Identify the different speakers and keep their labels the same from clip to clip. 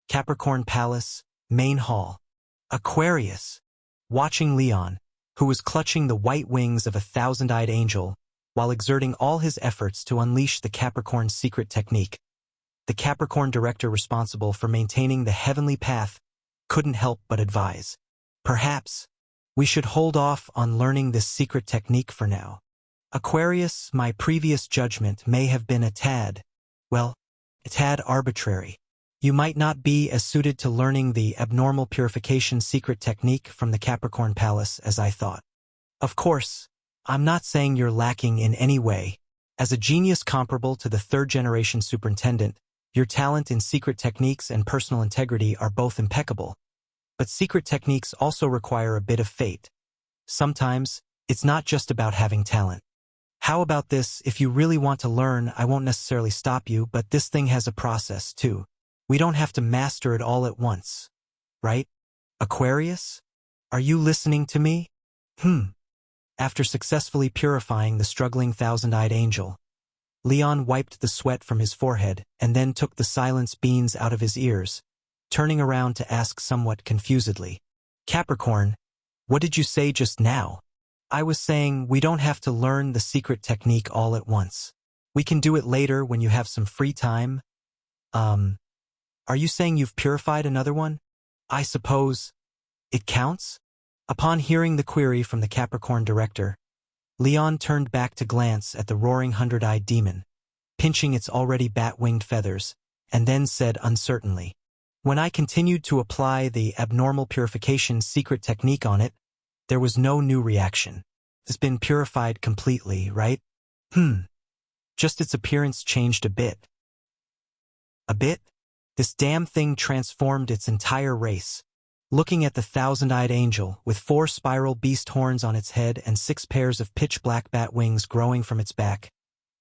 Speaker 1: Capricorn Palace, Main Hall. Aquarius, watching Leon, who was clutching the white wings of a thousand-eyed angel while exerting all his efforts to unleash the Capricorn's secret technique. The Capricorn director responsible for maintaining the heavenly path couldn't help but advise. Perhaps we should hold off on learning this secret technique for now. Aquarius, my previous judgment may have been a tad arbitrary. You might not be as suited to learning the abnormal purification secret technique from the Capricorn Palace as I thought. Of course, I'm not saying you're lacking in any way. As a genius comparable to the third-generation superintendent, your talent in secret techniques and personal integrity are both impeccable. But secret techniques also require a bit of fate. Sometimes, it's not just about having talent. How about this? If you really want to learn, I won't necessarily stop you, but this thing has a process too. We don't have to master it all at once. Right? Aquarius? Are you listening to me? After successfully purifying the struggling thousand-eyed angel, Leon wiped the sweat from his forehead and then took the silence beans out of his ears, turning around to ask somewhat confusedly, Capricorn, what did you say just now? I was saying we don't have to learn the secret technique all at once. We can do it later when you have some free time. Are you saying you've purified another one? I suppose it counts? Upon hearing the query from the Capricorn director, Leon turned back to glance at the roaring hundred-eyed demon, pinching its already bat-winged feathers, and then said uncertainly, when I continued to apply the abnormal purification secret technique on it, there was no new reaction. It's been purified completely, right? Just its appearance changed a bit. A bit? This damn thing transformed its entire race. Looking at the thousand-eyed angel, with 4 spiral beast horns on its head and 6 pairs of pitch-black bat wings growing from its back,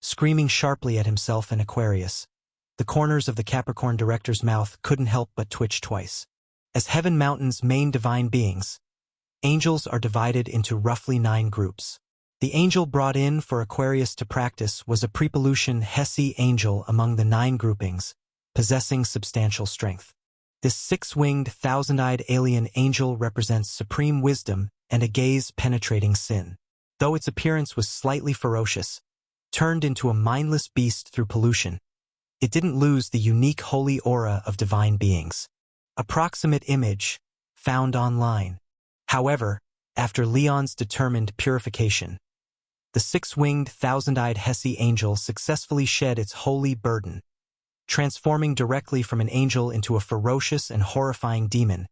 Speaker 1: screaming sharply at himself and Aquarius, the corners of the Capricorn director's mouth couldn't help but twitch twice. As Heaven Mountain's main divine beings, angels are divided into roughly 9 groups. The angel brought in for Aquarius to practice was a pre-pollution Hesi angel among the 9 groupings, possessing substantial strength. This 6-winged, thousand-eyed alien angel represents supreme wisdom and a gaze-penetrating sin. Though its appearance was slightly ferocious, turned into a mindless beast through pollution, it didn't lose the unique holy aura of divine beings. Approximate image, found online. However, after Leon's determined purification, the 6-winged, thousand-eyed Hesi angel successfully shed its holy burden, transforming directly from an angel into a ferocious and horrifying demon,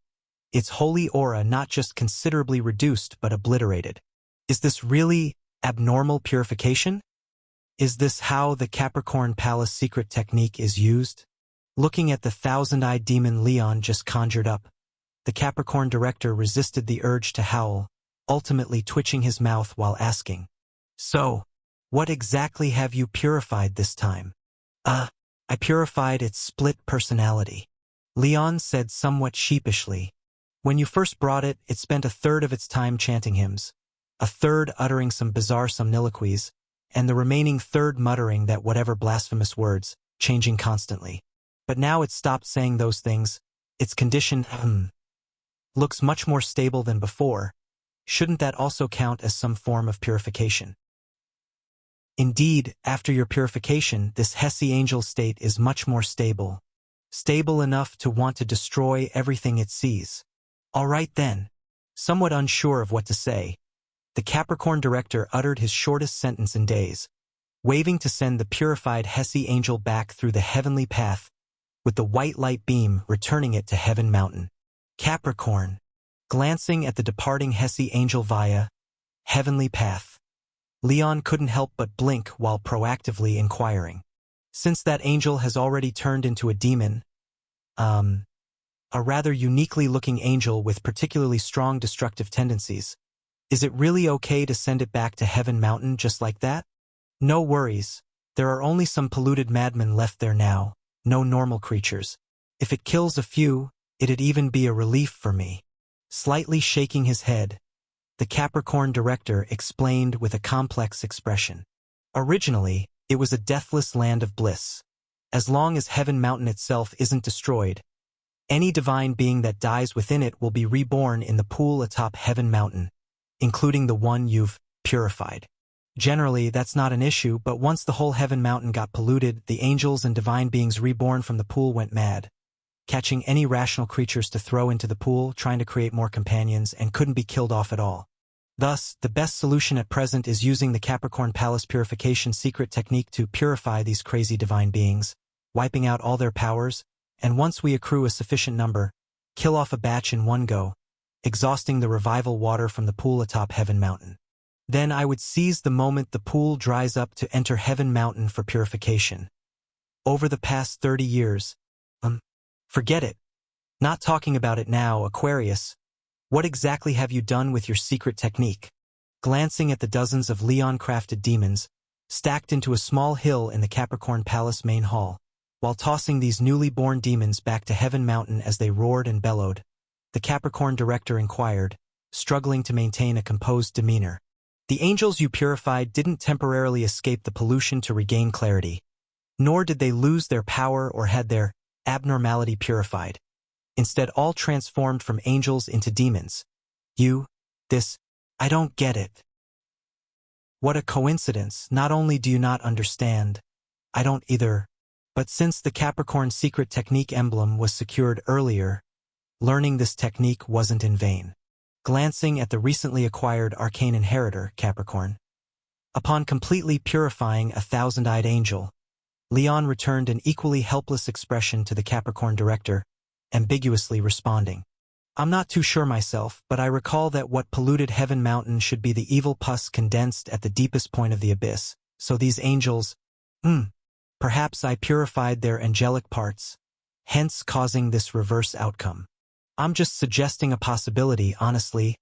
Speaker 1: its holy aura not just considerably reduced but obliterated. Is this really abnormal purification? Is this how the Capricorn Palace secret technique is used? Looking at the thousand-eyed demon Leon just conjured up, the Capricorn director resisted the urge to howl, ultimately twitching his mouth while asking, So, what exactly have you purified this time? I purified its split personality. Leon said somewhat sheepishly. When you first brought it, it spent a third of its time chanting hymns, a third uttering some bizarre soliloquies, and the remaining third muttering that whatever blasphemous words, changing constantly. But now it's stopped saying those things. Its condition, looks much more stable than before. Shouldn't that also count as some form of purification? Indeed, after your purification, this Hesi angel state is much more stable. Stable enough to want to destroy everything it sees. All right then. Somewhat unsure of what to say, the Capricorn director uttered his shortest sentence in days, waving to send the purified Hesi angel back through the heavenly path, with the white light beam returning it to Heaven Mountain. Capricorn, glancing at the departing Hesi angel via heavenly path, Leon couldn't help but blink while proactively inquiring. Since that angel has already turned into a demon, a rather uniquely looking angel with particularly strong destructive tendencies, is it really okay to send it back to Heaven Mountain just like that? No worries, there are only some polluted madmen left there now, no normal creatures. If it kills a few, it'd even be a relief for me. Slightly shaking his head, the Capricorn director explained with a complex expression. Originally, it was a deathless land of bliss. As long as Heaven Mountain itself isn't destroyed, Any divine being that dies within it will be reborn in the pool atop Heaven Mountain, including the one you've purified. Generally, that's not an issue, but once the whole Heaven Mountain got polluted, the angels and divine beings reborn from the pool went mad, catching any rational creatures to throw into the pool, trying to create more companions, and couldn't be killed off at all. Thus, the best solution at present is using the Capricorn Palace purification secret technique to purify these crazy divine beings, wiping out all their powers, and once we accrue a sufficient number, kill off a batch in one go, exhausting the revival water from the pool atop Heaven Mountain. Then I would seize the moment the pool dries up to enter Heaven Mountain for purification. Over the past 30 years, forget it. Not talking about it now, Aquarius. What exactly have you done with your secret technique? Glancing at the dozens of Leon-crafted demons, stacked into a small hill in the Capricorn Palace main hall, while tossing these newly born demons back to Heaven Mountain as they roared and bellowed, the Capricorn director inquired, struggling to maintain a composed demeanor. The angels you purified didn't temporarily escape the pollution to regain clarity, nor did they lose their power or had their abnormality purified. Instead, all transformed from angels into demons. I don't get it. What a coincidence. Not only do you not understand, I don't either. But since the Capricorn secret technique emblem was secured earlier, learning this technique wasn't in vain. Glancing at the recently acquired arcane inheritor, Capricorn. Upon completely purifying a thousand-eyed angel, Leon returned an equally helpless expression to the Capricorn director, ambiguously responding, I'm not too sure myself, but I recall that what polluted Heaven Mountain should be the evil pus condensed at the deepest point of the abyss, so these angels, perhaps I purified their angelic parts, hence causing this reverse outcome. I'm just suggesting a possibility, honestly.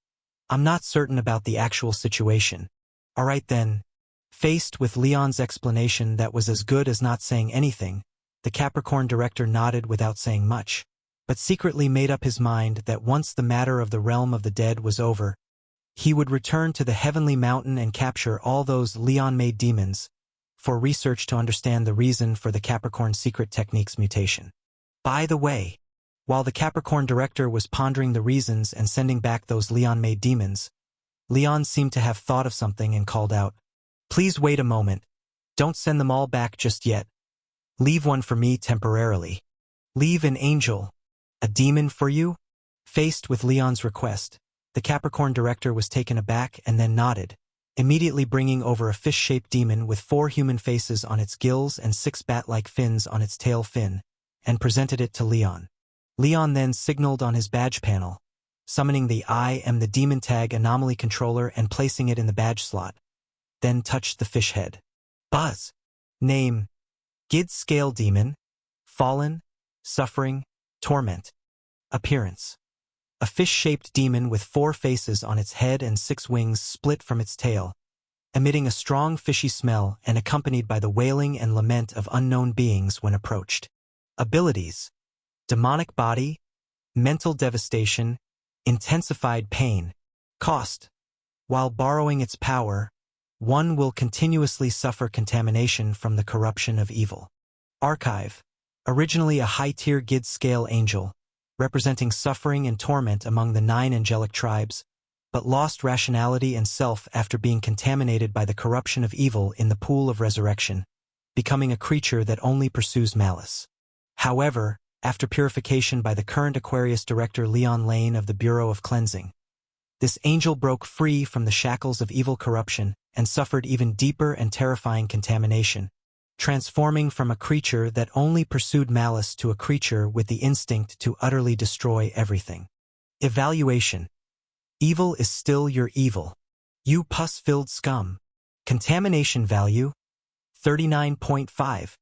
Speaker 1: I'm not certain about the actual situation. All right then. Faced with Leon's explanation that was as good as not saying anything, the Capricorn director nodded without saying much, but secretly made up his mind that once the matter of the realm of the dead was over, he would return to the heavenly mountain and capture all those Leon-made demons for research to understand the reason for the Capricorn secret technique's mutation. By the way, while the Capricorn director was pondering the reasons and sending back those Leon-made demons, Leon seemed to have thought of something and called out, Please wait a moment. Don't send them all back just yet. Leave one for me temporarily. Leave an angel, a demon for you? Faced with Leon's request, the Capricorn director was taken aback and then nodded, immediately bringing over a fish-shaped demon with 4 human faces on its gills and 6 bat-like fins on its tail fin, and presented it to Leon. Leon then signaled on his badge panel, summoning the I am the demon tag anomaly controller and placing it in the badge slot, then touched the fish head. Buzz. Name. Gid Scale Demon. Fallen. Suffering. Torment. Appearance. A fish-shaped demon with 4 faces on its head and 6 wings split from its tail, emitting a strong fishy smell and accompanied by the wailing and lament of unknown beings when approached. Abilities. Demonic body, mental devastation, intensified pain. Cost. While borrowing its power, one will continuously suffer contamination from the corruption of evil. Archive. Originally a high-tier Gid scale angel, representing suffering and torment among the 9 angelic tribes, but lost rationality and self after being contaminated by the corruption of evil in the pool of resurrection, becoming a creature that only pursues malice. However, after purification by the current Aquarius director Leon Lane of the Bureau of Cleansing, this angel broke free from the shackles of evil corruption and suffered even deeper and terrifying contamination, transforming from a creature that only pursued malice to a creature with the instinct to utterly destroy everything. Evaluation. Evil is still your evil. You pus-filled scum. Contamination value. 39.5.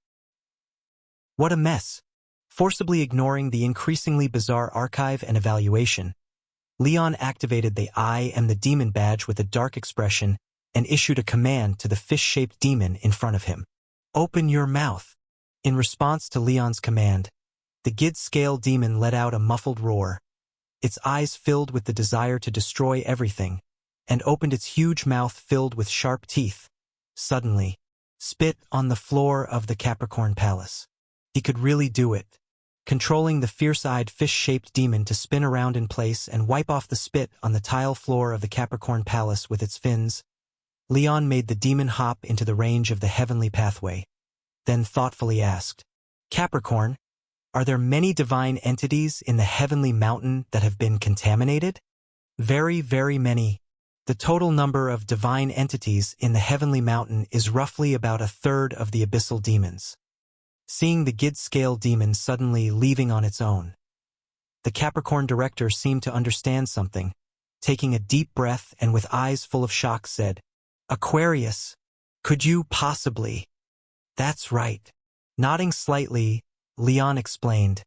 Speaker 1: What a mess. Forcibly ignoring the increasingly bizarre archive and evaluation, Leon activated the I am the demon badge with a dark expression and issued a command to the fish-shaped demon in front of him. Open your mouth. In response to Leon's command, the Gid scale demon let out a muffled roar, its eyes filled with the desire to destroy everything, and opened its huge mouth filled with sharp teeth. Suddenly, spit on the floor of the Capricorn Palace. He could really do it. controlling the fierce-eyed fish-shaped demon to spin around in place and wipe off the spit on the tile floor of the Capricorn Palace with its fins. Leon made the demon hop into the range of the heavenly pathway, then thoughtfully asked, "Capricorn, are there many divine entities in the heavenly mountain that have been contaminated?" "Very, very many. The total number of divine entities in the heavenly mountain is roughly about a third of the abyssal demons." Seeing the Gid scale demon suddenly leaving on its own, the Capricorn director seemed to understand something. Taking a deep breath and with eyes full of shock said, "Aquarius, could you possibly—" "That's right." Nodding slightly, Leon explained,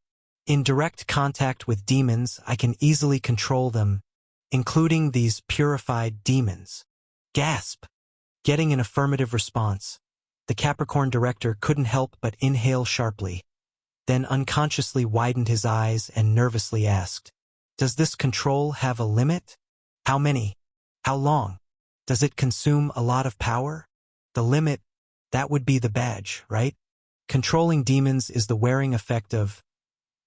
Speaker 1: "In direct contact with demons, I can easily control them, including these purified demons." Gasp! Getting an affirmative response, the Capricorn director couldn't help but inhale sharply, then unconsciously widened his eyes and nervously asked, "Does this control have a limit? How many? How long? Does it consume a lot of power?" "The limit, that would be the badge, right? Controlling demons is the wearing effect of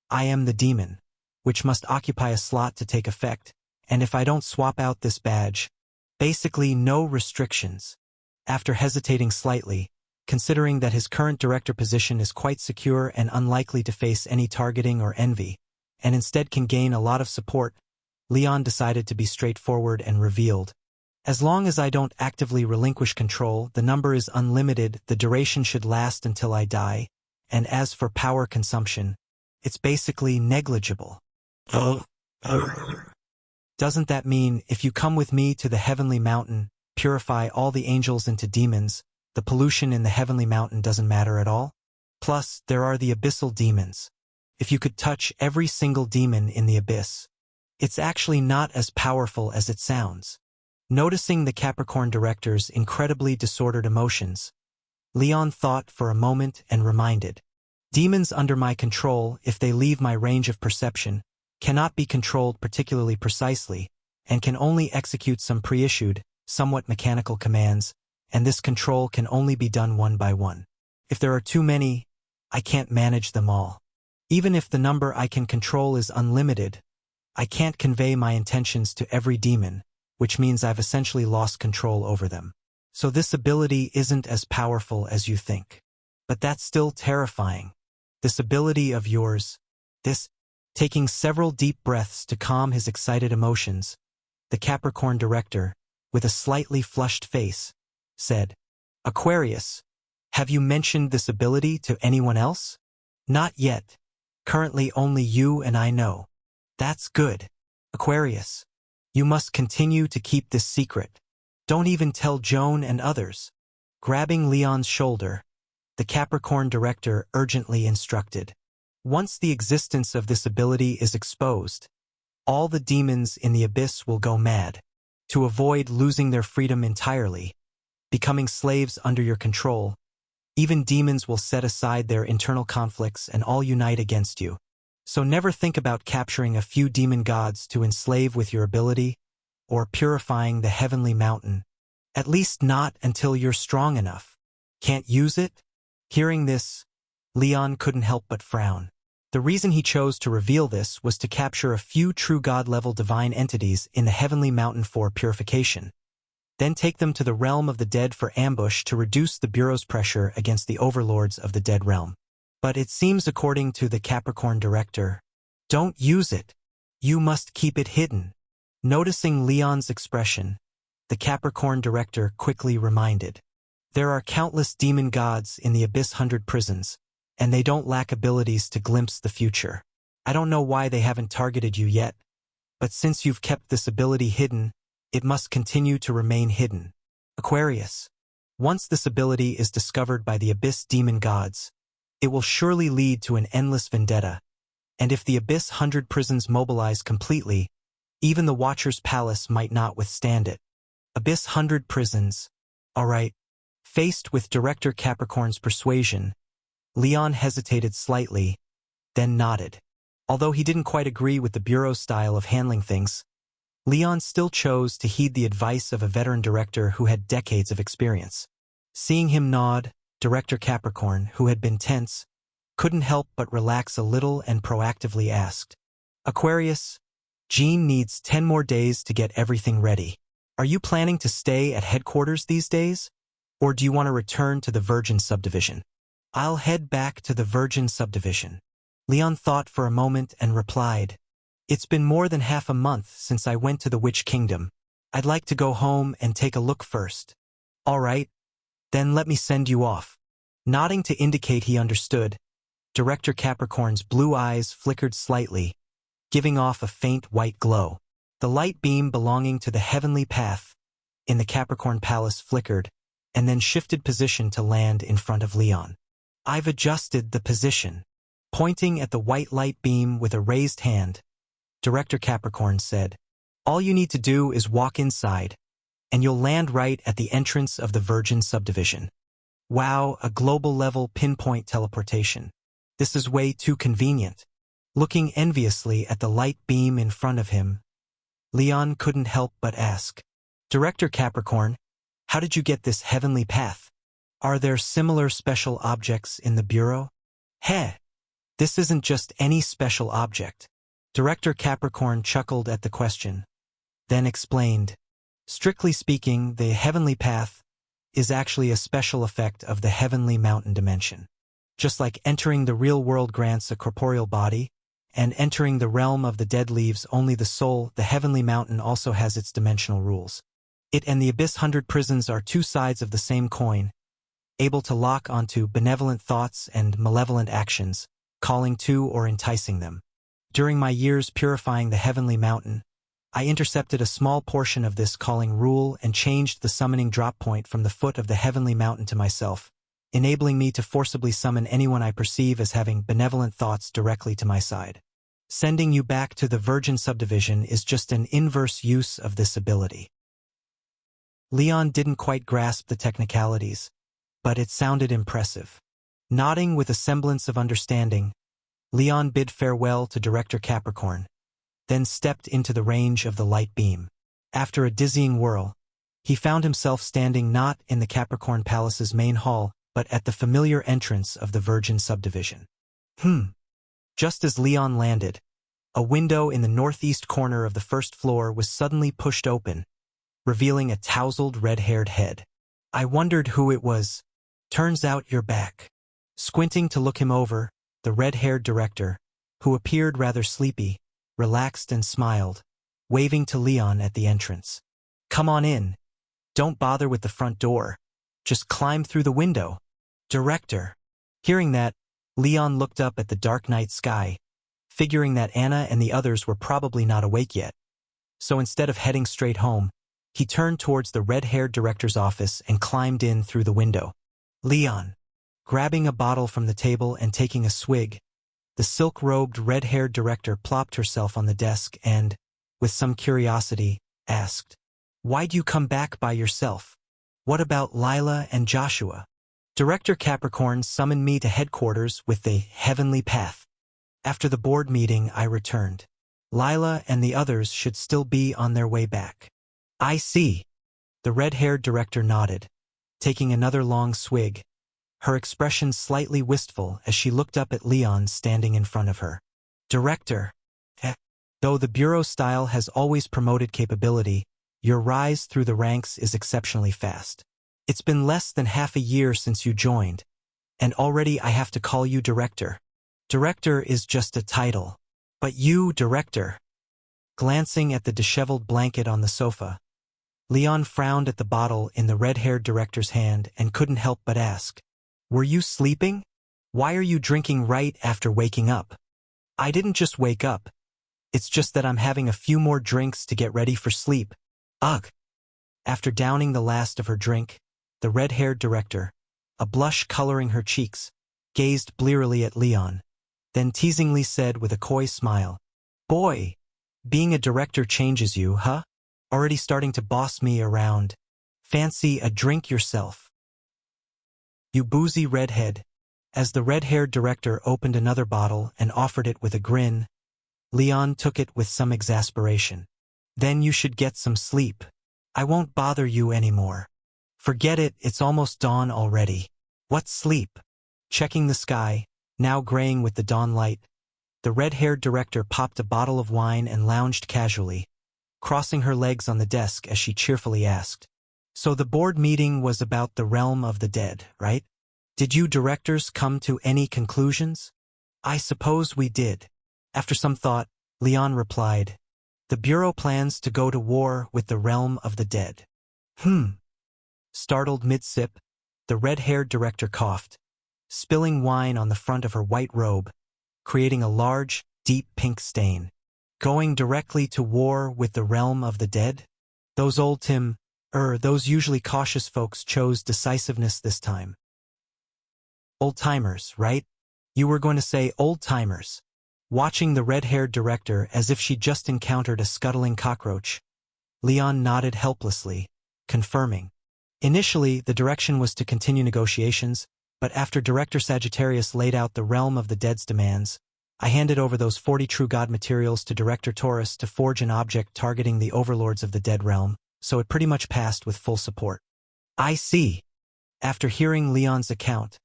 Speaker 1: I am the demon, which must occupy a slot to take effect, and if I don't swap out this badge, basically no restrictions." After hesitating slightly, considering that his current director position is quite secure and unlikely to face any targeting or envy, and instead can gain a lot of support, Leon decided to be straightforward and revealed, "As long as I don't actively relinquish control, the number is unlimited, the duration should last until I die, and as for power consumption, it's basically negligible." "Doesn't that mean if you come with me to the heavenly mountain, purify all the angels into demons, the pollution in the heavenly mountain doesn't matter at all? Plus, there are the abyssal demons. If you could touch every single demon in the abyss, it's actually not as powerful as it sounds." Noticing the Capricorn director's incredibly disordered emotions, Leon thought for a moment and reminded, "Demons under my control, if they leave my range of perception, cannot be controlled particularly precisely, and can only execute some pre-issued, somewhat mechanical commands, and this control can only be done one by one. If there are too many, I can't manage them all. Even if the number I can control is unlimited, I can't convey my intentions to every demon, which means I've essentially lost control over them. So this ability isn't as powerful as you think. But that's still terrifying. This ability of yours, this..." Taking several deep breaths to calm his excited emotions, the Capricorn director, with a slightly flushed face, said, "Aquarius, have you mentioned this ability to anyone else?" "Not yet. Currently only you and I know." "That's good. Aquarius, you must continue to keep this secret. Don't even tell Joan and others." Grabbing Leon's shoulder, the Capricorn director urgently instructed, "Once the existence of this ability is exposed, all the demons in the abyss will go mad. To avoid losing their freedom entirely, becoming slaves under your control, even demons will set aside their internal conflicts and all unite against you. So never think about capturing a few demon gods to enslave with your ability, or purifying the heavenly mountain. At least not until you're strong enough. Can't use it?" Hearing this, Leon couldn't help but frown. The reason he chose to reveal this was to capture a few true god-level divine entities in the heavenly mountain for purification, then take them to the realm of the dead for ambush to reduce the Bureau's pressure against the overlords of the dead realm. But it seems, according to the Capricorn director, "Don't use it. You must keep it hidden." Noticing Leon's expression, the Capricorn director quickly reminded, "There are countless demon gods in the Abyss 100 prisons, and they don't lack abilities to glimpse the future. I don't know why they haven't targeted you yet, but since you've kept this ability hidden, it must continue to remain hidden. Aquarius, once this ability is discovered by the Abyss demon gods, it will surely lead to an endless vendetta, and if the Abyss 100 prisons mobilize completely, even the Watcher's Palace might not withstand it." Abyss 100 prisons. All right. Faced with Director Capricorn's persuasion, Leon hesitated slightly, then nodded. Although he didn't quite agree with the Bureau's style of handling things, Leon still chose to heed the advice of a veteran director who had decades of experience. Seeing him nod, Director Capricorn, who had been tense, couldn't help but relax a little and proactively asked, Aquarius, Jean needs 10 more days to get everything ready. Are you planning to stay at headquarters these days? Or do you want to return to the Virgin Subdivision? I'll head back to the Virgin Subdivision. Leon thought for a moment and replied, It's been more than half a month since I went to the Witch Kingdom. I'd like to go home and take a look first. All right, then let me send you off. Nodding to indicate he understood, Director Capricorn's blue eyes flickered slightly, giving off a faint white glow. The light beam belonging to the heavenly path in the Capricorn Palace flickered and then shifted position to land in front of Leon. I've adjusted the position. Pointing at the white light beam with a raised hand, Director Capricorn said, All you need to do is walk inside, and you'll land right at the entrance of the Virgin Subdivision. Wow, a global-level pinpoint teleportation. This is way too convenient. Looking enviously at the light beam in front of him, Leon couldn't help but ask, Director Capricorn, how did you get this heavenly path? Are there similar special objects in the Bureau? Heh, this isn't just any special object. Director Capricorn chuckled at the question, then explained, Strictly speaking, the heavenly path is actually a special effect of the heavenly mountain dimension. Just like entering the real world grants a corporeal body, and entering the realm of the dead leaves only the soul, the heavenly mountain also has its dimensional rules. It and the Abyss 100 prisons are two sides of the same coin, able to lock onto benevolent thoughts and malevolent actions, calling to or enticing them. During my years purifying the heavenly mountain, I intercepted a small portion of this calling rule and changed the summoning drop point from the foot of the heavenly mountain to myself, enabling me to forcibly summon anyone I perceive as having benevolent thoughts directly to my side. Sending you back to the Virgin Subdivision is just an inverse use of this ability. Leon didn't quite grasp the technicalities, but it sounded impressive. Nodding with a semblance of understanding, Leon bid farewell to Director Capricorn, then stepped into the range of the light beam. After a dizzying whirl, he found himself standing not in the Capricorn Palace's main hall, but at the familiar entrance of the Virgin Subdivision. Just as Leon landed, a window in the northeast corner of the first floor was suddenly pushed open, revealing a tousled red-haired head. I wondered who it was. Turns out you're back. Squinting to look him over, the red-haired director, who appeared rather sleepy, relaxed and smiled, waving to Leon at the entrance. Come on in. Don't bother with the front door. Just climb through the window. Director. Hearing that, Leon looked up at the dark night sky, figuring that Anna and the others were probably not awake yet. So instead of heading straight home, he turned towards the red-haired director's office and climbed in through the window. Leon. Grabbing a bottle from the table and taking a swig, the silk-robed red-haired director plopped herself on the desk and, with some curiosity, asked, Why'd you come back by yourself? What about Lila and Joshua? Director Capricorn summoned me to headquarters with the heavenly path. After the board meeting, I returned. Lila and the others should still be on their way back. I see. The red-haired director nodded, taking another long swig, her expression slightly wistful as she looked up at Leon standing in front of her. Director. Though the Bureau style has always promoted capability, your rise through the ranks is exceptionally fast. It's been less than half a year since you joined, and already I have to call you Director. Director is just a title. But you, Director. Glancing at the disheveled blanket on the sofa, Leon frowned at the bottle in the red-haired director's hand and couldn't help but ask, Were you sleeping? Why are you drinking right after waking up? I didn't just wake up. It's just that I'm having a few more drinks to get ready for sleep. Ugh. After downing the last of her drink, the red-haired director, a blush coloring her cheeks, gazed blearily at Leon, then teasingly said with a coy smile, Boy, being a director changes you, huh? Already starting to boss me around. Fancy a drink yourself. You boozy redhead. As the red-haired director opened another bottle and offered it with a grin, Leon took it with some exasperation. Then you should get some sleep. I won't bother you anymore. Forget it, it's almost dawn already. What sleep? Checking the sky, now graying with the dawn light. The red-haired director popped a bottle of wine and lounged casually, crossing her legs on the desk as she cheerfully asked, "So the board meeting was about the realm of the dead, right? Did you directors come to any conclusions?" "I suppose we did." After some thought, Leon replied, "The Bureau plans to go to war with the realm of the dead." Startled mid-sip, the red-haired director coughed, spilling wine on the front of her white robe, creating a large, deep pink stain. "Going directly to war with the realm of the dead? Those those usually cautious folks chose decisiveness this time." "Old-timers, right? You were going to say old-timers." Watching the red-haired director as if she'd just encountered a scuttling cockroach, Leon nodded helplessly, confirming. Initially, the direction was to continue negotiations, but after Director Sagittarius laid out the realm of the dead's demands, I handed over those 40 True God materials to Director Taurus to forge an object targeting the overlords of the dead realm, so it pretty much passed with full support. "I see." After hearing Leon's account,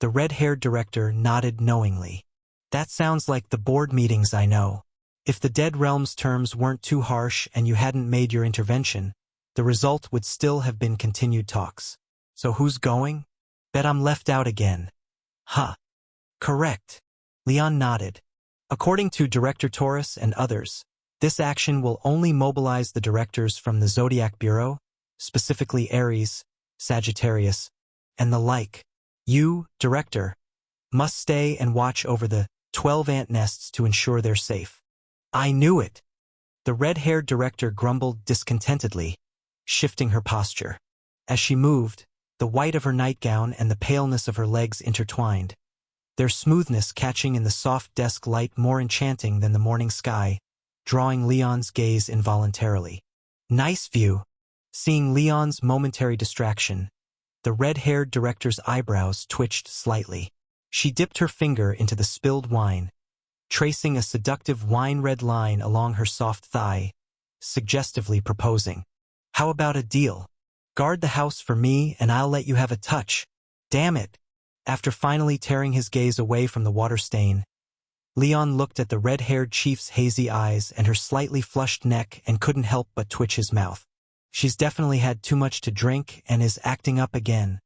Speaker 1: the red-haired director nodded knowingly. "That sounds like the board meetings I know. If the dead realm's terms weren't too harsh and you hadn't made your intervention, the result would still have been continued talks. So who's going? Bet I'm left out again." "Huh. Correct." Leon nodded. "According to Director Taurus and others, this action will only mobilize the directors from the Zodiac Bureau, specifically Aries, Sagittarius, and the like. You, Director, must stay and watch over the 12 ant nests to ensure they're safe." "I knew it." The red-haired director grumbled discontentedly, shifting her posture. As she moved, the white of her nightgown and the paleness of her legs intertwined, their smoothness catching in the soft desk light more enchanting than the morning sky, drawing Leon's gaze involuntarily. "Nice view." Seeing Leon's momentary distraction, the red-haired director's eyebrows twitched slightly. She dipped her finger into the spilled wine, tracing a seductive wine-red line along her soft thigh, suggestively proposing, "How about a deal? Guard the house for me and I'll let you have a touch. Damn it." After finally tearing his gaze away from the water stain, Leon looked at the red-haired chief's hazy eyes and her slightly flushed neck and couldn't help but twitch his mouth. She's definitely had too much to drink and is acting up again.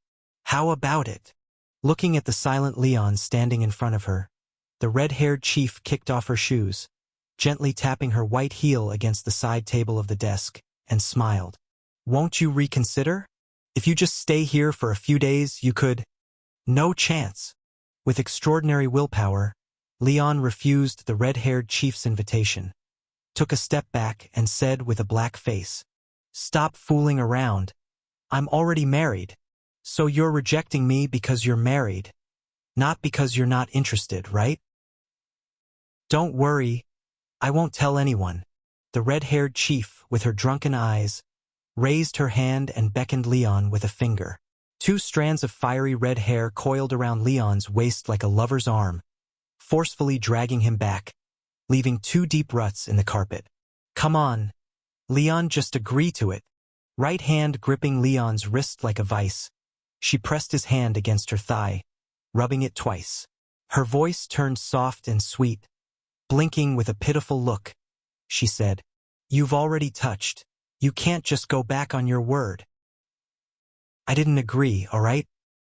Speaker 1: How about it? Looking at the silent Leon standing in front of her, the red-haired chief kicked off her shoes, gently tapping her white heel against the side table of the desk, and smiled. "Won't you reconsider? If you just stay here for a few days, you could—" "No chance." With extraordinary willpower, Leon refused the red-haired chief's invitation, took a step back and said with a black face, "Stop fooling around. I'm already married. So you're rejecting me because you're married, not because you're not interested, right?" "Don't worry. I won't tell anyone." The red-haired chief, with her drunken eyes, raised her hand and beckoned Leon with a finger. 2 strands of fiery red hair coiled around Leon's waist like a lover's arm, forcefully dragging him back, leaving 2 deep ruts in the carpet. "Come on, Leon, just agree to it." Right hand gripping Leon's wrist like a vice, she pressed his hand against her thigh, rubbing it twice. Her voice turned soft and sweet. Blinking with a pitiful look, she said, "You've already touched. You can't just go back on your word." I didn't agree, all right?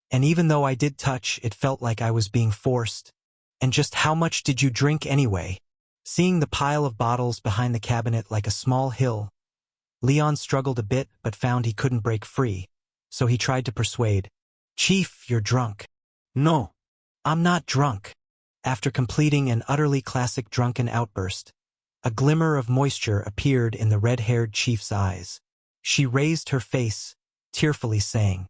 Speaker 1: And even though I did touch, it felt like I was being forced. And just how much did you drink anyway? Seeing the pile of bottles behind the cabinet like a small hill, Leon struggled a bit but found he couldn't break free, so he tried to persuade. "Chief, you're drunk." "No, I'm not drunk." After completing an utterly classic drunken outburst, a glimmer of moisture appeared in the red-haired chief's eyes. She raised her face, tearfully saying,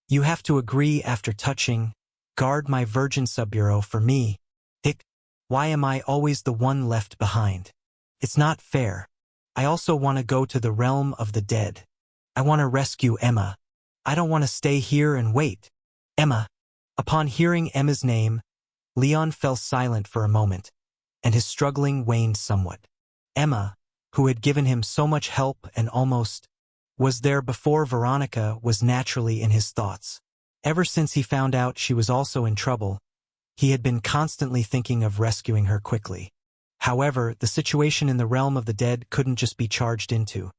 Speaker 1: "You have to agree after touching. Guard my virgin subbureau for me. Hick, why am I always the one left behind? It's not fair. I also want to go to the realm of the dead. I want to rescue Emma. I don't want to stay here and wait." "Emma." Upon hearing Emma's name, Leon fell silent for a moment, and his struggling waned somewhat. Emma, who had given him so much help and almost was there before Veronica, was naturally in his thoughts. Ever since he found out she was also in trouble, He had been constantly thinking of rescuing her quickly. However, the situation in the realm of the dead couldn't just be charged into.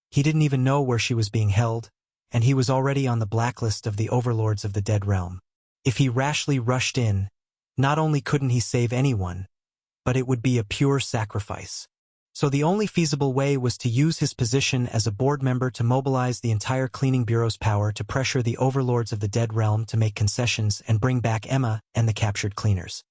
Speaker 1: He didn't even know where she was being held, and he was already on the blacklist of the overlords of the dead realm. If he rashly rushed in, not only couldn't he save anyone, but it would be a pure sacrifice. So the only feasible way was to use his position as a board member to mobilize the entire cleaning bureau's power to pressure the overlords of the dead realm to make concessions and bring back Emma and the captured cleaners.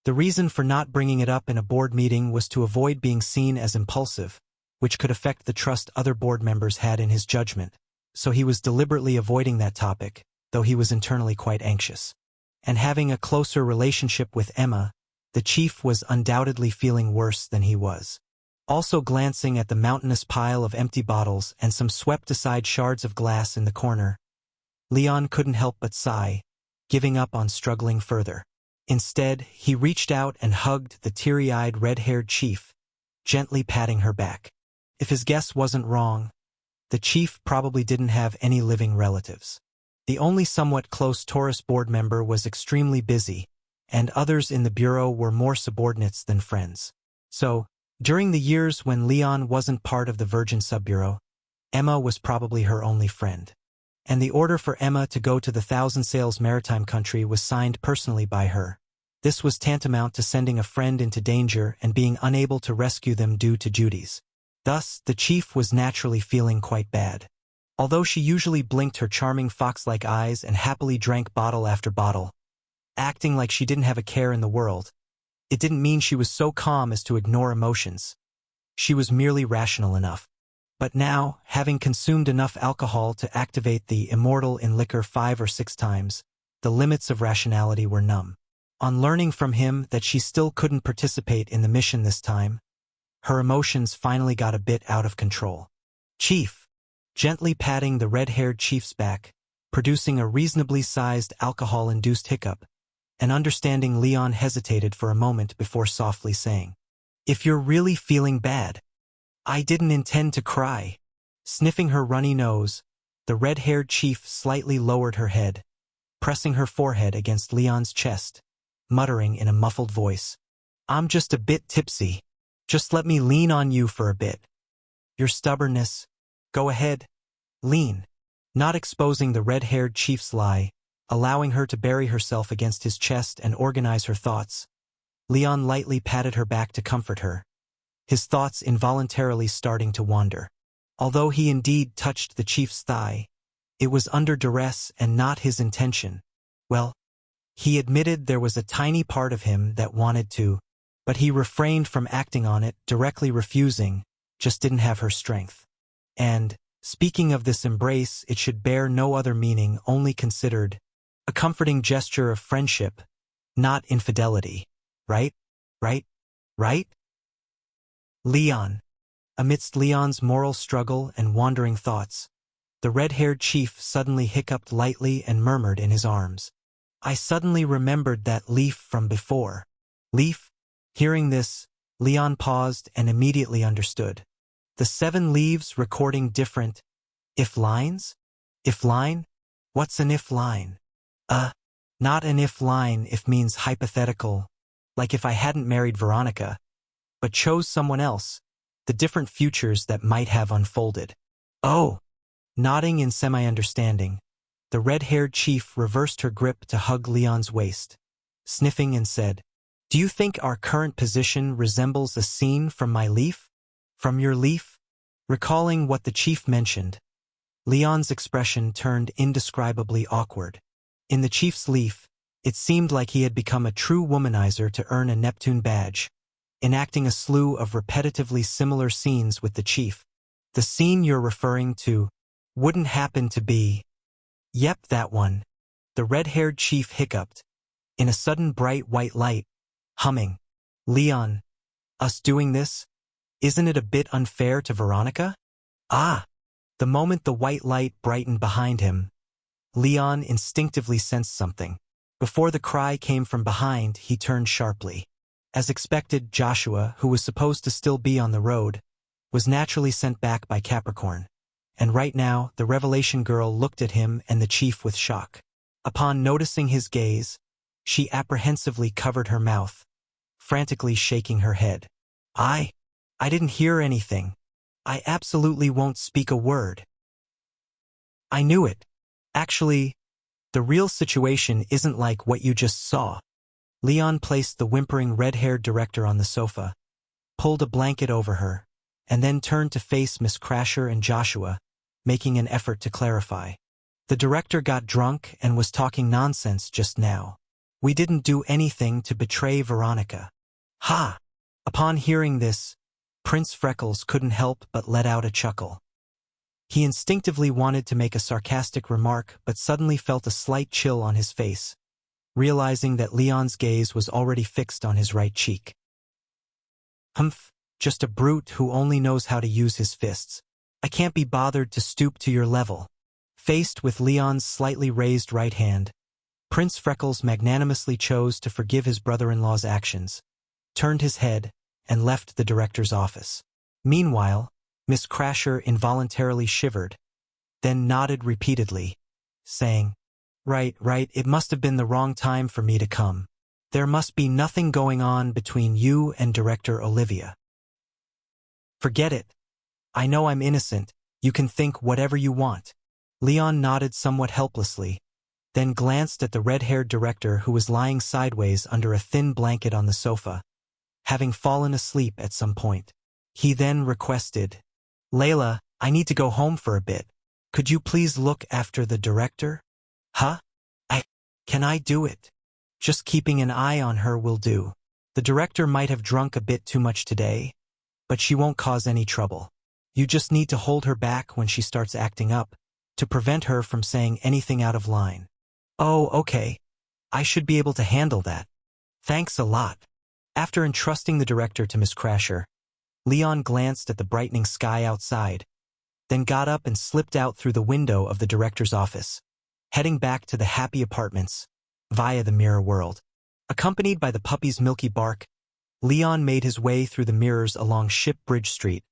Speaker 1: The reason for not bringing it up in a board meeting was to avoid being seen as impulsive, which could affect the trust other board members had in his judgment. So he was deliberately avoiding that topic, though he was internally quite anxious. And having a closer relationship with Emma, the chief was undoubtedly feeling worse than he was. Also glancing at the mountainous pile of empty bottles and some swept-aside shards of glass in the corner, Leon couldn't help but sigh, giving up on struggling further. Instead, he reached out and hugged the teary-eyed red-haired chief, gently patting her back. If his guess wasn't wrong, the chief probably didn't have any living relatives. The only somewhat close Taurus board member was extremely busy, and others in the bureau were more subordinates than friends. So, during the years when Leon wasn't part of the Virgin Subbureau, Emma was probably her only friend. And the order for Emma to go to the Thousand Sails maritime country was signed personally by her. This was tantamount to sending a friend into danger and being unable to rescue them due to duties. Thus, the chief was naturally feeling quite bad. Although she usually blinked her charming fox-like eyes and happily drank bottle after bottle, acting like she didn't have a care in the world, it didn't mean she was so calm as to ignore emotions. She was merely rational enough. But now, having consumed enough alcohol to activate the immortal in liquor 5 or 6 times, the limits of rationality were numb. On learning from him that she still couldn't participate in the mission this time, her emotions finally got a bit out of control. "Chief," gently patting the red-haired chief's back, producing a reasonably sized alcohol-induced hiccup, and understanding Leon hesitated for a moment before softly saying, "If you're really feeling bad, I didn't intend to cry." Sniffing her runny nose, the red-haired chief slightly lowered her head, pressing her forehead against Leon's chest, muttering in a muffled voice, "I'm just a bit tipsy. Just let me lean on you for a bit." "Your stubbornness. Go ahead. Lean." Not exposing the red-haired chief's lie, allowing her to bury herself against his chest and organize her thoughts, Leon lightly patted her back to comfort her, his thoughts involuntarily starting to wander. Although he indeed touched the chief's thigh, it was under duress and not his intention. Well, he admitted there was a tiny part of him that wanted to, but he refrained from acting on it, directly refusing, just didn't have her strength. And, speaking of this embrace, it should bear no other meaning, only considered a comforting gesture of friendship, not infidelity. Right? Right? Right? Leon. Amidst Leon's moral struggle and wandering thoughts, the red-haired chief suddenly hiccuped lightly and murmured in his arms, "I suddenly remembered that leaf from before." Leaf? Hearing this, Leon paused and immediately understood. The 7 leaves recording different if lines? If line? What's an if line? Not an if line. If means hypothetical, like if I hadn't married Veronica, but chose someone else, the different futures that might have unfolded. Oh! Nodding in semi-understanding, the red-haired chief reversed her grip to hug Leon's waist, sniffing and said, "Do you think our current position resembles a scene from my leaf? From your leaf?" Recalling what the chief mentioned, Leon's expression turned indescribably awkward. In the chief's leaf, it seemed like he had become a true womanizer to earn a Neptune badge, enacting a slew of repetitively similar scenes with the chief. "The scene you're referring to wouldn't happen to be—" "Yep, that one," the red-haired chief hiccuped, in a sudden bright white light, humming, "Leon, us doing this? Isn't it a bit unfair to Veronica?" Ah! The moment the white light brightened behind him, Leon instinctively sensed something. Before the cry came from behind, he turned sharply. As expected, Joshua, who was supposed to still be on the road, was naturally sent back by Capricorn. And right now, the Revelation girl looked at him and the chief with shock. Upon noticing his gaze, She apprehensively covered her mouth, frantically shaking her head. I didn't hear anything. I absolutely won't speak a word. I knew it. Actually, the real situation isn't like what you just saw. Leon placed the whimpering red-haired director on the sofa, pulled a blanket over her, and then turned to face Miss Crasher and Joshua, making an effort to clarify. The director got drunk and was talking nonsense just now. We didn't do anything to betray Veronica. Ha! Upon hearing this, Prince Freckles couldn't help but let out a chuckle. He instinctively wanted to make a sarcastic remark but suddenly felt a slight chill on his face, realizing that Leon's gaze was already fixed on his right cheek. Humph, just a brute who only knows how to use his fists. I can't be bothered to stoop to your level. Faced with Leon's slightly raised right hand, Prince Freckles magnanimously chose to forgive his brother-in-law's actions, turned his head, and left the director's office. Meanwhile, Miss Crasher involuntarily shivered, then nodded repeatedly, saying, Right, it must have been the wrong time for me to come. There must be nothing going on between you and Director Olivia. Forget it. I know I'm innocent. You can think whatever you want. Leon nodded somewhat helplessly, then glanced at the red-haired director who was lying sideways under a thin blanket on the sofa, having fallen asleep at some point. He then requested, Layla, I need to go home for a bit. Could you please look after the director? Huh? Can I do it? Just keeping an eye on her will do. The director might have drunk a bit too much today, but she won't cause any trouble. You just need to hold her back when she starts acting up, to prevent her from saying anything out of line. Oh, okay. I should be able to handle that. Thanks a lot. After entrusting the director to Miss Crasher, Leon glanced at the brightening sky outside, then got up and slipped out through the window of the director's office, heading back to the happy apartments, via the mirror world. Accompanied by the puppy's milky bark, Leon made his way through the mirrors along Ship Bridge Street,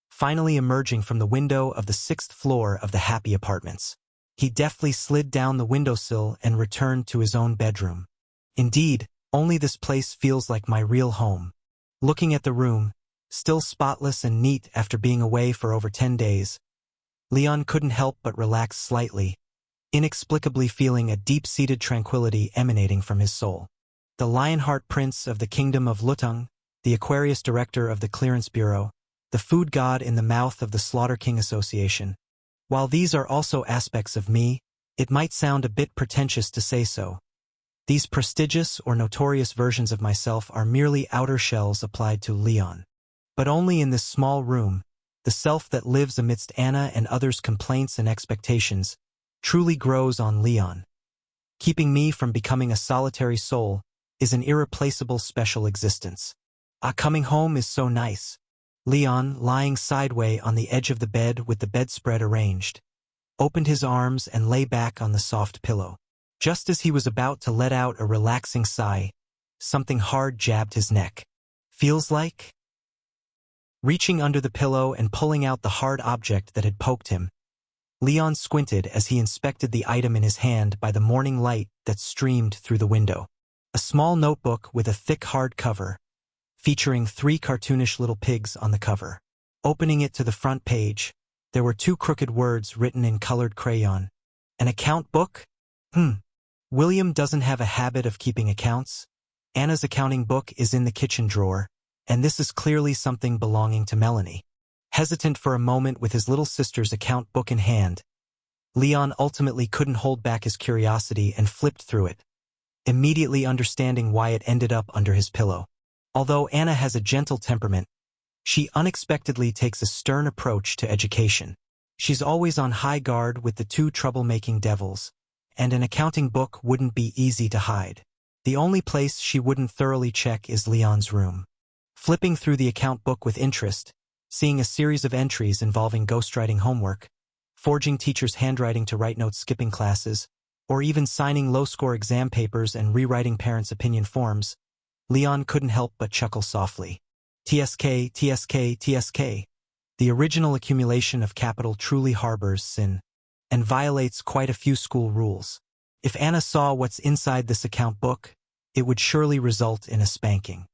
Speaker 1: finally emerging from the window of the 6th floor of the happy apartments. He deftly slid down the windowsill and returned to his own bedroom. Indeed, only this place feels like my real home. Looking at the room, still spotless and neat after being away for over 10 days, Leon couldn't help but relax slightly, inexplicably feeling a deep-seated tranquility emanating from his soul. The Lionheart Prince of the Kingdom of Lutung, the Aquarius Director of the Clearance Bureau, the Food God in the mouth of the Slaughter King Association. While these are also aspects of me, it might sound a bit pretentious to say so. These prestigious or notorious versions of myself are merely outer shells applied to Leon. But only in this small room, the self that lives amidst Anna and others' complaints and expectations truly grows on Leon. Keeping me from becoming a solitary soul is an irreplaceable special existence. Coming home is so nice. Leon, lying sideways on the edge of the bed with the bedspread arranged, opened his arms and lay back on the soft pillow. Just as he was about to let out a relaxing sigh, something hard jabbed his neck. Feels like? Reaching under the pillow and pulling out the hard object that had poked him, Leon squinted as he inspected the item in his hand by the morning light that streamed through the window. A small notebook with a thick hard cover, featuring 3 cartoonish little pigs on the cover. Opening it to the front page, there were 2 crooked words written in colored crayon. An account book? William doesn't have a habit of keeping accounts. Anna's accounting book is in the kitchen drawer, and this is clearly something belonging to Melanie. Hesitant for a moment with his little sister's account book in hand, Leon ultimately couldn't hold back his curiosity and flipped through it, immediately understanding why it ended up under his pillow. Although Anna has a gentle temperament, she unexpectedly takes a stern approach to education. She's always on high guard with the 2 troublemaking devils, and an accounting book wouldn't be easy to hide. The only place she wouldn't thoroughly check is Leon's room. Flipping through the account book with interest, seeing a series of entries involving ghostwriting homework, forging teachers' handwriting to write notes skipping classes, or even signing low-score exam papers and rewriting parents' opinion forms, Leon couldn't help but chuckle softly. TSK, TSK, TSK. The original accumulation of capital truly harbors sin, and violates quite a few school rules. If Anna saw what's inside this account book, it would surely result in a spanking.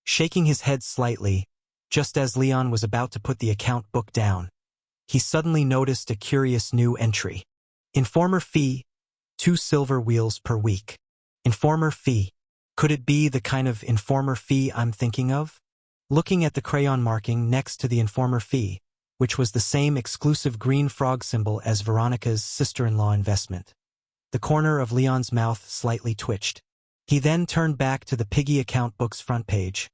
Speaker 1: Shaking his head slightly, just as Leon was about to put the account book down, he suddenly noticed a curious new entry. Informer fee, 2 silver wheels per week. Informer fee. Could it be the kind of informer fee I'm thinking of? Looking at the crayon marking next to the informer fee, which was the same exclusive green frog symbol as Veronica's sister-in-law investment, the corner of Leon's mouth slightly twitched. He then turned back to the piggy account book's front page,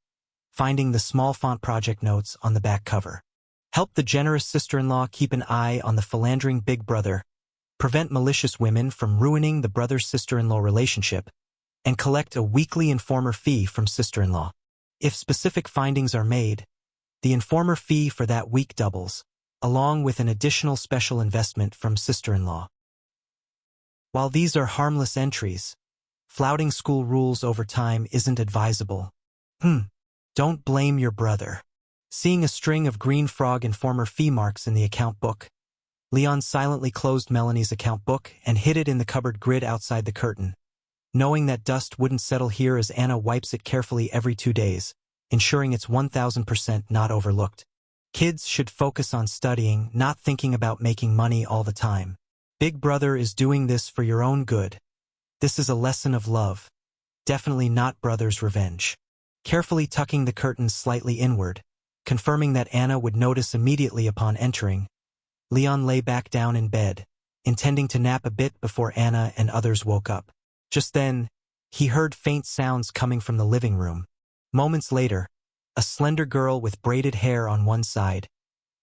Speaker 1: finding the small font project notes on the back cover. Help the generous sister-in-law keep an eye on the philandering big brother, prevent malicious women from ruining the brother-sister-in-law relationship, and collect a weekly informer fee from sister-in-law. If specific findings are made, the informer fee for that week doubles, along with an additional special investment from sister-in-law. While these are harmless entries, flouting school rules over time isn't advisable. Don't blame your brother. Seeing a string of green frog informer fee marks in the account book, Leon silently closed Melanie's account book and hid it in the cupboard grid outside the curtain, knowing that dust wouldn't settle here as Anna wipes it carefully every 2 days, ensuring it's 1000% not overlooked. Kids should focus on studying, not thinking about making money all the time. Big brother is doing this for your own good. This is a lesson of love. Definitely not brother's revenge. Carefully tucking the curtains slightly inward, confirming that Anna would notice immediately upon entering, Leon lay back down in bed, intending to nap a bit before Anna and others woke up. Just then, he heard faint sounds coming from the living room. Moments later, a slender girl with braided hair on one side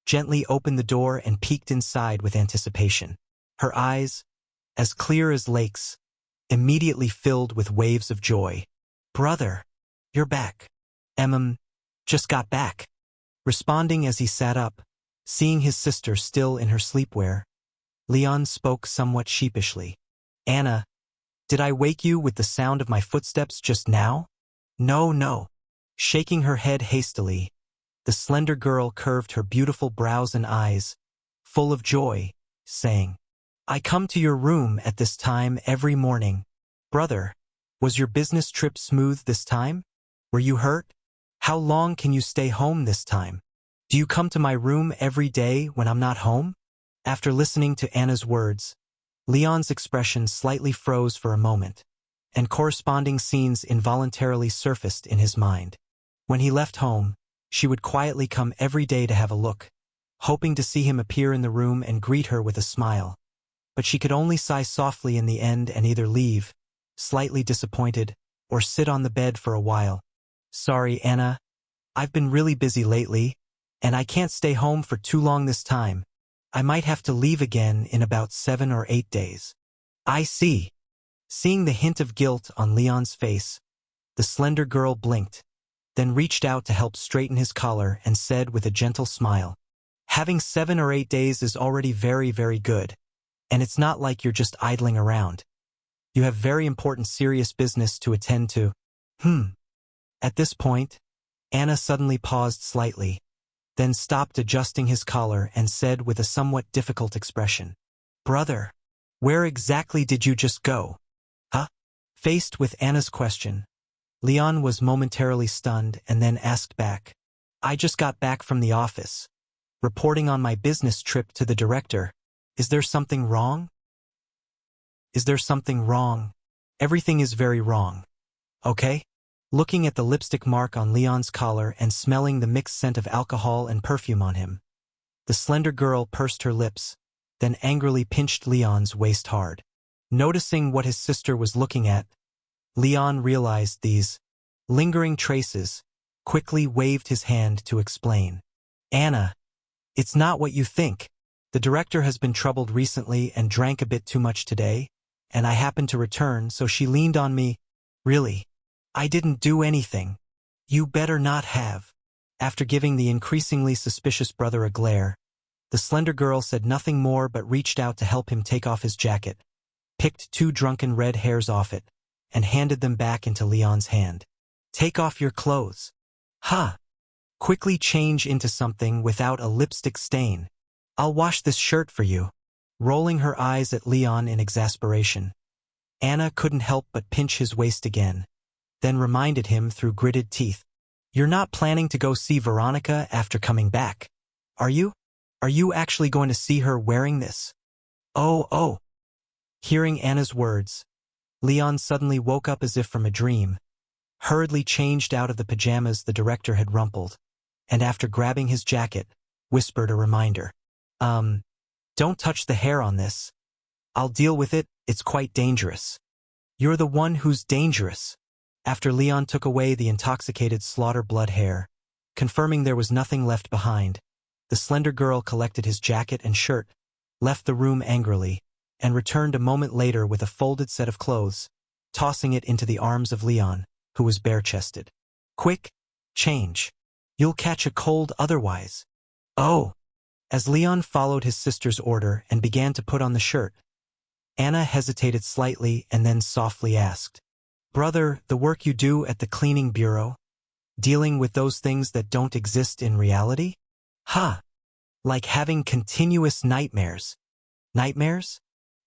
Speaker 1: gently opened the door and peeked inside with anticipation. Her eyes, as clear as lakes, immediately filled with waves of joy. "Brother, you're back." Just got back." Responding as he sat up, seeing his sister still in her sleepwear, Leon spoke somewhat sheepishly. "Anna, did I wake you with the sound of my footsteps just now?" No. Shaking her head hastily, the slender girl curved her beautiful brows and eyes, full of joy, saying, "I come to your room at this time every morning. Brother, was your business trip smooth this time? Were you hurt? How long can you stay home this time? Do you come to my room every day when I'm not home?" After listening to Anna's words, Leon's expression slightly froze for a moment, and corresponding scenes involuntarily surfaced in his mind. When he left home, she would quietly come every day to have a look, hoping to see him appear in the room and greet her with a smile. But she could only sigh softly in the end and either leave, slightly disappointed, or sit on the bed for a while. "Sorry, Anna. I've been really busy lately, and I can't stay home for too long this time. I might have to leave again in about 7 or 8 days." "I see." Seeing the hint of guilt on Leon's face, the slender girl blinked, then reached out to help straighten his collar and said with a gentle smile, "Having 7 or 8 days is already very, very good, and it's not like you're just idling around. You have very important serious business to attend to." At this point, Anna suddenly paused slightly, then stopped adjusting his collar and said with a somewhat difficult expression, "Brother, where exactly did you just go?" "Huh?" Faced with Anna's question, Leon was momentarily stunned and then asked back, "I just got back from the office, reporting on my business trip to the director. Is there something wrong?" "Is there something wrong? Everything is very wrong. Okay?" Looking at the lipstick mark on Leon's collar and smelling the mixed scent of alcohol and perfume on him, the slender girl pursed her lips, then angrily pinched Leon's waist hard. Noticing what his sister was looking at, Leon realized these lingering traces, quickly waved his hand to explain. "Anna, it's not what you think. The director has been troubled recently and drank a bit too much today, and I happened to return, so she leaned on me. Really, I didn't do anything." "You better not have." After giving the increasingly suspicious brother a glare, the slender girl said nothing more but reached out to help him take off his jacket, picked 2 drunken red hairs off it, and handed them back into Leon's hand. "Take off your clothes." "Huh. Quickly change into something without a lipstick stain. I'll wash this shirt for you." Rolling her eyes at Leon in exasperation, Anna couldn't help but pinch his waist again, then reminded him through gritted teeth. You're not planning to go see Veronica after coming back, are you? Are you actually going to see her wearing this? Oh. Hearing Anna's words, Leon suddenly woke up as if from a dream, hurriedly changed out of the pajamas the director had rumpled, and after grabbing his jacket, whispered a reminder. Don't touch the hair on this. I'll deal with it, it's quite dangerous. You're the one who's dangerous. After Leon took away the intoxicated slaughter blood hair, confirming there was nothing left behind, the slender girl collected his jacket and shirt, left the room angrily, and returned a moment later with a folded set of clothes, tossing it into the arms of Leon, who was bare-chested. Quick, change. You'll catch a cold otherwise. Oh. As Leon followed his sister's order and began to put on the shirt, Anna hesitated slightly and then softly asked, Brother, the work you do at the cleaning bureau? Dealing with those things that don't exist in reality? Like having continuous nightmares. Nightmares?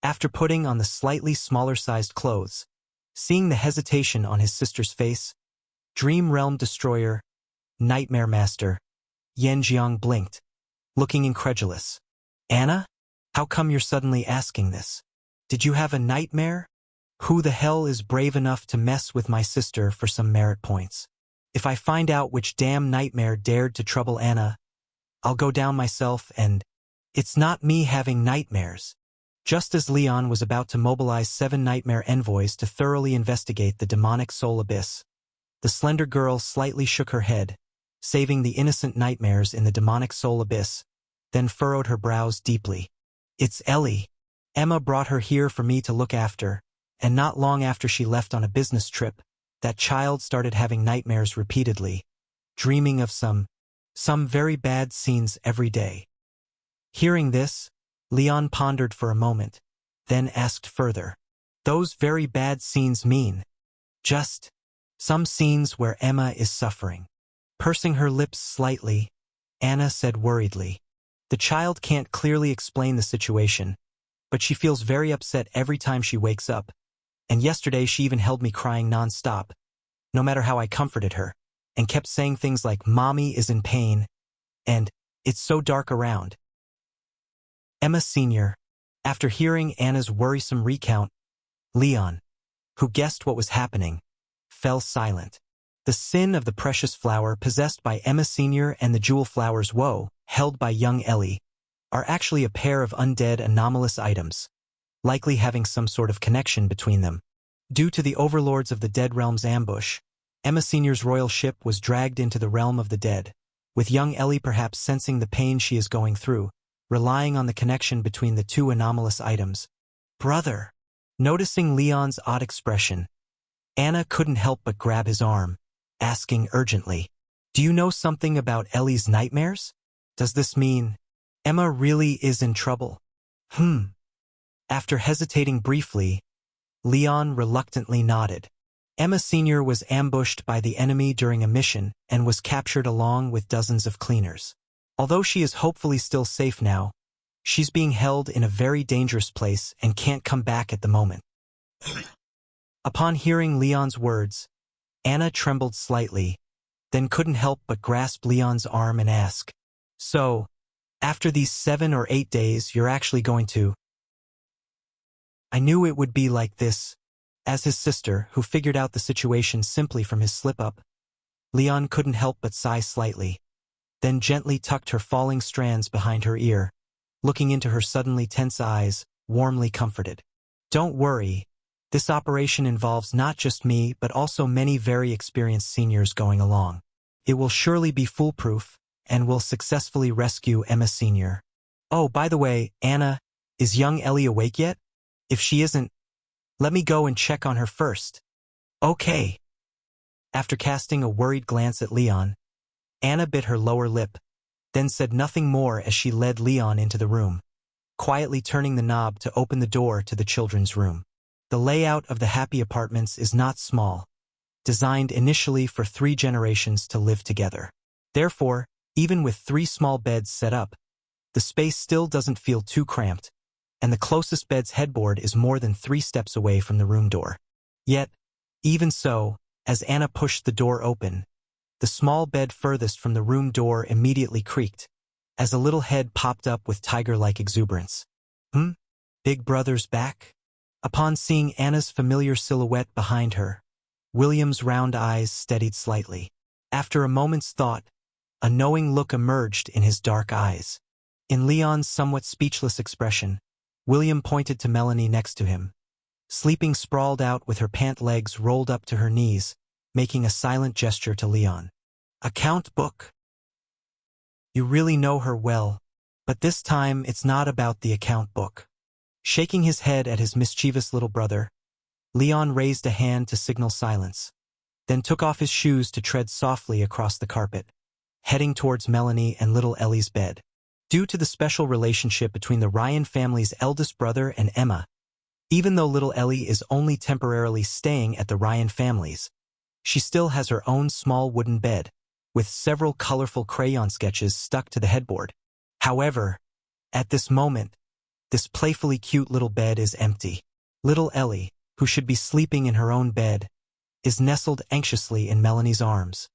Speaker 1: After putting on the slightly smaller-sized clothes, seeing the hesitation on his sister's face, Dream Realm Destroyer, Nightmare Master, Yen Jiang blinked, looking incredulous. Anna? How come you're suddenly asking this? Did you have a nightmare? Who the hell is brave enough to mess with my sister for some merit points? If I find out which damn nightmare dared to trouble Anna, I'll go down myself and... It's not me having nightmares. Just as Leon was about to mobilize 7 nightmare envoys to thoroughly investigate the demonic soul abyss, the slender girl slightly shook her head, saving the innocent nightmares in the demonic soul abyss, then furrowed her brows deeply. It's Ellie. Emma brought her here for me to look after, and not long after she left on a business trip, that child started having nightmares repeatedly, dreaming of some very bad scenes every day. Hearing this, Leon pondered for a moment, then asked further. Those very bad scenes mean just some scenes where Emma is suffering. Pursing her lips slightly, Anna said worriedly. The child can't clearly explain the situation, but she feels very upset every time she wakes up, and yesterday she even held me crying non-stop, no matter how I comforted her, and kept saying things like, Mommy is in pain, and it's so dark around. Emma Sr. After hearing Anna's worrisome recount, Leon, who guessed what was happening, fell silent. The sin of the precious flower possessed by Emma Sr. and the jewel flower's woe, held by young Ellie, are actually a pair of undead anomalous items, likely having some sort of connection between them. Due to the overlords of the Dead Realm's ambush, Emma Sr.'s royal ship was dragged into the realm of the dead, with young Ellie perhaps sensing the pain she is going through, relying on the connection between the 2 anomalous items. Brother! Noticing Leon's odd expression, Anna couldn't help but grab his arm, asking urgently, Do you know something about Ellie's nightmares? Does this mean Emma really is in trouble? After hesitating briefly, Leon reluctantly nodded. Emma Sr. was ambushed by the enemy during a mission and was captured along with dozens of cleaners. Although she is hopefully still safe now, she's being held in a very dangerous place and can't come back at the moment. Upon hearing Leon's words, Anna trembled slightly, then couldn't help but grasp Leon's arm and ask, So, after these 7 or 8 days you're actually going to... I knew it would be like this. As his sister, who figured out the situation simply from his slip-up, Leon couldn't help but sigh slightly, then gently tucked her falling strands behind her ear, looking into her suddenly tense eyes, warmly comforted. Don't worry, this operation involves not just me but also many very experienced seniors going along. It will surely be foolproof, and will successfully rescue Emma Sr. Oh, by the way, Anna, is young Ellie awake yet? If she isn't, let me go and check on her first. Okay. After casting a worried glance at Leon, Anna bit her lower lip, then said nothing more as she led Leon into the room, quietly turning the knob to open the door to the children's room. The layout of the Happy Apartments is not small, designed initially for 3 generations to live together. Therefore, even with 3 small beds set up, the space still doesn't feel too cramped, and the closest bed's headboard is more than 3 steps away from the room door. Yet, even so, As Anna pushed the door open, the small bed furthest from the room door immediately creaked, as a little head popped up with tiger-like exuberance. Big Brother's back? Upon seeing Anna's familiar silhouette behind her, William's round eyes steadied slightly. After a moment's thought, a knowing look emerged in his dark eyes. In Leon's somewhat speechless expression, William pointed to Melanie next to him, sleeping sprawled out with her pant legs rolled up to her knees, making a silent gesture to Leon. "Account book? You really know her well, but this time it's not about the account book." Shaking his head at his mischievous little brother, Leon raised a hand to signal silence, then took off his shoes to tread softly across the carpet, heading towards Melanie and little Ellie's bed. Due to the special relationship between the Ryan family's eldest brother and Emma, even though little Ellie is only temporarily staying at the Ryan family's, she still has her own small wooden bed, with several colorful crayon sketches stuck to the headboard. However, at this moment, this playfully cute little bed is empty. Little Ellie, who should be sleeping in her own bed, is nestled anxiously in Melanie's arms,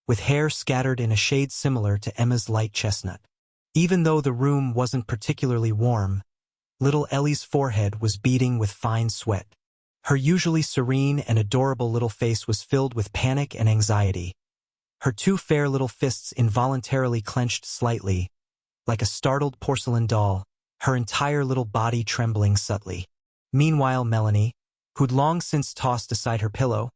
Speaker 1: with hair scattered in a shade similar to Emma's light chestnut. Even though the room wasn't particularly warm, little Ellie's forehead was beading with fine sweat. Her usually serene and adorable little face was filled with panic and anxiety. Her two fair little fists involuntarily clenched slightly, like a startled porcelain doll, her entire little body trembling subtly. Meanwhile, Melanie, who'd long since tossed aside her pillow,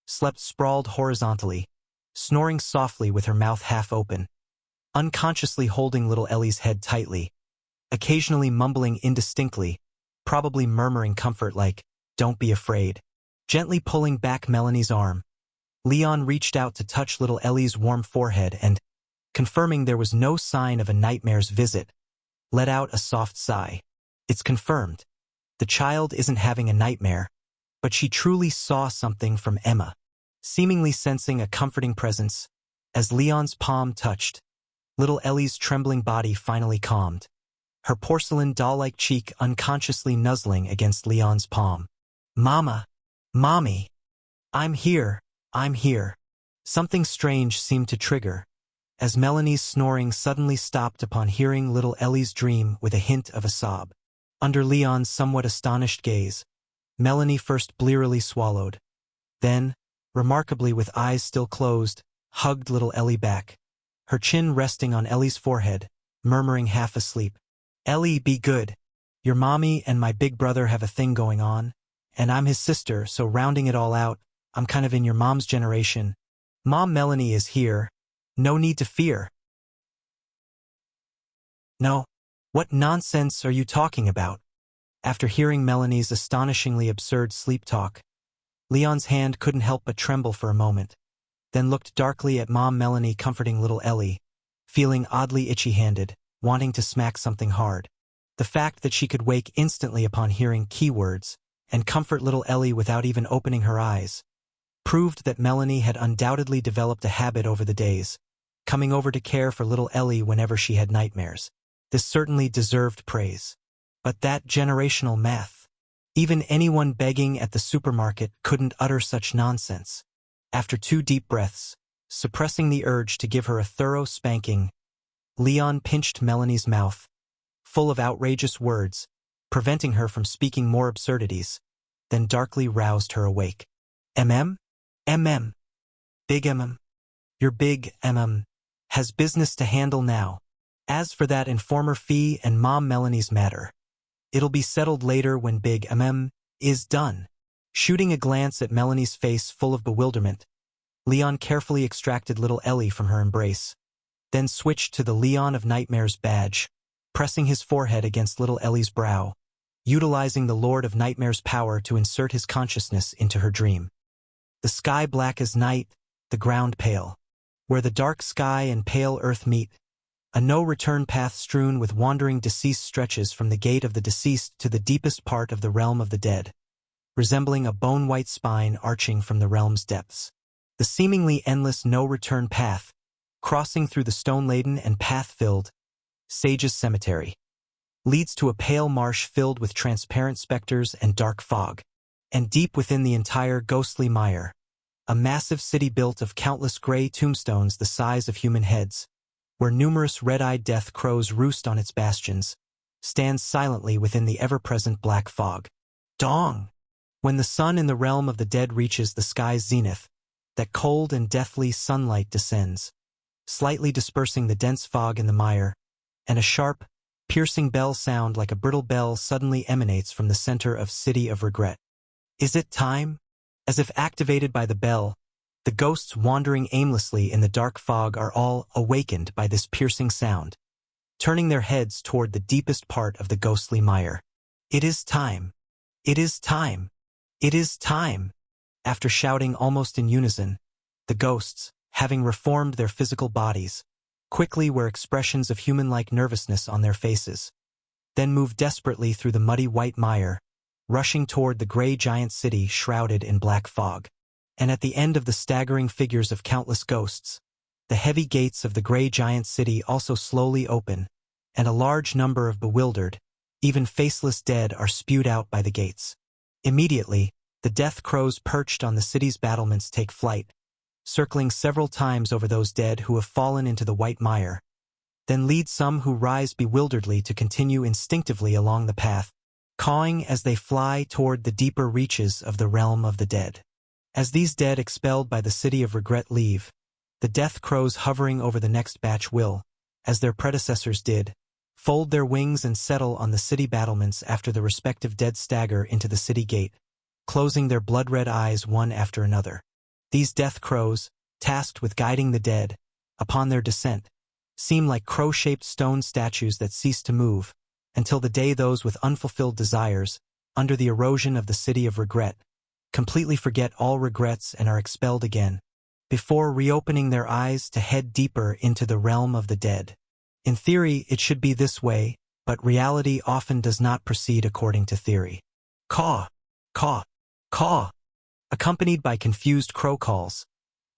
Speaker 1: slept sprawled horizontally, snoring softly with her mouth half open, unconsciously holding little Ellie's head tightly, occasionally mumbling indistinctly, probably murmuring comfort like, "Don't be afraid." Gently pulling back Melanie's arm, Leon reached out to touch little Ellie's warm forehead and, confirming there was no sign of a nightmare's visit, let out a soft sigh. It's confirmed. The child isn't having a nightmare, but she truly saw something from Emma. Seemingly sensing a comforting presence, as Leon's palm touched, little Ellie's trembling body finally calmed, her porcelain doll-like cheek unconsciously nuzzling against Leon's palm. "Mama! Mommy! I'm here! I'm here!" Something strange seemed to trigger, as Melanie's snoring suddenly stopped upon hearing little Ellie's dream with a hint of a sob. Under Leon's somewhat astonished gaze, Melanie first blearily swallowed, then, remarkably with eyes still closed, hugged little Ellie back, her chin resting on Ellie's forehead, murmuring half asleep, "Ellie, be good. Your mommy and my big brother have a thing going on, and I'm his sister, so rounding it all out, I'm kind of in your mom's generation. Mom Melanie is here. No need to fear." "No. What nonsense are you talking about?" After hearing Melanie's astonishingly absurd sleep talk, Leon's hand couldn't help but tremble for a moment, then looked darkly at Mom Melanie comforting little Ellie, feeling oddly itchy-handed, wanting to smack something hard. The fact that she could wake instantly upon hearing keywords and comfort little Ellie without even opening her eyes proved that Melanie had undoubtedly developed a habit over the days, coming over to care for little Ellie whenever she had nightmares. This certainly deserved praise. But that generational math. Even anyone begging at the supermarket couldn't utter such nonsense. After 2 deep breaths, suppressing the urge to give her a thorough spanking, Leon pinched Melanie's mouth, full of outrageous words, preventing her from speaking more absurdities, then darkly roused her awake. MM? Big MM? Your big MM has business to handle now. As for that informer fee and Mom Melanie's matter, it'll be settled later when Big MM is done. Shooting a glance at Melanie's face full of bewilderment, Leon carefully extracted little Ellie from her embrace, then switched to the Leon of Nightmares badge, pressing his forehead against little Ellie's brow, utilizing the Lord of Nightmares' power to insert his consciousness into her dream. The sky black as night, the ground pale. Where the dark sky and pale earth meet, a no-return path strewn with wandering deceased stretches from the gate of the deceased to the deepest part of the realm of the dead, resembling a bone-white spine arching from the realm's depths. The seemingly endless no-return path, crossing through the stone-laden and path-filled Sage's Cemetery, leads to a pale marsh filled with transparent specters and dark fog. And deep within the entire ghostly mire, a massive city built of countless gray tombstones the size of human heads, where numerous red-eyed death crows roost on its bastions, stands silently within the ever-present black fog. Dawn! When the sun in the realm of the dead reaches the sky's zenith, that cold and deathly sunlight descends, slightly dispersing the dense fog in the mire, and a sharp, piercing bell sound like a brittle bell suddenly emanates from the center of City of Regret. Is it time? As if activated by the bell, the ghosts wandering aimlessly in the dark fog are all awakened by this piercing sound, turning their heads toward the deepest part of the ghostly mire. It is time. It is time. It is time. After shouting almost in unison, the ghosts, having reformed their physical bodies, quickly wear expressions of human-like nervousness on their faces, then move desperately through the muddy white mire, rushing toward the gray giant city shrouded in black fog. And at the end of the staggering figures of countless ghosts, the heavy gates of the gray giant city also slowly open, and a large number of bewildered, even faceless dead are spewed out by the gates. Immediately, the death crows perched on the city's battlements take flight, circling several times over those dead who have fallen into the white mire, then lead some who rise bewilderedly to continue instinctively along the path, cawing as they fly toward the deeper reaches of the realm of the dead. As these dead expelled by the City of Regret leave, the death crows hovering over the next batch will, as their predecessors did, fold their wings and settle on the city battlements after the respective dead stagger into the city gate, closing their blood-red eyes one after another. These death crows, tasked with guiding the dead, upon their descent, seem like crow-shaped stone statues that cease to move, until the day those with unfulfilled desires, under the erosion of the City of Regret, completely forget all regrets and are expelled again, before reopening their eyes to head deeper into the realm of the dead. In theory, it should be this way, but reality often does not proceed according to theory. Caw, caw, caw. Accompanied by confused crow calls,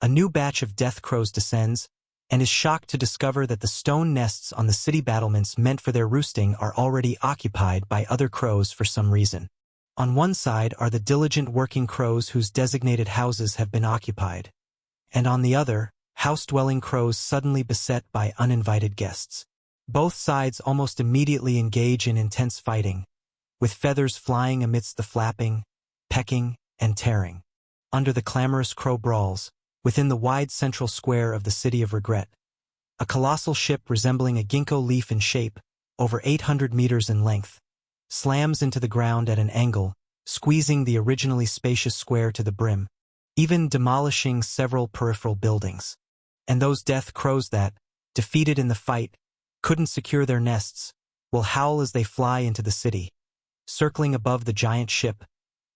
Speaker 1: a new batch of death crows descends, and is shocked to discover that the stone nests on the city battlements meant for their roosting are already occupied by other crows for some reason. On one side are the diligent working crows whose designated houses have been occupied, and on the other, house-dwelling crows suddenly beset by uninvited guests. Both sides almost immediately engage in intense fighting, with feathers flying amidst the flapping, pecking, and tearing. Under the clamorous crow brawls, within the wide central square of the City of Regret, a colossal ship resembling a ginkgo leaf in shape, over 800 meters in length, slams into the ground at an angle, squeezing the originally spacious square to the brim, even demolishing several peripheral buildings. And those death crows that, defeated in the fight, couldn't secure their nests, will howl as they fly into the city, circling above the giant ship,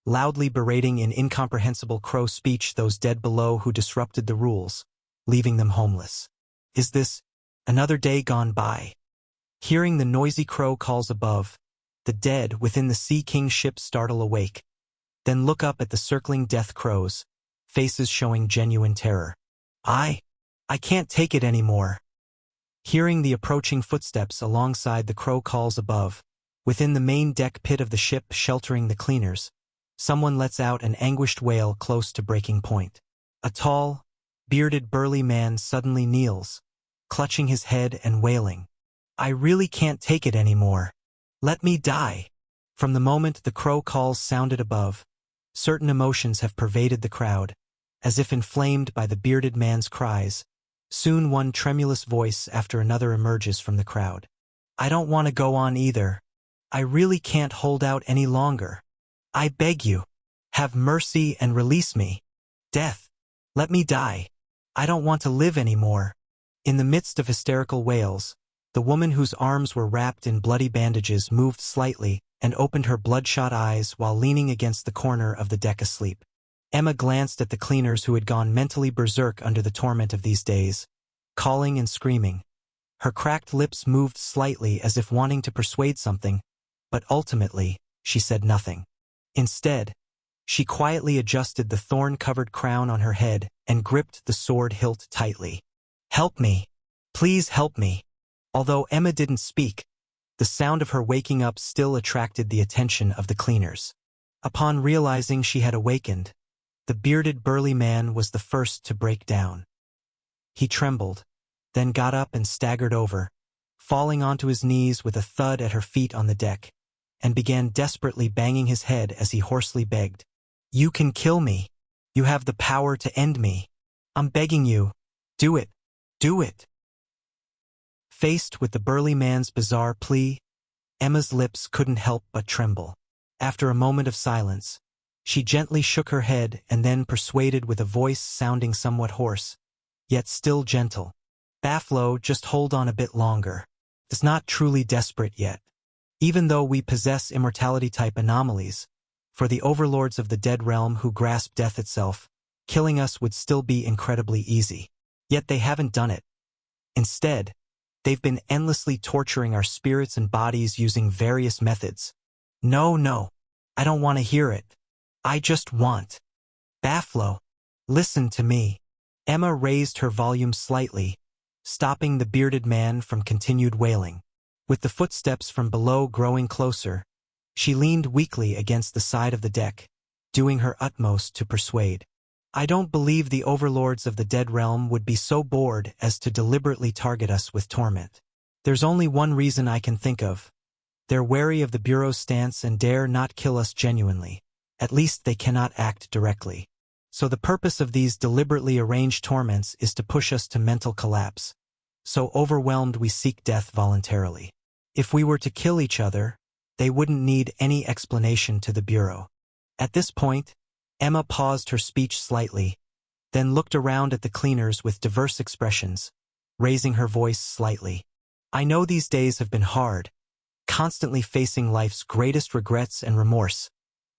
Speaker 1: loudly berating in incomprehensible crow speech those dead below who disrupted the rules, leaving them homeless. Is this another day gone by? Hearing the noisy crow calls above, the dead within the Sea King ship startle awake, then look up at the circling death crows, faces showing genuine terror. I can't take it anymore. Hearing the approaching footsteps alongside the crow calls above, within the main deck pit of the ship sheltering the cleaners, someone lets out an anguished wail close to breaking point. A tall, bearded burly man suddenly kneels, clutching his head and wailing. I really can't take it anymore. Let me die. From the moment the crow calls sounded above, certain emotions have pervaded the crowd, as if inflamed by the bearded man's cries. Soon one tremulous voice after another emerges from the crowd. I don't want to go on either. I really can't hold out any longer. I beg you, have mercy and release me. Death, let me die. I don't want to live anymore. In the midst of hysterical wails, the woman whose arms were wrapped in bloody bandages moved slightly and opened her bloodshot eyes while leaning against the corner of the deck asleep. Emma glanced at the cleaners who had gone mentally berserk under the torment of these days, calling and screaming. Her cracked lips moved slightly as if wanting to persuade something, but ultimately, she said nothing. Instead, she quietly adjusted the thorn-covered crown on her head and gripped the sword hilt tightly. Help me. Please help me. Although Emma didn't speak, the sound of her waking up still attracted the attention of the cleaners. Upon realizing she had awakened, The bearded burly man was the first to break down. He trembled, then got up and staggered over, falling onto his knees with a thud at her feet on the deck, and began desperately banging his head as he hoarsely begged. "You can kill me. You have the power to end me. I'm begging you. Do it. Do it." Faced with the burly man's bizarre plea, Emma's lips couldn't help but tremble. After a moment of silence, she gently shook her head and then persuaded with a voice sounding somewhat hoarse, yet still gentle. "Baflo, just hold on a bit longer. It's not truly desperate yet. Even though we possess immortality-type anomalies, for the overlords of the dead realm who grasp death itself, killing us would still be incredibly easy. Yet they haven't done it. Instead, they've been endlessly torturing our spirits and bodies using various methods. No, I don't want to hear it. I just want. Baflo, listen to me." Emma raised her volume slightly, stopping the bearded man from continued wailing. With the footsteps from below growing closer, she leaned weakly against the side of the deck, doing her utmost to persuade. "I don't believe the overlords of the dead realm would be so bored as to deliberately target us with torment. There's only one reason I can think of. They're wary of the Bureau's stance and dare not kill us genuinely. At least they cannot act directly. So the purpose of these deliberately arranged torments is to push us to mental collapse. So overwhelmed we seek death voluntarily. If we were to kill each other, they wouldn't need any explanation to the Bureau." At this point, Emma paused her speech slightly, then looked around at the cleaners with diverse expressions, raising her voice slightly. "I know these days have been hard, constantly facing life's greatest regrets and remorse,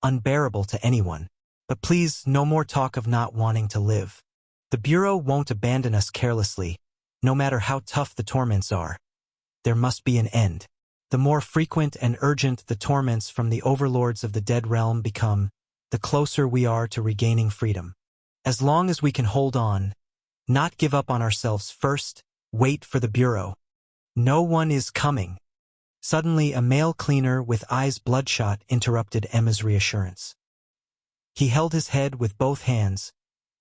Speaker 1: unbearable to anyone. But please, no more talk of not wanting to live. The Bureau won't abandon us carelessly, no matter how tough the torments are. There must be an end. The more frequent and urgent the torments from the overlords of the dead realm become, the closer we are to regaining freedom. As long as we can hold on, not give up on ourselves first, wait for the Bureau. No one is coming." Suddenly, a male cleaner with eyes bloodshot interrupted Emma's reassurance. He held his head with both hands,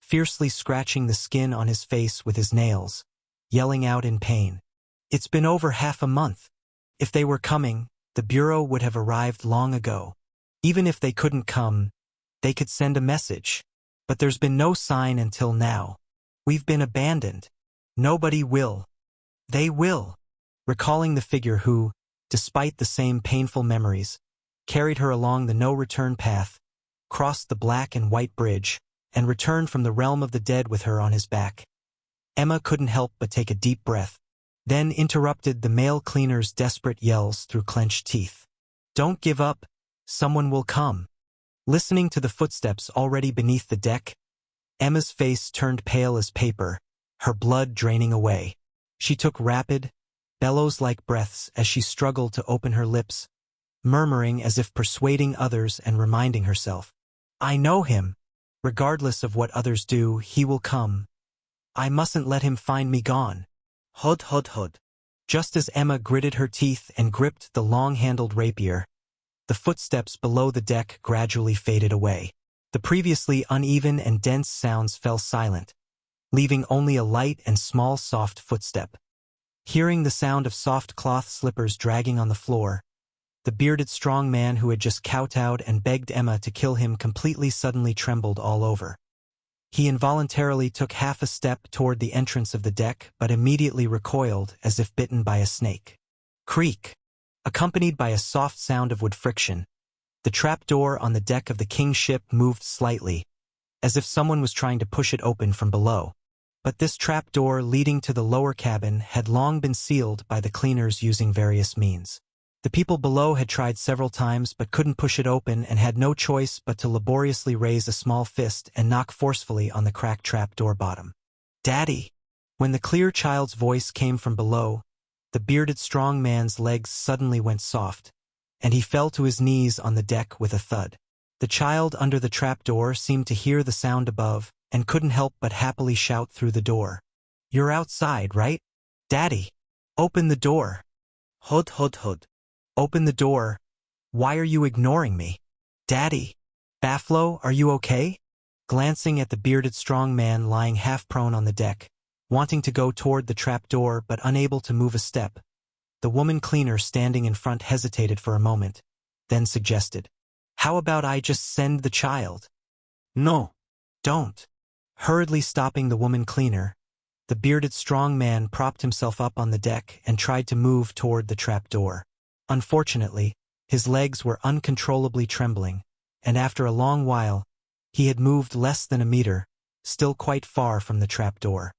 Speaker 1: fiercely scratching the skin on his face with his nails, yelling out in pain. "It's been over half a month. If they were coming, the Bureau would have arrived long ago. Even if they couldn't come, they could send a message. But there's been no sign until now. We've been abandoned. Nobody will. They will." Recalling the figure who, despite the same painful memories, carried her along the no-return path, crossed the black and white bridge, and returned from the realm of the dead with her on his back, Emma couldn't help but take a deep breath, then interrupted the male cleaner's desperate yells through clenched teeth. "Don't give up. Someone will come." Listening to the footsteps already beneath the deck, Emma's face turned pale as paper, her blood draining away. She took rapid, bellows-like breaths as she struggled to open her lips, murmuring as if persuading others and reminding herself, "I know him. Regardless of what others do, he will come. I mustn't let him find me gone. Hud hud hud." Just as Emma gritted her teeth and gripped the long-handled rapier, the footsteps below the deck gradually faded away. The previously uneven and dense sounds fell silent, leaving only a light and small soft footstep. Hearing the sound of soft cloth slippers dragging on the floor, the bearded strong man who had just kowtowed and begged Emma to kill him completely suddenly trembled all over. He involuntarily took half a step toward the entrance of the deck but immediately recoiled as if bitten by a snake. Creak! Accompanied by a soft sound of wood friction, the trapdoor on the deck of the king's ship moved slightly, as if someone was trying to push it open from below. But this trapdoor leading to the lower cabin had long been sealed by the cleaners using various means. The people below had tried several times but couldn't push it open and had no choice but to laboriously raise a small fist and knock forcefully on the cracked trapdoor bottom. "Daddy!" When the clear child's voice came from below, the bearded strong man's legs suddenly went soft, and he fell to his knees on the deck with a thud. The child under the trapdoor seemed to hear the sound above and couldn't help but happily shout through the door. "You're outside, right? Daddy! Open the door! Hud hud hud! Open the door! Why are you ignoring me? Daddy! Baflo, are you okay?" glancing at the bearded strong man lying half-prone on the deck, wanting to go toward the trapdoor but unable to move a step. The woman cleaner standing in front hesitated for a moment, then suggested, "How about I just send the child?" "No. Don't." Hurriedly stopping the woman cleaner, the bearded strong man propped himself up on the deck and tried to move toward the trapdoor. Unfortunately, his legs were uncontrollably trembling, and after a long while, he had moved less than a meter, still quite far from the trapdoor.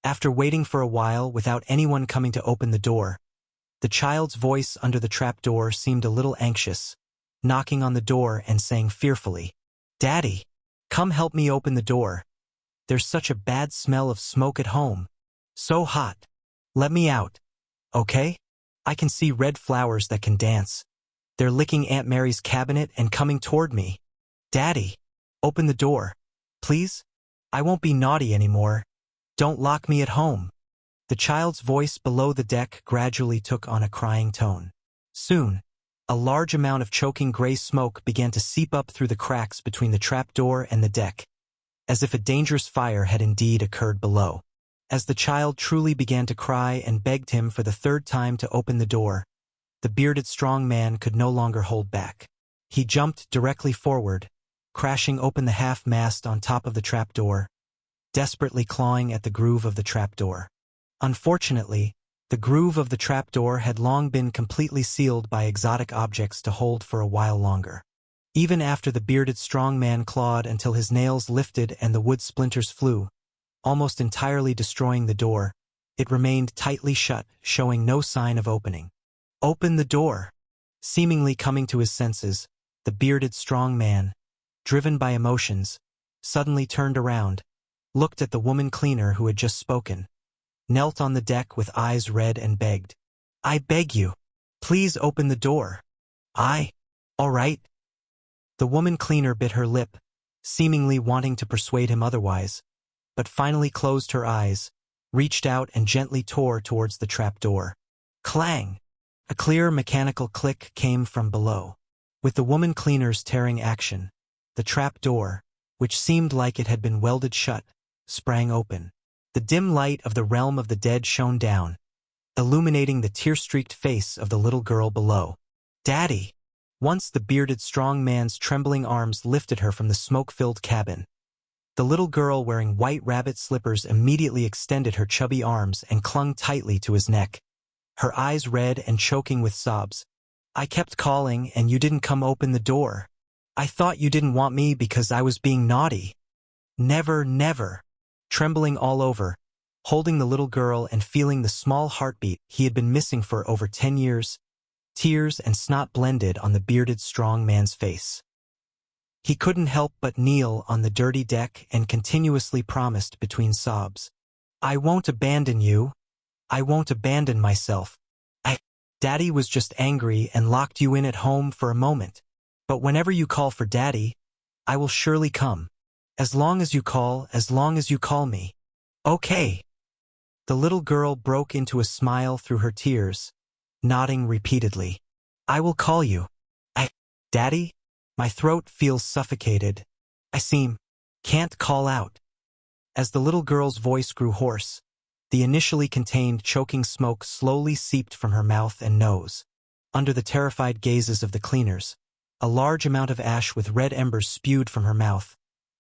Speaker 1: After waiting for a while without anyone coming to open the door, the child's voice under the trapdoor seemed a little anxious, knocking on the door and saying fearfully, "Daddy, come help me open the door. There's such a bad smell of smoke at home. So hot. Let me out. Okay? I can see red flowers that can dance. They're licking Aunt Mary's cabinet and coming toward me. Daddy, open the door. Please? I won't be naughty anymore. Don't lock me at home." The child's voice below the deck gradually took on a crying tone. Soon, a large amount of choking gray smoke began to seep up through the cracks between the trapdoor and the deck, as if a dangerous fire had indeed occurred below. As the child truly began to cry and begged him for the third time to open the door, the bearded strong man could no longer hold back. He jumped directly forward, crashing open the half-mast on top of the trapdoor, desperately clawing at the groove of the trapdoor. Unfortunately, the groove of the trapdoor had long been completely sealed by exotic objects to hold for a while longer. Even after the bearded strong man clawed until his nails lifted and the wood splinters flew, almost entirely destroying the door, it remained tightly shut, showing no sign of opening. "Open the door!" Seemingly coming to his senses, the bearded strong man, driven by emotions, suddenly turned around, looked at the woman cleaner who had just spoken, knelt on the deck with eyes red and begged, "I beg you, please open the door. All right." The woman cleaner bit her lip, seemingly wanting to persuade him otherwise, but finally closed her eyes, reached out and gently tore towards the trapdoor. Clang! A clear mechanical click came from below. With the woman cleaner's tearing action, the trapdoor, which seemed like it had been welded shut, sprang open. The dim light of the realm of the dead shone down, illuminating the tear-streaked face of the little girl below. "Daddy!" Once the bearded strong man's trembling arms lifted her from the smoke-filled cabin. The little girl wearing white rabbit slippers immediately extended her chubby arms and clung tightly to his neck, her eyes red and choking with sobs. "I kept calling and you didn't come open the door. I thought you didn't want me because I was being naughty." "Never, never." Trembling all over, holding the little girl and feeling the small heartbeat he had been missing for over 10 years, tears and snot blended on the bearded strong man's face. He couldn't help but kneel on the dirty deck and continuously promised between sobs, "I won't abandon you. I won't abandon myself. Daddy was just angry and locked you in at home for a moment. But whenever you call for Daddy, I will surely come. As long as you call me. Okay." The little girl broke into a smile through her tears, nodding repeatedly. "I will call you. Daddy? My throat feels suffocated. Can't call out." As the little girl's voice grew hoarse, the initially contained choking smoke slowly seeped from her mouth and nose. Under the terrified gazes of the cleaners, a large amount of ash with red embers spewed from her mouth,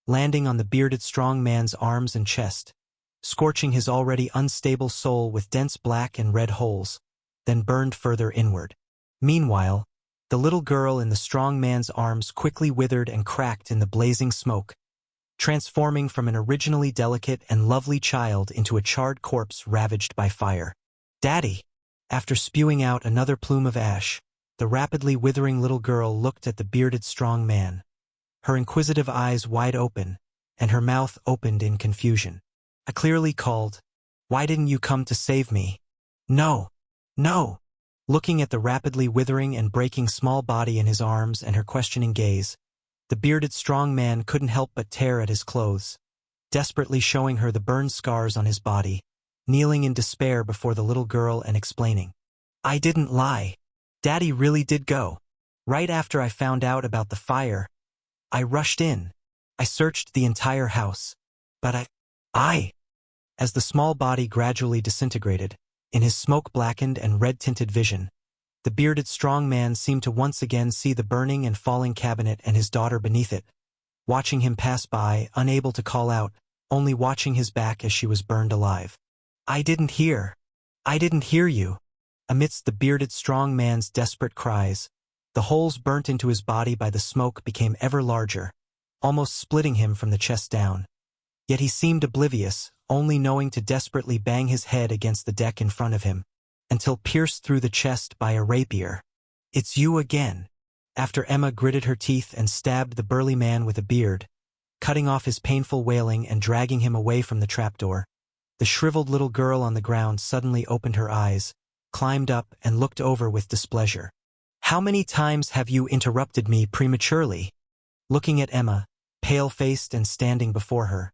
Speaker 1: landing on the bearded strong man's arms and chest, scorching his already unstable soul with dense black and red holes, then burned further inward. Meanwhile, the little girl in the strong man's arms quickly withered and cracked in the blazing smoke, transforming from an originally delicate and lovely child into a charred corpse ravaged by fire. "Daddy!" After spewing out another plume of ash, the rapidly withering little girl looked at the bearded strong man, her inquisitive eyes wide open, and her mouth opened in confusion. I clearly called, "Why didn't you come to save me?" "No, no." Looking at the rapidly withering and breaking small body in his arms and her questioning gaze, the bearded strong man couldn't help but tear at his clothes, desperately showing her the burn scars on his body, kneeling in despair before the little girl and explaining, "I didn't lie. Daddy really did go. Right after I found out about the fire, I rushed in. I searched the entire house. But I, as the small body gradually disintegrated, in his smoke-blackened and red-tinted vision, the bearded strong man seemed to once again see the burning and falling cabinet and his daughter beneath it, watching him pass by, unable to call out, only watching his back as she was burned alive. I didn't hear you. Amidst the bearded strong man's desperate cries, the holes burnt into his body by the smoke became ever larger, almost splitting him from the chest down. Yet he seemed oblivious, only knowing to desperately bang his head against the deck in front of him, until pierced through the chest by a rapier. It's you again. After Emma gritted her teeth and stabbed the burly man with a beard, cutting off his painful wailing and dragging him away from the trapdoor, the shriveled little girl on the ground suddenly opened her eyes, climbed up and looked over with displeasure. How many times have you interrupted me prematurely? Looking at Emma, pale-faced and standing before her,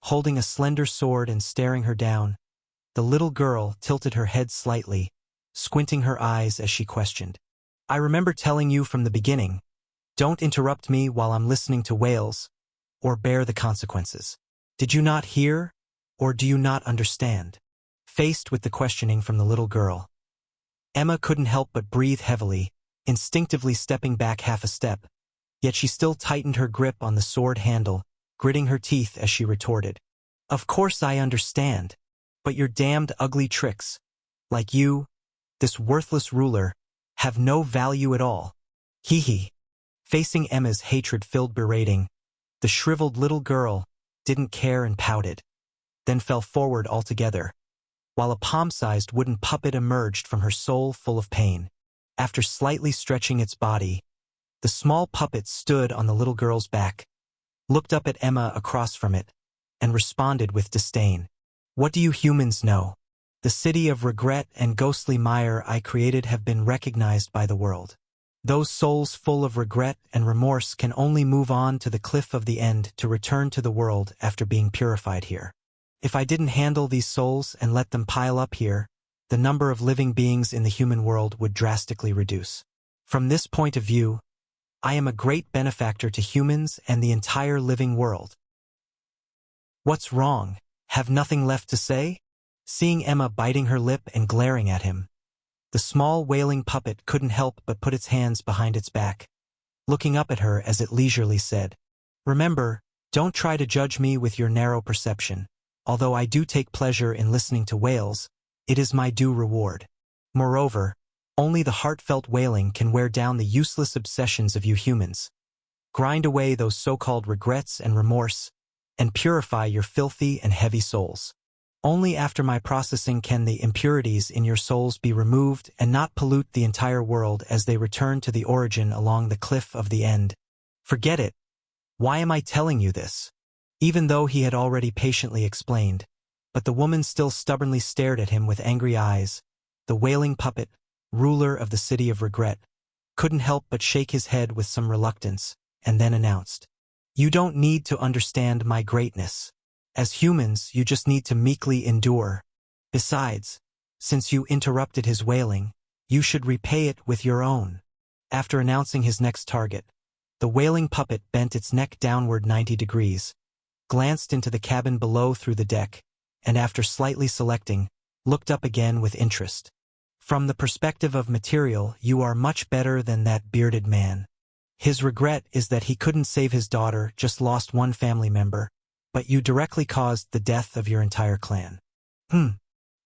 Speaker 1: holding a slender sword and staring her down, the little girl tilted her head slightly, squinting her eyes as she questioned. I remember telling you from the beginning, don't interrupt me while I'm listening to wails, or bear the consequences. Did you not hear, or do you not understand? Faced with the questioning from the little girl, Emma couldn't help but breathe heavily, instinctively stepping back half a step, yet she still tightened her grip on the sword handle, gritting her teeth as she retorted. Of course I understand, but your damned ugly tricks, like you, this worthless ruler, have no value at all. Hee hee. Facing Emma's hatred-filled berating, the shriveled little girl didn't care and pouted, then fell forward altogether, while a palm-sized wooden puppet emerged from her soul full of pain. After slightly stretching its body, the small puppet stood on the little girl's back, looked up at Emma across from it, and responded with disdain. What do you humans know? The city of regret and ghostly mire I created have been recognized by the world. Those souls full of regret and remorse can only move on to the cliff of the end to return to the world after being purified here. If I didn't handle these souls and let them pile up here, the number of living beings in the human world would drastically reduce. From this point of view, I am a great benefactor to humans and the entire living world. What's wrong? Have nothing left to say? Seeing Emma biting her lip and glaring at him, the small wailing puppet couldn't help but put its hands behind its back, looking up at her as it leisurely said, Remember, don't try to judge me with your narrow perception. Although I do take pleasure in listening to wails, it is my due reward. Moreover, only the heartfelt wailing can wear down the useless obsessions of you humans. Grind away those so-called regrets and remorse, and purify your filthy and heavy souls. Only after my processing can the impurities in your souls be removed and not pollute the entire world as they return to the origin along the cliff of the end. Forget it. Why am I telling you this? Even though he had already patiently explained, but the woman still stubbornly stared at him with angry eyes. The wailing puppet, ruler of the city of regret, couldn't help but shake his head with some reluctance, and then announced, You don't need to understand my greatness. As humans, you just need to meekly endure. Besides, since you interrupted his wailing, you should repay it with your own. After announcing his next target, the wailing puppet bent its neck downward 90 degrees, glanced into the cabin below through the deck, and after slightly selecting, looked up again with interest. From the perspective of material, you are much better than that bearded man. His regret is that he couldn't save his daughter, just lost one family member, but you directly caused the death of your entire clan.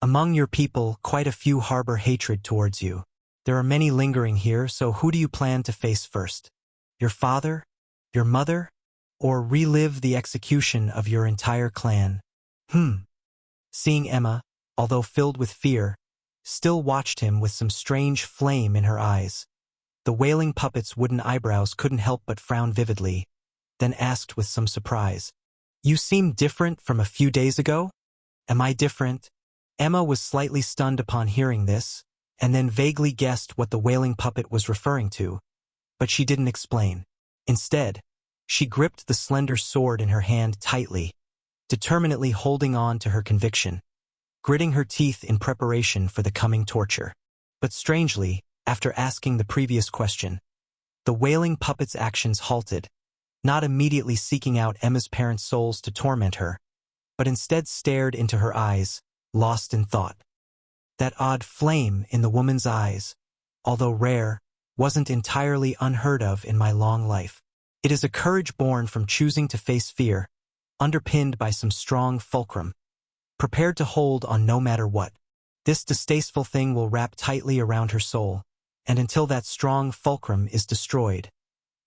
Speaker 1: Among your people, quite a few harbor hatred towards you. There are many lingering here, so who do you plan to face first? Your father? Your mother? Or relive the execution of your entire clan? Seeing Emma, although filled with fear, still watched him with some strange flame in her eyes, the wailing puppet's wooden eyebrows couldn't help but frown vividly, then asked with some surprise, You seem different from a few days ago? Am I different? Emma was slightly stunned upon hearing this, and then vaguely guessed what the wailing puppet was referring to, but she didn't explain. Instead, she gripped the slender sword in her hand tightly, determinedly holding on to her conviction, gritting her teeth in preparation for the coming torture. But strangely, after asking the previous question, the wailing puppet's actions halted, not immediately seeking out Emma's parents' souls to torment her, but instead stared into her eyes, lost in thought. That odd flame in the woman's eyes, although rare, wasn't entirely unheard of in my long life. It is a courage born from choosing to face fear, underpinned by some strong fulcrum, prepared to hold on no matter what. This distasteful thing will wrap tightly around her soul, and until that strong fulcrum is destroyed,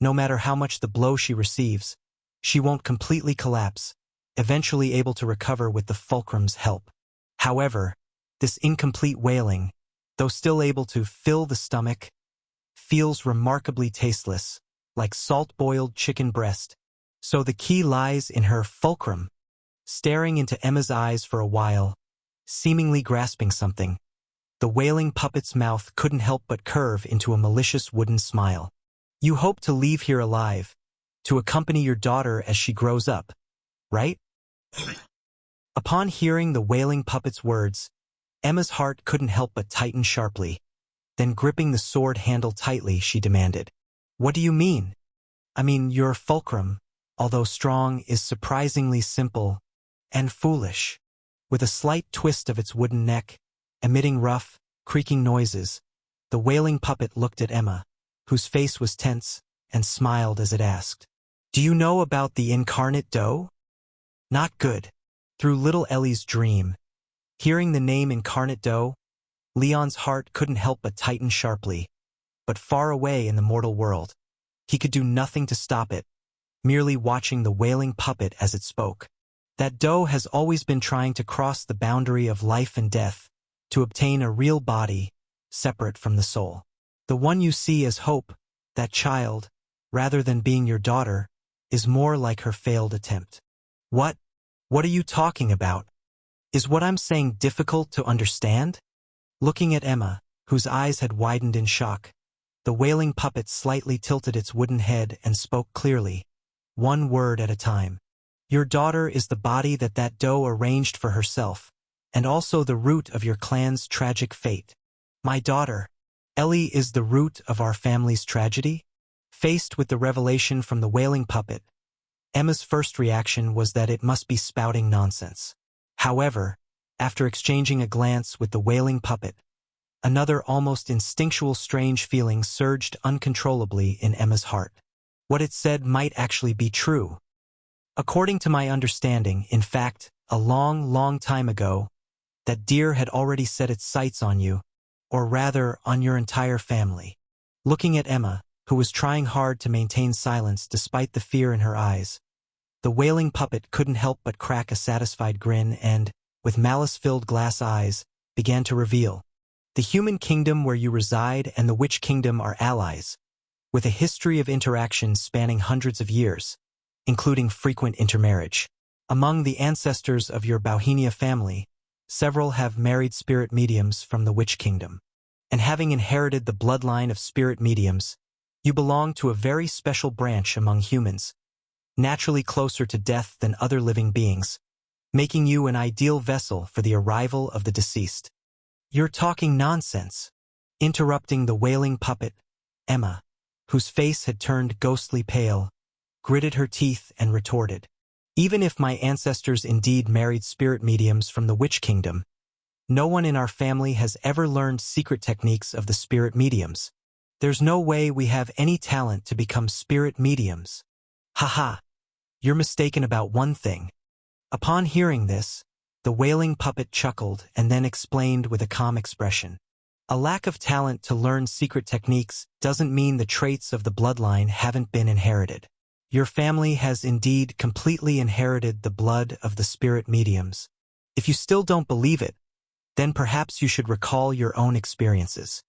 Speaker 1: no matter how much the blow she receives, she won't completely collapse, eventually able to recover with the fulcrum's help. However, this incomplete wailing, though still able to fill the stomach, feels remarkably tasteless, like salt-boiled chicken breast. So the key lies in her fulcrum, staring into Emma's eyes for a while, seemingly grasping something. The wailing puppet's mouth couldn't help but curve into a malicious wooden smile. You hope to leave here alive, to accompany your daughter as she grows up, right? Upon hearing the wailing puppet's words, Emma's heart couldn't help but tighten sharply. Then gripping the sword handle tightly, she demanded, "What do you mean?" "I mean, your fulcrum, although strong, is surprisingly simple and foolish." With a slight twist of its wooden neck, emitting rough, creaking noises, the wailing puppet looked at Emma, whose face was tense, and smiled as it asked, "Do you know about the incarnate doe?" Not good. Through little Ellie's dream, hearing the name incarnate doe, Leon's heart couldn't help but tighten sharply. But far away in the mortal world, he could do nothing to stop it, merely watching the wailing puppet as it spoke. That doe has always been trying to cross the boundary of life and death, to obtain a real body, separate from the soul. The one you see as Hope, that child, rather than being your daughter, is more like her failed attempt. What? What are you talking about? Is what I'm saying difficult to understand? Looking at Emma, whose eyes had widened in shock, the wailing puppet slightly tilted its wooden head and spoke clearly, one word at a time. Your daughter is the body that doe arranged for herself, and also the root of your clan's tragic fate. My daughter, Ellie, is the root of our family's tragedy? Faced with the revelation from the wailing puppet, Emma's first reaction was that it must be spouting nonsense. However, after exchanging a glance with the wailing puppet, another almost instinctual strange feeling surged uncontrollably in Emma's heart. What it said might actually be true. According to my understanding, in fact, a long, long time ago, that deer had already set its sights on you, or rather, on your entire family. Looking at Emma, who was trying hard to maintain silence despite the fear in her eyes, the wailing puppet couldn't help but crack a satisfied grin and, with malice-filled glass eyes, began to reveal. The human kingdom where you reside and the witch kingdom are allies, with a history of interactions spanning hundreds of years, including frequent intermarriage. Among the ancestors of your Bauhinia family, several have married spirit mediums from the witch kingdom. And having inherited the bloodline of spirit mediums, you belong to a very special branch among humans, naturally closer to death than other living beings, making you an ideal vessel for the arrival of the deceased. You're talking nonsense. Interrupting the wailing puppet, Emma, whose face had turned ghostly pale, gritted her teeth and retorted, "Even if my ancestors indeed married spirit mediums from the witch kingdom, no one in our family has ever learned secret techniques of the spirit mediums. There's no way we have any talent to become spirit mediums." Haha, you're mistaken about one thing. Upon hearing this, the wailing puppet chuckled and then explained with a calm expression. A lack of talent to learn secret techniques doesn't mean the traits of the bloodline haven't been inherited. Your family has indeed completely inherited the blood of the spirit mediums. If you still don't believe it, then perhaps you should recall your own experiences.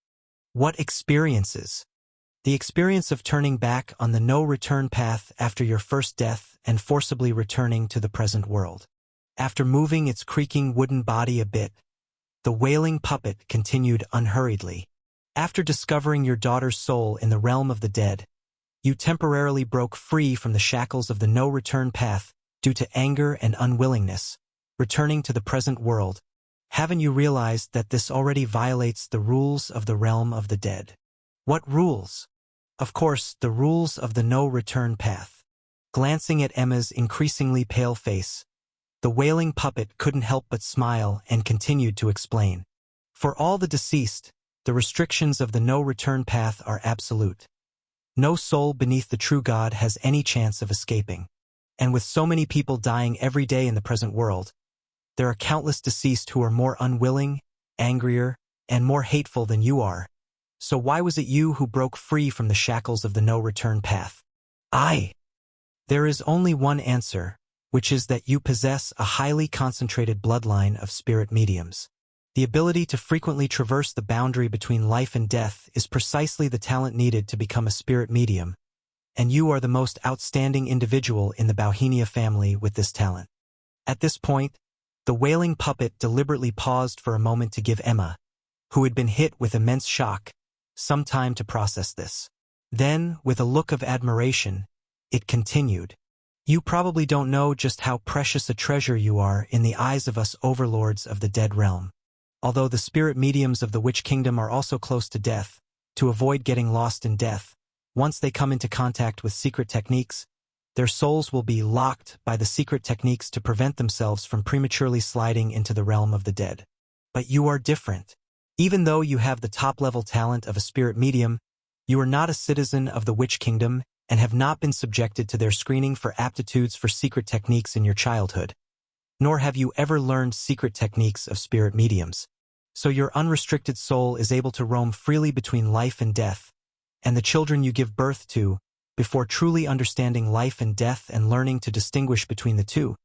Speaker 1: What experiences? The experience of turning back on the no-return path after your first death and forcibly returning to the present world. After moving its creaking wooden body a bit, the wailing puppet continued unhurriedly. After discovering your daughter's soul in the realm of the dead, you temporarily broke free from the shackles of the no-return path due to anger and unwillingness, returning to the present world. Haven't you realized that this already violates the rules of the realm of the dead? What rules? Of course, the rules of the no-return path. Glancing at Emma's increasingly pale face, the wailing puppet couldn't help but smile and continued to explain. For all the deceased, the restrictions of the no-return path are absolute. No soul beneath the true God has any chance of escaping. And with so many people dying every day in the present world, there are countless deceased who are more unwilling, angrier, and more hateful than you are. So why was it you who broke free from the shackles of the no-return path? There is only one answer, which is that you possess a highly concentrated bloodline of spirit mediums. The ability to frequently traverse the boundary between life and death is precisely the talent needed to become a spirit medium, and you are the most outstanding individual in the Bauhinia family with this talent. At this point, the wailing puppet deliberately paused for a moment to give Emma, who had been hit with immense shock, some time to process this. Then, with a look of admiration, it continued. You probably don't know just how precious a treasure you are in the eyes of us overlords of the dead realm. Although the spirit mediums of the Witch Kingdom are also close to death, to avoid getting lost in death, once they come into contact with secret techniques, their souls will be locked by the secret techniques to prevent themselves from prematurely sliding into the realm of the dead. But you are different. Even though you have the top-level talent of a spirit medium, you are not a citizen of the Witch Kingdom and have not been subjected to their screening for aptitudes for secret techniques in your childhood. Nor have you ever learned secret techniques of spirit mediums. So your unrestricted soul is able to roam freely between life and death, and the children you give birth to, before truly understanding life and death and learning to distinguish between the two,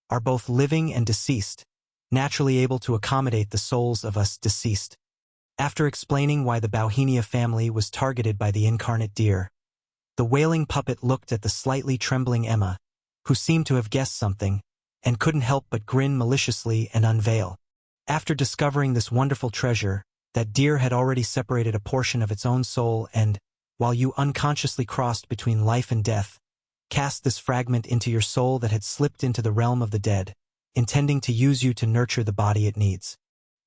Speaker 1: are both living and deceased, naturally able to accommodate the souls of us deceased. After explaining why the Bauhinia family was targeted by the incarnate deer, the wailing puppet looked at the slightly trembling Emma, who seemed to have guessed something, and couldn't help but grin maliciously and unveil. After discovering this wonderful treasure, that deer had already separated a portion of its own soul and, while you unconsciously crossed between life and death, cast this fragment into your soul that had slipped into the realm of the dead, intending to use you to nurture the body it needs.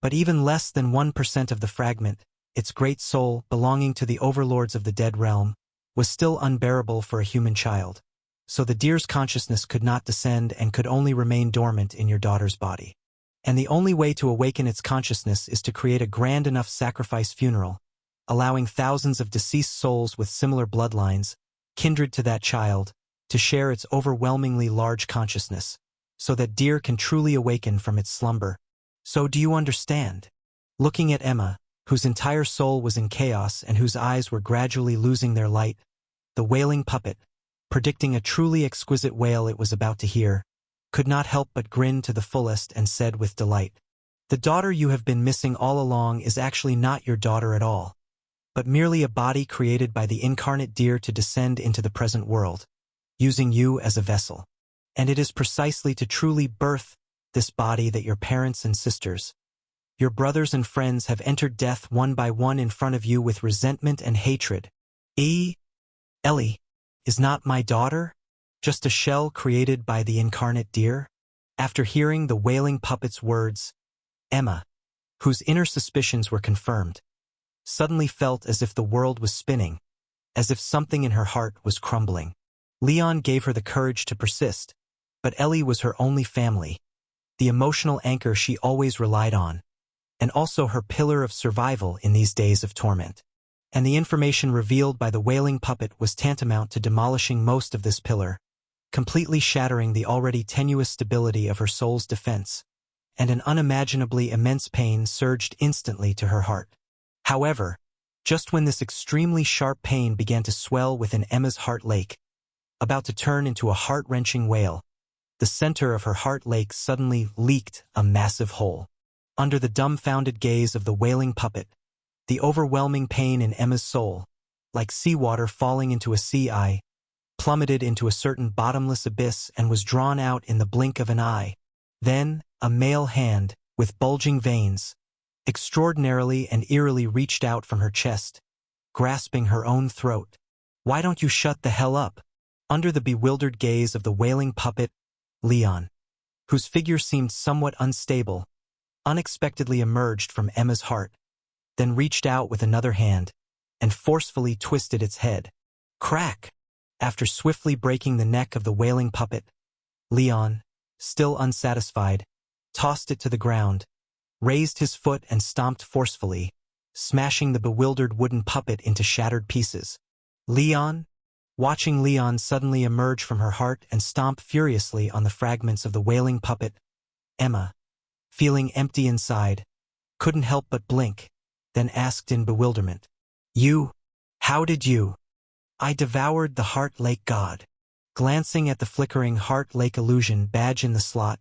Speaker 1: But even less than 1% of the fragment, its great soul, belonging to the overlords of the dead realm, was still unbearable for a human child. So the deer's consciousness could not descend and could only remain dormant in your daughter's body. And the only way to awaken its consciousness is to create a grand enough sacrifice funeral, allowing thousands of deceased souls with similar bloodlines, kindred to that child, to share its overwhelmingly large consciousness, so that deer can truly awaken from its slumber. So do you understand? Looking at Emma, whose entire soul was in chaos and whose eyes were gradually losing their light, the wailing puppet, predicting a truly exquisite wail it was about to hear, could not help but grin to the fullest and said with delight, "The daughter you have been missing all along is actually not your daughter at all, but merely a body created by the incarnate deer to descend into the present world, using you as a vessel. And it is precisely to truly birth this body that your parents and sisters, your brothers and friends have entered death one by one in front of you with resentment and hatred. Ellie is not my daughter, just a shell created by the incarnate deer?" After hearing the wailing puppet's words, Emma, whose inner suspicions were confirmed, suddenly felt as if the world was spinning, as if something in her heart was crumbling. Leon gave her the courage to persist, but Ellie was her only family, the emotional anchor she always relied on, and also her pillar of survival in these days of torment. And the information revealed by the wailing puppet was tantamount to demolishing most of this pillar, completely shattering the already tenuous stability of her soul's defense, and an unimaginably immense pain surged instantly to her heart. However, just when this extremely sharp pain began to swell within Emma's heart lake, about to turn into a heart-wrenching wail, the center of her heart lake suddenly leaked a massive hole. Under the dumbfounded gaze of the wailing puppet, the overwhelming pain in Emma's soul, like seawater falling into a sea eye, plummeted into a certain bottomless abyss and was drawn out in the blink of an eye. Then, a male hand, with bulging veins, extraordinarily and eerily reached out from her chest, grasping her own throat. "Why don't you shut the hell up?" Under the bewildered gaze of the wailing puppet, Leon, whose figure seemed somewhat unstable, unexpectedly emerged from Emma's heart, then reached out with another hand and forcefully twisted its head. Crack! After swiftly breaking the neck of the wailing puppet, Leon, still unsatisfied, tossed it to the ground, raised his foot and stomped forcefully, smashing the bewildered wooden puppet into shattered pieces. Leon? Watching Leon suddenly emerge from her heart and stomp furiously on the fragments of the wailing puppet, Emma, feeling empty inside, couldn't help but blink, then asked in bewilderment, "You? How did you?" "I devoured the Heart Lake god." Glancing at the flickering Heart Lake illusion badge in the slot,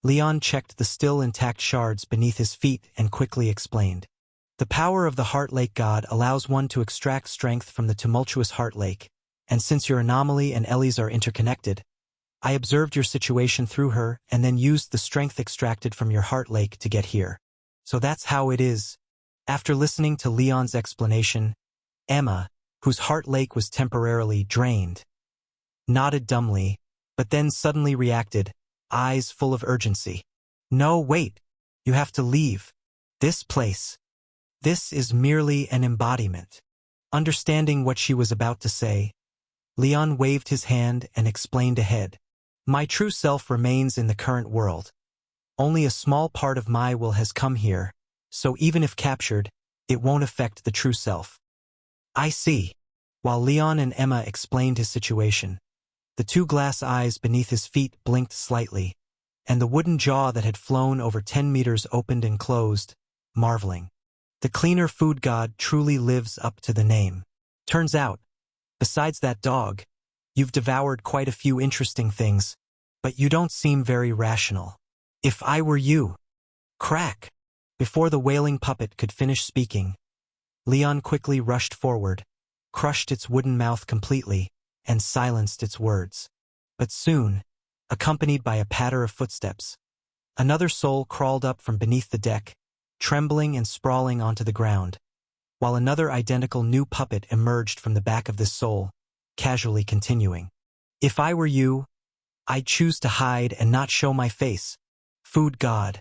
Speaker 1: Leon checked the still intact shards beneath his feet and quickly explained. "The power of the Heart Lake god allows one to extract strength from the tumultuous Heart Lake, and since your anomaly and Ellie's are interconnected, I observed your situation through her and then used the strength extracted from your Heart Lake to get here. So that's how it is." After listening to Leon's explanation, Emma, whose Heart Lake was temporarily drained, nodded dumbly, but then suddenly reacted, eyes full of urgency. "No, wait. You have to leave. This place. This is merely an embodiment." Understanding what she was about to say, Leon waved his hand and explained ahead. "My true self remains in the current world. Only a small part of my will has come here, so even if captured, it won't affect the true self." "I see." While Leon and Emma explained his situation, the two glass eyes beneath his feet blinked slightly, and the wooden jaw that had flown over 10 meters opened and closed, marveling. The cleaner food god truly lives up to the name. Turns out, besides that dog, you've devoured quite a few interesting things, but you don't seem very rational. If I were you. Crack! Before the wailing puppet could finish speaking, Leon quickly rushed forward, crushed its wooden mouth completely, and silenced its words. But soon, accompanied by a patter of footsteps, another soul crawled up from beneath the deck, trembling and sprawling onto the ground, while another identical new puppet emerged from the back of this soul, casually continuing. "If I were you, I'd choose to hide and not show my face. Food god,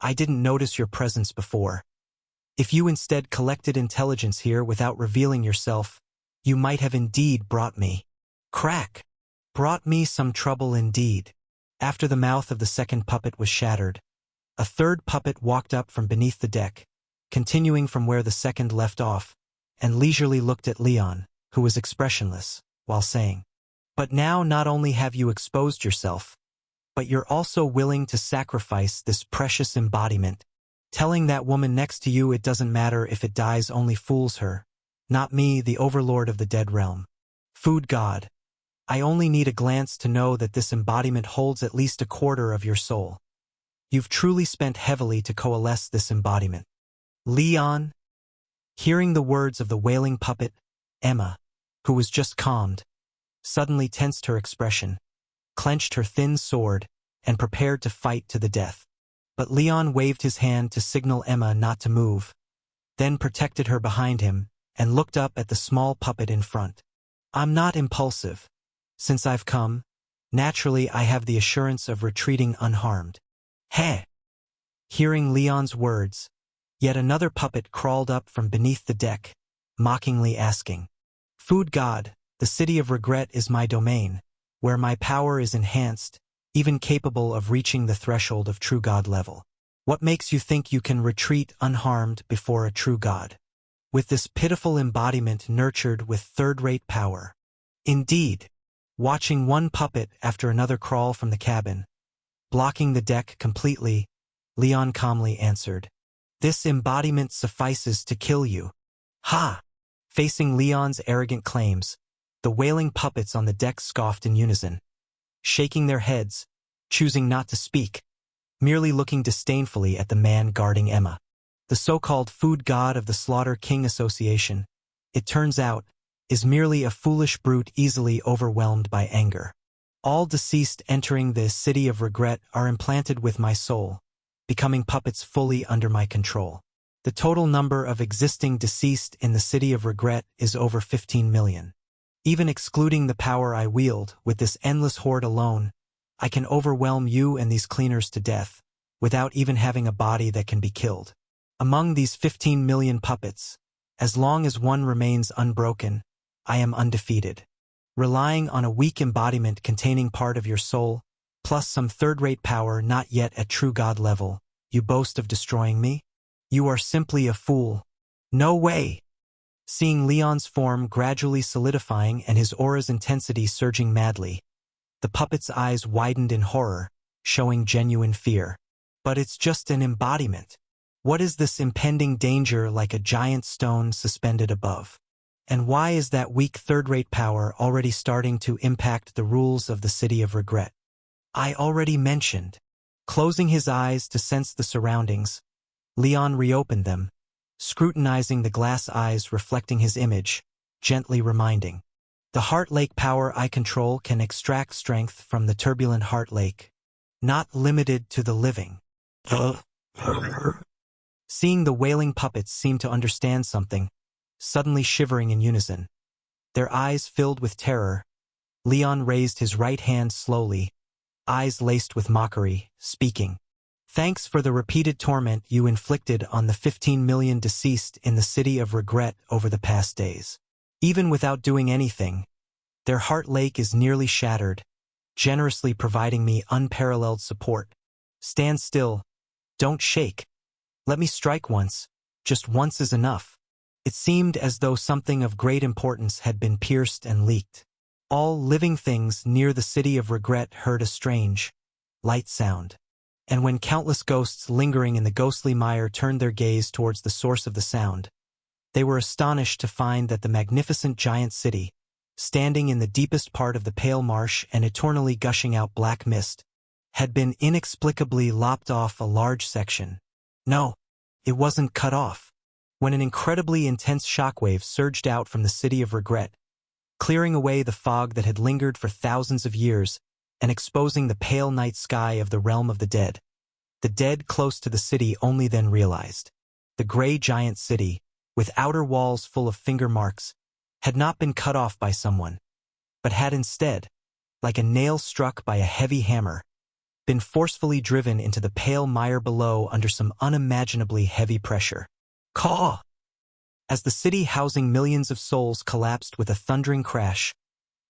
Speaker 1: I didn't notice your presence before. If you instead collected intelligence here without revealing yourself, you might have indeed brought me." Crack! Brought me some trouble indeed. After the mouth of the second puppet was shattered, a third puppet walked up from beneath the deck, continuing from where the second left off, and leisurely looked at Leon, who was expressionless, while saying, "But now not only have you exposed yourself, but you're also willing to sacrifice this precious embodiment. Telling that woman next to you it doesn't matter if it dies only fools her, not me, the overlord of the dead realm. Food god, I only need a glance to know that this embodiment holds at least a quarter of your soul. You've truly spent heavily to coalesce this embodiment." Leon? Hearing the words of the wailing puppet, Emma, who was just calmed, suddenly tensed her expression, clenched her thin sword, and prepared to fight to the death. But Leon waved his hand to signal Emma not to move, then protected her behind him and looked up at the small puppet in front. "I'm not impulsive. Since I've come, naturally I have the assurance of retreating unharmed." "Heh!" Hearing Leon's words, yet another puppet crawled up from beneath the deck, mockingly asking, "Food god, the city of regret is my domain, where my power is enhanced, even capable of reaching the threshold of true god level. What makes you think you can retreat unharmed before a true god? With this pitiful embodiment nurtured with third-rate power." Indeed, watching one puppet after another crawl from the cabin, blocking the deck completely, Leon calmly answered, "This embodiment suffices to kill you." Ha! Facing Leon's arrogant claims, the wailing puppets on the deck scoffed in unison, shaking their heads, choosing not to speak, merely looking disdainfully at the man guarding Emma. The so-called food god of the Slaughter King Association, it turns out, is merely a foolish brute easily overwhelmed by anger. All deceased entering the city of regret are implanted with my soul, becoming puppets fully under my control. The total number of existing deceased in the city of regret is over 15 million. Even excluding the power I wield, with this endless horde alone, I can overwhelm you and these cleaners to death, without even having a body that can be killed. Among these 15 million puppets, as long as one remains unbroken, I am undefeated. relying on a weak embodiment containing part of your soul, plus some third-rate power not yet at true God level, you boast of destroying me? You are simply a fool. No way! Seeing Leon's form gradually solidifying and his aura's intensity surging madly, the puppet's eyes widened in horror, showing genuine fear. But it's just an embodiment. What is this impending danger like a giant stone suspended above? And why is that weak third-rate power already starting to impact the rules of the City of Regret? I already mentioned. Closing his eyes to sense the surroundings, Leon reopened them, scrutinizing the glass eyes reflecting his image, gently reminding. The Heart Lake power I control can extract strength from the turbulent Heart Lake, not limited to the living. Seeing the wailing puppets seem to understand something, suddenly shivering in unison. Their eyes filled with terror, Leon raised his right hand slowly, eyes laced with mockery, speaking. Thanks for the repeated torment you inflicted on the 15 million deceased in the City of Regret over the past days. Even without doing anything, their Heart Lake is nearly shattered, generously providing me unparalleled support. Stand still. Don't shake. Let me strike once. Just once is enough. It seemed as though something of great importance had been pierced and leaked. All living things near the City of Regret heard a strange, light sound. And when countless ghosts lingering in the ghostly mire turned their gaze towards the source of the sound, they were astonished to find that the magnificent giant city, standing in the deepest part of the pale marsh and eternally gushing out black mist, had been inexplicably lopped off a large section. No, it wasn't cut off. When an incredibly intense shockwave surged out from the City of Regret, clearing away the fog that had lingered for thousands of years and exposing the pale night sky of the realm of the dead close to the city only then realized. The gray giant city, with outer walls full of finger marks, had not been cut off by someone, but had instead, like a nail struck by a heavy hammer, been forcefully driven into the pale mire below under some unimaginably heavy pressure. Caw! As the city housing millions of souls collapsed with a thundering crash,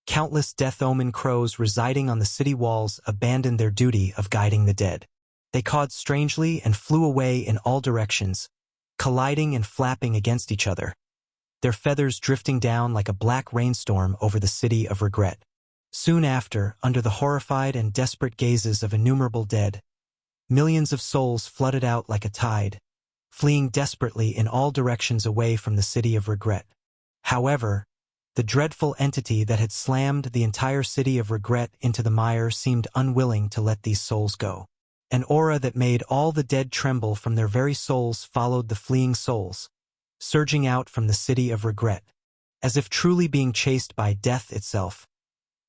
Speaker 1: countless death-omen crows residing on the city walls abandoned their duty of guiding the dead. They cawed strangely and flew away in all directions, colliding and flapping against each other, their feathers drifting down like a black rainstorm over the City of Regret. Soon after, under the horrified and desperate gazes of innumerable dead, millions of souls flooded out like a tide, fleeing desperately in all directions away from the City of Regret. However, the dreadful entity that had slammed the entire City of Regret into the mire seemed unwilling to let these souls go. An aura that made all the dead tremble from their very souls followed the fleeing souls, surging out from the City of Regret, as if truly being chased by death itself.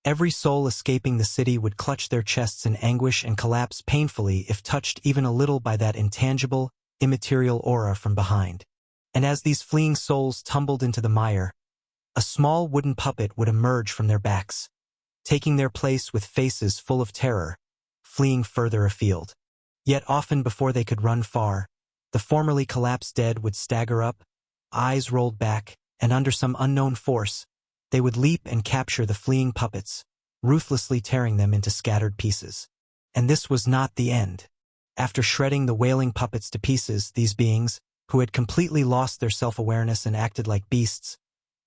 Speaker 1: Every soul escaping the city would clutch their chests in anguish and collapse painfully if touched even a little by that intangible, immaterial aura from behind. And as these fleeing souls tumbled into the mire, a small wooden puppet would emerge from their backs, taking their place with faces full of terror, fleeing further afield. Yet often before they could run far, the formerly collapsed dead would stagger up, eyes rolled back, and under some unknown force, they would leap and capture the fleeing puppets, ruthlessly tearing them into scattered pieces. And this was not the end. After shredding the wailing puppets to pieces, these beings, who had completely lost their self-awareness and acted like beasts,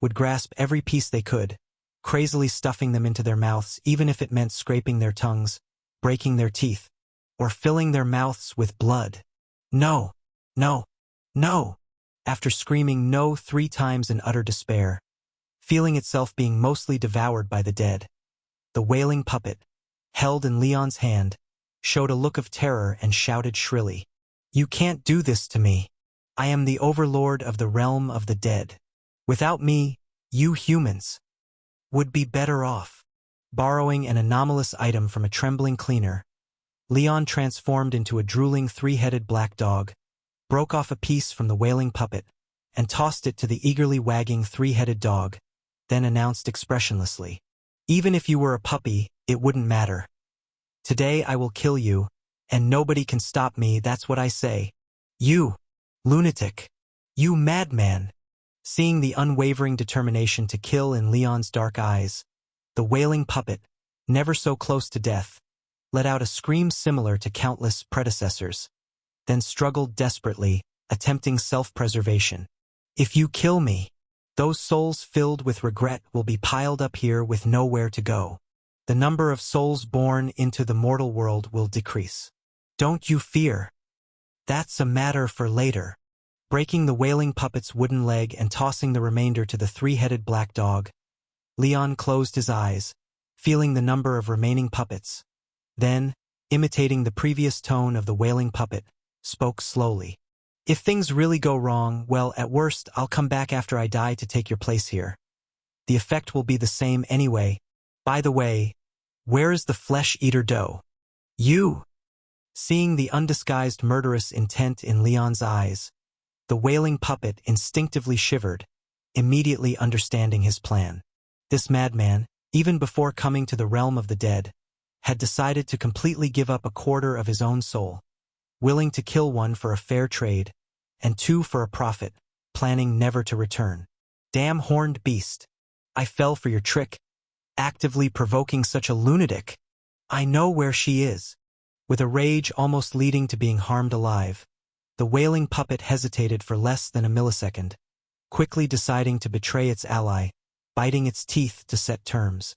Speaker 1: would grasp every piece they could, crazily stuffing them into their mouths even if it meant scraping their tongues, breaking their teeth, or filling their mouths with blood. No! No! No! After screaming no 3 times in utter despair, feeling itself being mostly devoured by the dead, the wailing puppet, held in Leon's hand, showed a look of terror and shouted shrilly, "You can't do this to me. I am the overlord of the realm of the dead. Without me, you humans would be better off." Borrowing an anomalous item from a trembling cleaner, Leon transformed into a drooling 3-headed black dog, broke off a piece from the wailing puppet, and tossed it to the eagerly wagging 3-headed dog, then announced expressionlessly, "Even if you were a puppy, it wouldn't matter. Today I will kill you, and nobody can stop me, that's what I say. You lunatic! You madman!" Seeing the unwavering determination to kill in Leon's dark eyes, The wailing puppet, never so close to death, let out a scream similar to countless predecessors, then struggled desperately, attempting self-preservation. If you kill me, those souls filled with regret will be piled up here with nowhere to go. The number of souls born into the mortal world will decrease. Don't you fear. That's a matter for later. Breaking the wailing puppet's wooden leg and tossing the remainder to the three-headed black dog, Leon closed his eyes, feeling the number of remaining puppets. Then, imitating the previous tone of the wailing puppet, spoke slowly. If things really go wrong, well, at worst, I'll come back after I die to take your place here. The effect will be the same anyway. By the way, where is the flesh-eater doe? You! Seeing the undisguised murderous intent in Leon's eyes, the wailing puppet instinctively shivered, immediately understanding his plan. This madman, even before coming to the realm of the dead, had decided to completely give up a quarter of his own soul, willing to kill one for a fair trade, and two for a profit, planning never to return. Damn horned beast! I fell for your trick, actively provoking such a lunatic. I know where she is. With a rage almost leading to being harmed alive, the wailing puppet hesitated for less than a millisecond, quickly deciding to betray its ally, biting its teeth to set terms.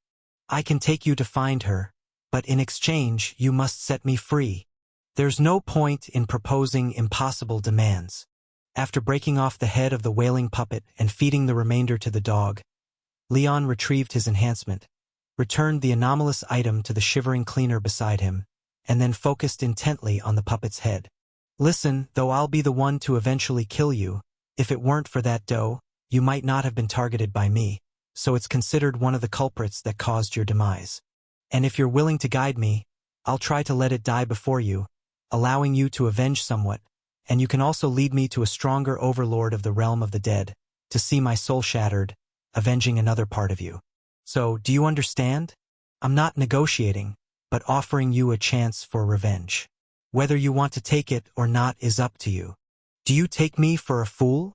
Speaker 1: I can take you to find her, but in exchange you must set me free. There's no point in proposing impossible demands. After breaking off the head of the wailing puppet and feeding the remainder to the dog, Leon retrieved his enhancement, returned the anomalous item to the shivering cleaner beside him, and then focused intently on the puppet's head. Listen, though I'll be the one to eventually kill you, if it weren't for that doe, you might not have been targeted by me, so it's considered one of the culprits that caused your demise. And if you're willing to guide me, I'll try to let it die before you, allowing you to avenge somewhat, and you can also lead me to a stronger overlord of the realm of the dead, to see my soul shattered, avenging another part of you. So, do you understand? I'm not negotiating, but offering you a chance for revenge. Whether you want to take it or not is up to you. Do you take me for a fool?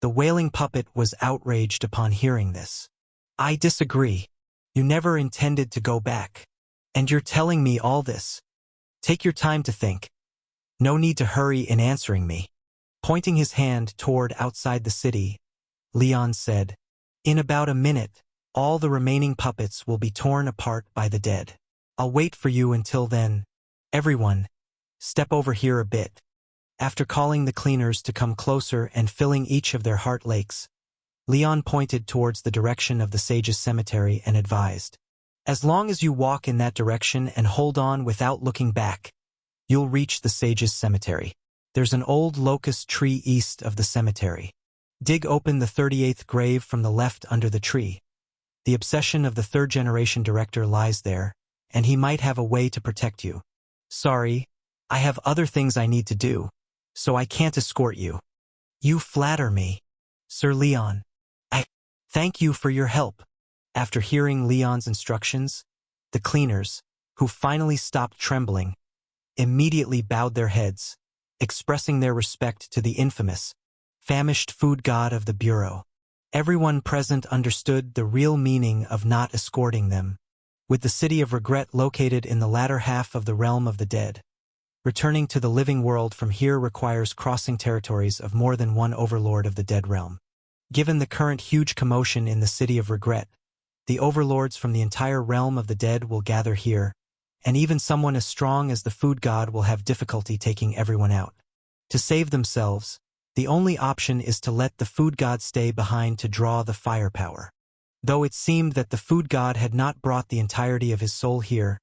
Speaker 1: The wailing puppet was outraged upon hearing this. I disagree. You never intended to go back. And you're telling me all this. Take your time to think. No need to hurry in answering me. Pointing his hand toward outside the city, Leon said, in about a minute, all the remaining puppets will be torn apart by the dead. I'll wait for you until then. Everyone, step over here a bit. After calling the cleaners to come closer and filling each of their heart lakes, Leon pointed towards the direction of the sage's cemetery and advised, as long as you walk in that direction and hold on without looking back, you'll reach the sage's cemetery. There's an old locust tree east of the cemetery. Dig open the 38th grave from the left under the tree. The obsession of the third-generation director lies there, and he might have a way to protect you. Sorry, I have other things I need to do, so I can't escort you. You flatter me, Sir Leon. I thank you for your help. After hearing Leon's instructions, the cleaners, who finally stopped trembling, immediately bowed their heads, expressing their respect to the infamous, famished food god of the Bureau. Everyone present understood the real meaning of not escorting them, with the city of regret located in the latter half of the realm of the dead. Returning to the living world from here requires crossing territories of more than one overlord of the dead realm. Given the current huge commotion in the city of regret, the overlords from the entire realm of the dead will gather here, and even someone as strong as the food god will have difficulty taking everyone out. To save themselves, the only option is to let the food god stay behind to draw the firepower. Though it seemed that the food god had not brought the entirety of his soul here,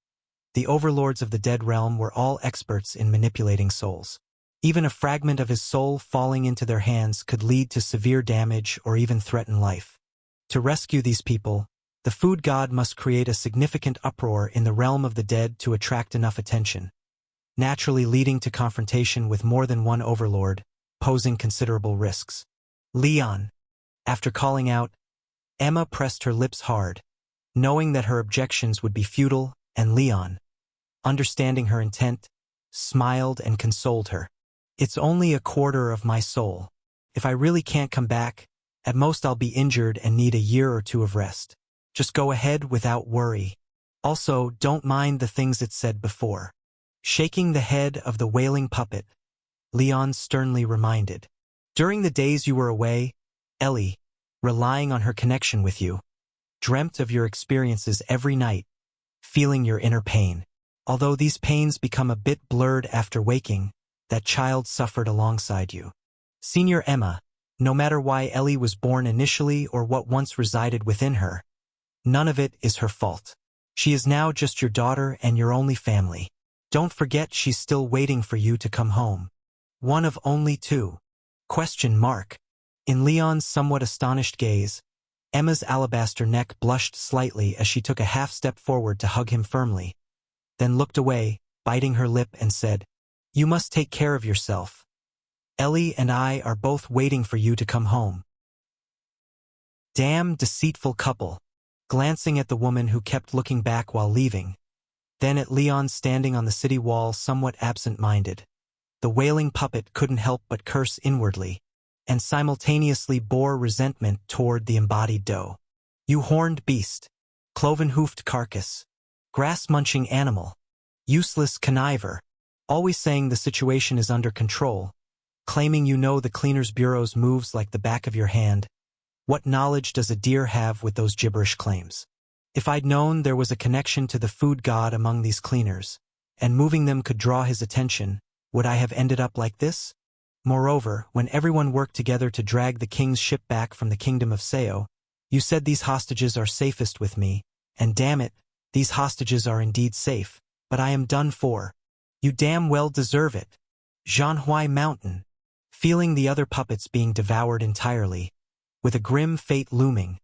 Speaker 1: the overlords of the dead realm were all experts in manipulating souls. Even a fragment of his soul falling into their hands could lead to severe damage or even threaten life. To rescue these people, the food god must create a significant uproar in the realm of the dead to attract enough attention, naturally leading to confrontation with more than one overlord, posing considerable risks. Leon. After calling out, Emma pressed her lips hard, knowing that her objections would be futile, and Leon, understanding her intent, smiled and consoled her. It's only a quarter of my soul. If I really can't come back, at most I'll be injured and need a year or two of rest. Just go ahead without worry. Also, don't mind the things it said before. Shaking the head of the wailing puppet, Leon sternly reminded. During the days you were away, Ellie, relying on her connection with you, dreamt of your experiences every night, feeling your inner pain. Although these pains become a bit blurred after waking, that child suffered alongside you. Senior Emma, no matter why Ellie was born initially or what once resided within her, none of it is her fault. She is now just your daughter and your only family. Don't forget she's still waiting for you to come home. One of only two. ? In Leon's somewhat astonished gaze, Emma's alabaster neck blushed slightly as she took a half-step forward to hug him firmly, then looked away, biting her lip and said, "You must take care of yourself. Ellie and I are both waiting for you to come home." Damn deceitful couple. Glancing at the woman who kept looking back while leaving, then at Leon standing on the city wall somewhat absent-minded, the wailing puppet couldn't help but curse inwardly, and simultaneously bore resentment toward the embodied doe. You horned beast, cloven-hoofed carcass, grass-munching animal, useless conniver, always saying the situation is under control, claiming you know the Cleaners Bureau's moves like the back of your hand. What knowledge does a deer have with those gibberish claims? If I'd known there was a connection to the food god among these cleaners, and moving them could draw his attention, would I have ended up like this? Moreover, when everyone worked together to drag the king's ship back from the kingdom of Sao, you said these hostages are safest with me, and damn it, these hostages are indeed safe, but I am done for. You damn well deserve it. Zhanhui Mountain. Feeling the other puppets being devoured entirely, with a grim fate looming,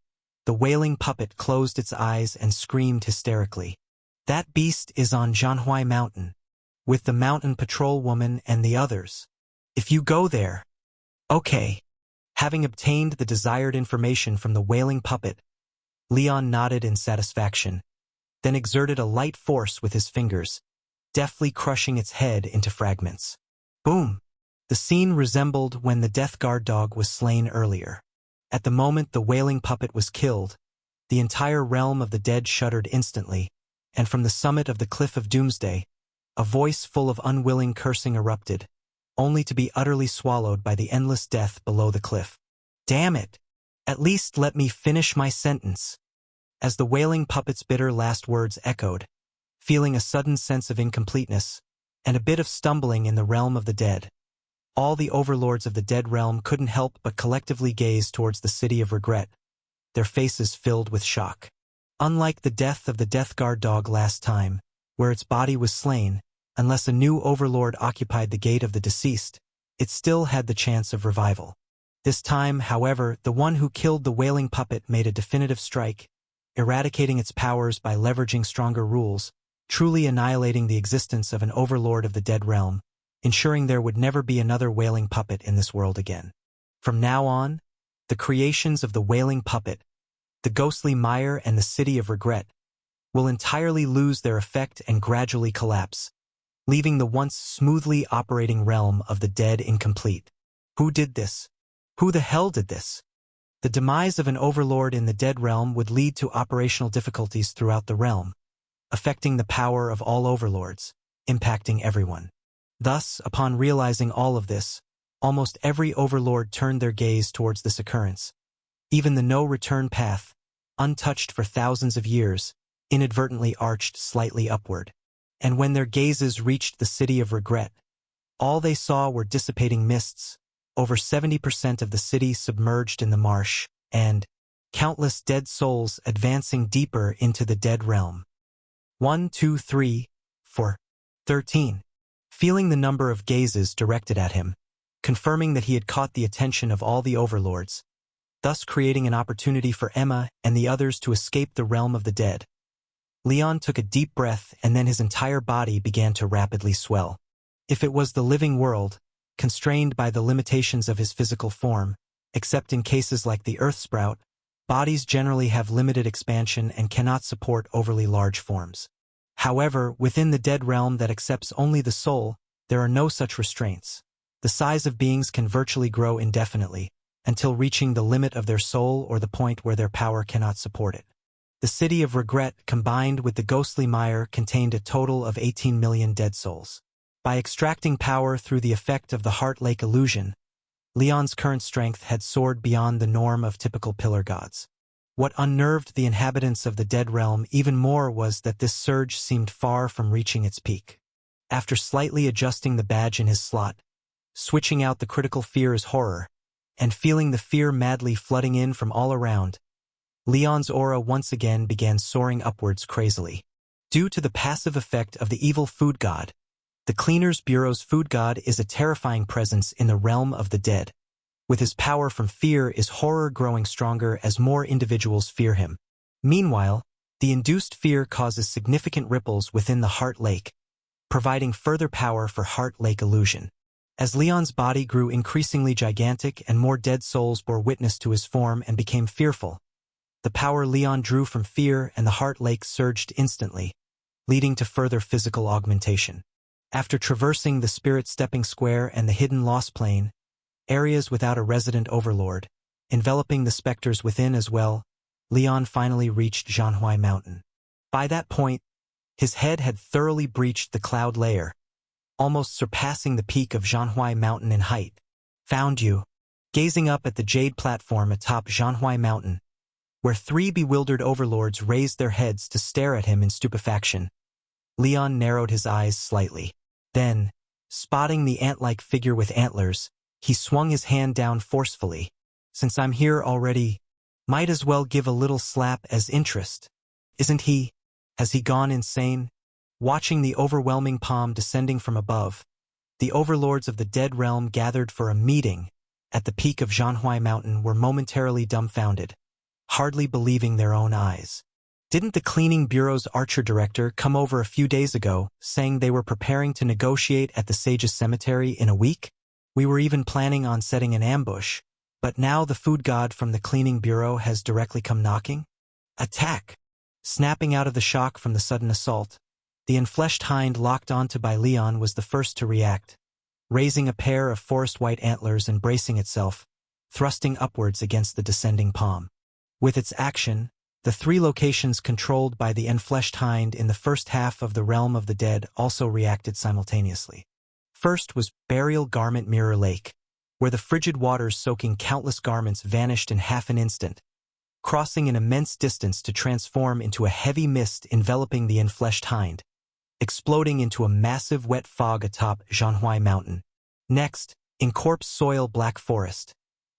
Speaker 1: the wailing puppet closed its eyes and screamed hysterically. That beast is on Zhanhui Mountain, with the mountain patrol woman and the others. If you go there. Okay. Having obtained the desired information from the wailing puppet, Leon nodded in satisfaction, then exerted a light force with his fingers, deftly crushing its head into fragments. Boom! The scene resembled when the Death Guard dog was slain earlier. At the moment the wailing puppet was killed, the entire realm of the dead shuddered instantly, and from the summit of the Cliff of Doomsday, a voice full of unwilling cursing erupted, only to be utterly swallowed by the endless death below the cliff. Damn it! At least let me finish my sentence. As the wailing puppet's bitter last words echoed, feeling a sudden sense of incompleteness, and a bit of stumbling in the realm of the dead, all the overlords of the dead realm couldn't help but collectively gaze towards the city of regret, their faces filled with shock. Unlike the death of the Death Guard dog last time, where its body was slain, unless a new overlord occupied the gate of the deceased, it still had the chance of revival. This time, however, the one who killed the wailing puppet made a definitive strike, eradicating its powers by leveraging stronger rules, truly annihilating the existence of an overlord of the dead realm, ensuring there would never be another wailing puppet in this world again. From now on, the creations of the wailing puppet, the ghostly mire and the city of regret, will entirely lose their effect and gradually collapse, leaving the once smoothly operating realm of the dead incomplete. Who did this? Who the hell did this? The demise of an overlord in the dead realm would lead to operational difficulties throughout the realm, affecting the power of all overlords, impacting everyone. Thus, upon realizing all of this, almost every overlord turned their gaze towards this occurrence. Even the no-return path, untouched for thousands of years, inadvertently arched slightly upward. And when their gazes reached the city of regret, all they saw were dissipating mists, over 70% of the city submerged in the marsh, and countless dead souls advancing deeper into the dead realm. 1, 2, 3, 4, 13. Feeling the number of gazes directed at him, confirming that he had caught the attention of all the overlords, thus creating an opportunity for Emma and the others to escape the realm of the dead. Leon took a deep breath and then his entire body began to rapidly swell. If it was the living world, constrained by the limitations of his physical form, except in cases like the Earth Sprout, bodies generally have limited expansion and cannot support overly large forms. However, within the dead realm that accepts only the soul, there are no such restraints. The size of beings can virtually grow indefinitely, until reaching the limit of their soul or the point where their power cannot support it. The city of regret combined with the ghostly mire contained a total of 18 million dead souls. By extracting power through the effect of the Heart Lake illusion, Leon's current strength had soared beyond the norm of typical pillar gods. What unnerved the inhabitants of the Dead Realm even more was that this surge seemed far from reaching its peak. After slightly adjusting the badge in his slot, switching out the critical fear as horror, and feeling the fear madly flooding in from all around, Leon's aura once again began soaring upwards crazily. Due to the passive effect of the evil food god, the Cleaners Bureau's food god is a terrifying presence in the realm of the dead. With his power from fear is horror growing stronger as more individuals fear him. Meanwhile, the induced fear causes significant ripples within the Heart Lake, providing further power for Heart Lake illusion. As Leon's body grew increasingly gigantic and more dead souls bore witness to his form and became fearful, the power Leon drew from fear and the Heart Lake surged instantly, leading to further physical augmentation. After traversing the Spirit Stepping Square and the Hidden Lost Plane, areas without a resident overlord, enveloping the specters within as well, Leon finally reached Zhanhui Mountain. By that point, his head had thoroughly breached the cloud layer, almost surpassing the peak of Zhanhui Mountain in height. Found you. Gazing up at the jade platform atop Zhanhui Mountain, where three bewildered overlords raised their heads to stare at him in stupefaction, Leon narrowed his eyes slightly. Then, spotting the ant-like figure with antlers, he swung his hand down forcefully. Since I'm here already, might as well give a little slap as interest. Isn't he? Has he gone insane? Watching the overwhelming palm descending from above, the overlords of the Dead Realm gathered for a meeting at the peak of Zhanhui Mountain were momentarily dumbfounded, hardly believing their own eyes. Didn't the Cleaning Bureau's Archer director come over a few days ago, saying they were preparing to negotiate at the Sage's Cemetery in a week? We were even planning on setting an ambush, but now the food god from the Cleaning Bureau has directly come knocking? Attack! Snapping out of the shock from the sudden assault, the enfleshed hind locked onto by Leon was the first to react, raising a pair of forest white antlers and bracing itself, thrusting upwards against the descending palm. With its action, the three locations controlled by the enfleshed hind in the first half of the Realm of the Dead also reacted simultaneously. First was Burial Garment Mirror Lake, where the frigid waters soaking countless garments vanished in half an instant, crossing an immense distance to transform into a heavy mist enveloping the enfleshed hind, exploding into a massive wet fog atop Zhanhui Mountain. Next, in Corpse Soil Black Forest,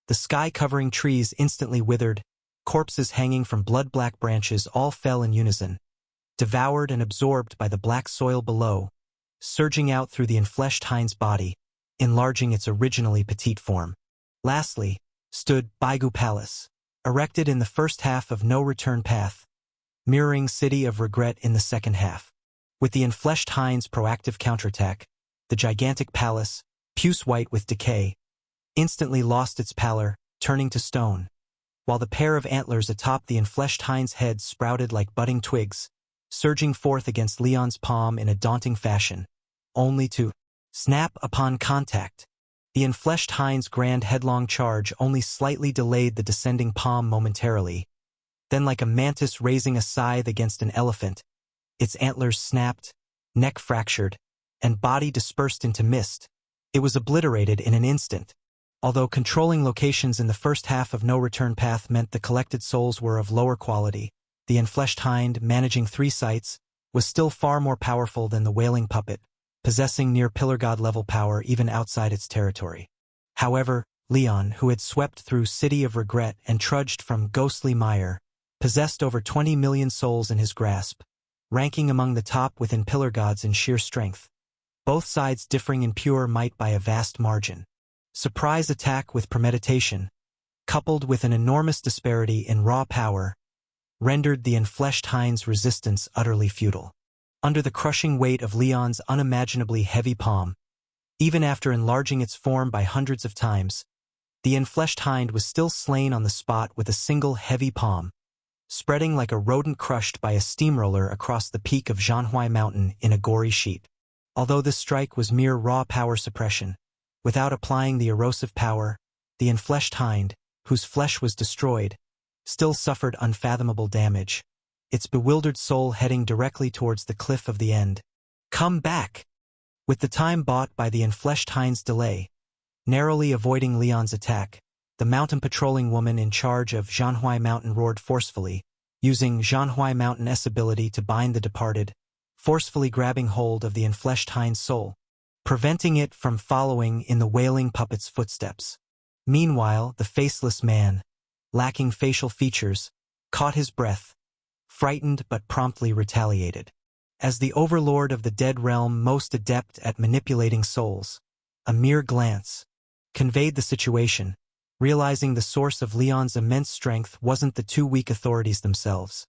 Speaker 1: the sky-covering trees instantly withered, corpses hanging from blood-black branches all fell in unison, devoured and absorbed by the black soil below, surging out through the enfleshed hind's body, enlarging its originally petite form. Lastly, stood Baigu Palace, erected in the first half of No Return Path, mirroring City of Regret in the second half. With the enfleshed hind's proactive counterattack, the gigantic palace, puce white with decay, instantly lost its pallor, turning to stone, while the pair of antlers atop the enfleshed hind's head sprouted like budding twigs, surging forth against Leon's palm in a daunting fashion, only to snap upon contact. The enfleshed hind's grand headlong charge only slightly delayed the descending palm momentarily. Then, like a mantis raising a scythe against an elephant, its antlers snapped, neck fractured, and body dispersed into mist. It was obliterated in an instant. Although controlling locations in the first half of No Return Path meant the collected souls were of lower quality, the enfleshed hind, managing 3 sites, was still far more powerful than the Wailing Puppet, possessing near Pillar God level power even outside its territory. However, Leon, who had swept through City of Regret and trudged from Ghostly Mire, possessed over 20 million souls in his grasp, ranking among the top within Pillar Gods in sheer strength, both sides differing in pure might by a vast margin. Surprise attack with premeditation, coupled with an enormous disparity in raw power, rendered the enfleshed hind's resistance utterly futile. Under the crushing weight of Leon's unimaginably heavy palm, even after enlarging its form by hundreds of times, the enfleshed hind was still slain on the spot with a single heavy palm, spreading like a rodent crushed by a steamroller across the peak of Zhanhui Mountain in a gory sheet. Although this strike was mere raw power suppression, without applying the erosive power, the enfleshed hind, whose flesh was destroyed, still suffered unfathomable damage, its bewildered soul heading directly towards the cliff of the end. Come back! With the time bought by the enfleshed hind's delay, narrowly avoiding Leon's attack, the mountain patrolling woman in charge of Zhanhui Mountain roared forcefully, using Zhanhui Mountain's ability to bind the departed, forcefully grabbing hold of the enfleshed hind's soul, preventing it from following in the wailing puppet's footsteps. Meanwhile, the faceless man, lacking facial features, caught his breath, frightened but promptly retaliated. As the overlord of the dead realm most adept at manipulating souls, a mere glance conveyed the situation, realizing the source of Leon's immense strength wasn't the two weak authorities themselves,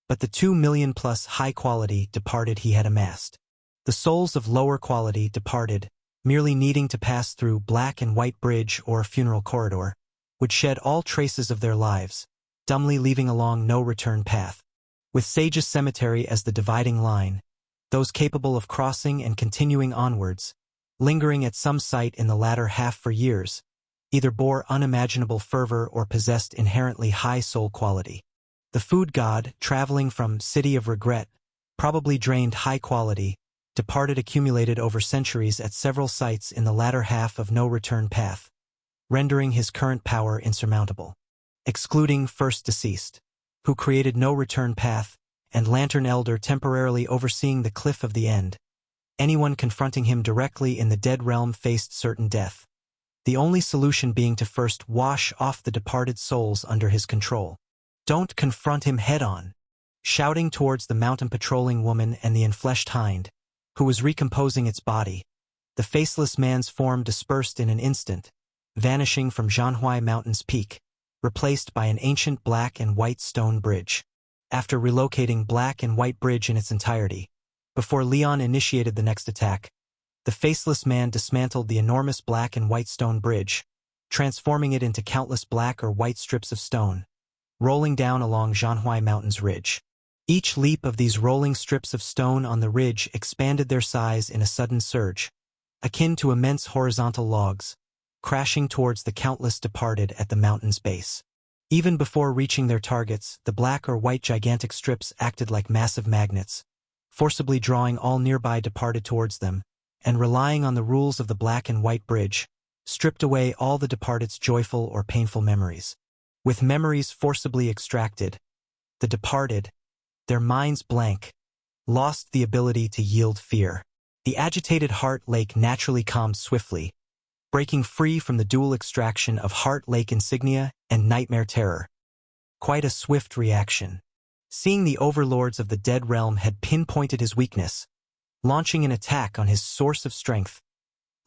Speaker 1: but the 2 million plus high-quality departed he had amassed. The souls of lower quality departed, merely needing to pass through black and white bridge or funeral corridor, would shed all traces of their lives, dumbly leaving along no return path. With Sage's Cemetery as the dividing line, those capable of crossing and continuing onwards, lingering at some site in the latter half for years, either bore unimaginable fervor or possessed inherently high soul quality. The food god, traveling from City of Regret, probably drained high-quality, departed accumulated over centuries at several sites in the latter half of no return path, rendering his current power insurmountable. Excluding First Deceased, who created no return path, and Lantern Elder temporarily overseeing the cliff of the end, anyone confronting him directly in the dead realm faced certain death, the only solution being to first wash off the departed souls under his control. Don't confront him head-on. Shouting towards the mountain patrolling woman and the enfleshed hind, who was recomposing its body, the faceless man's form dispersed in an instant, vanishing from Zhanhui Mountain's peak, replaced by an ancient black and white stone bridge. After relocating black and white bridge in its entirety, before Leon initiated the next attack, the faceless man dismantled the enormous black and white stone bridge, transforming it into countless black or white strips of stone, rolling down along Zhanhui Mountain's ridge. Each leap of these rolling strips of stone on the ridge expanded their size in a sudden surge, akin to immense horizontal logs, crashing towards the countless departed at the mountain's base. Even before reaching their targets, the black or white gigantic strips acted like massive magnets, forcibly drawing all nearby departed towards them, and relying on the rules of the black and white bridge, stripped away all the departed's joyful or painful memories. With memories forcibly extracted, the departed, their minds blank, lost the ability to yield fear. The agitated Heart Lake naturally calmed swiftly, breaking free from the dual extraction of Heart Lake insignia and Nightmare Terror. Quite a swift reaction. Seeing the overlords of the dead realm had pinpointed his weakness, launching an attack on his source of strength,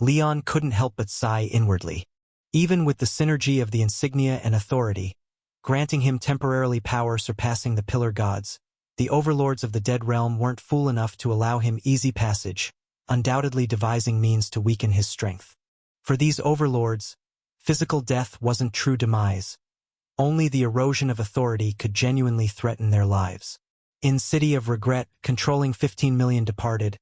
Speaker 1: Leon couldn't help but sigh inwardly. Even with the synergy of the insignia and authority, granting him temporarily power surpassing the Pillar Gods, the overlords of the dead realm weren't fool enough to allow him easy passage, undoubtedly devising means to weaken his strength. For these overlords, physical death wasn't true demise. Only the erosion of authority could genuinely threaten their lives. In City of Regret, controlling 15 million departed,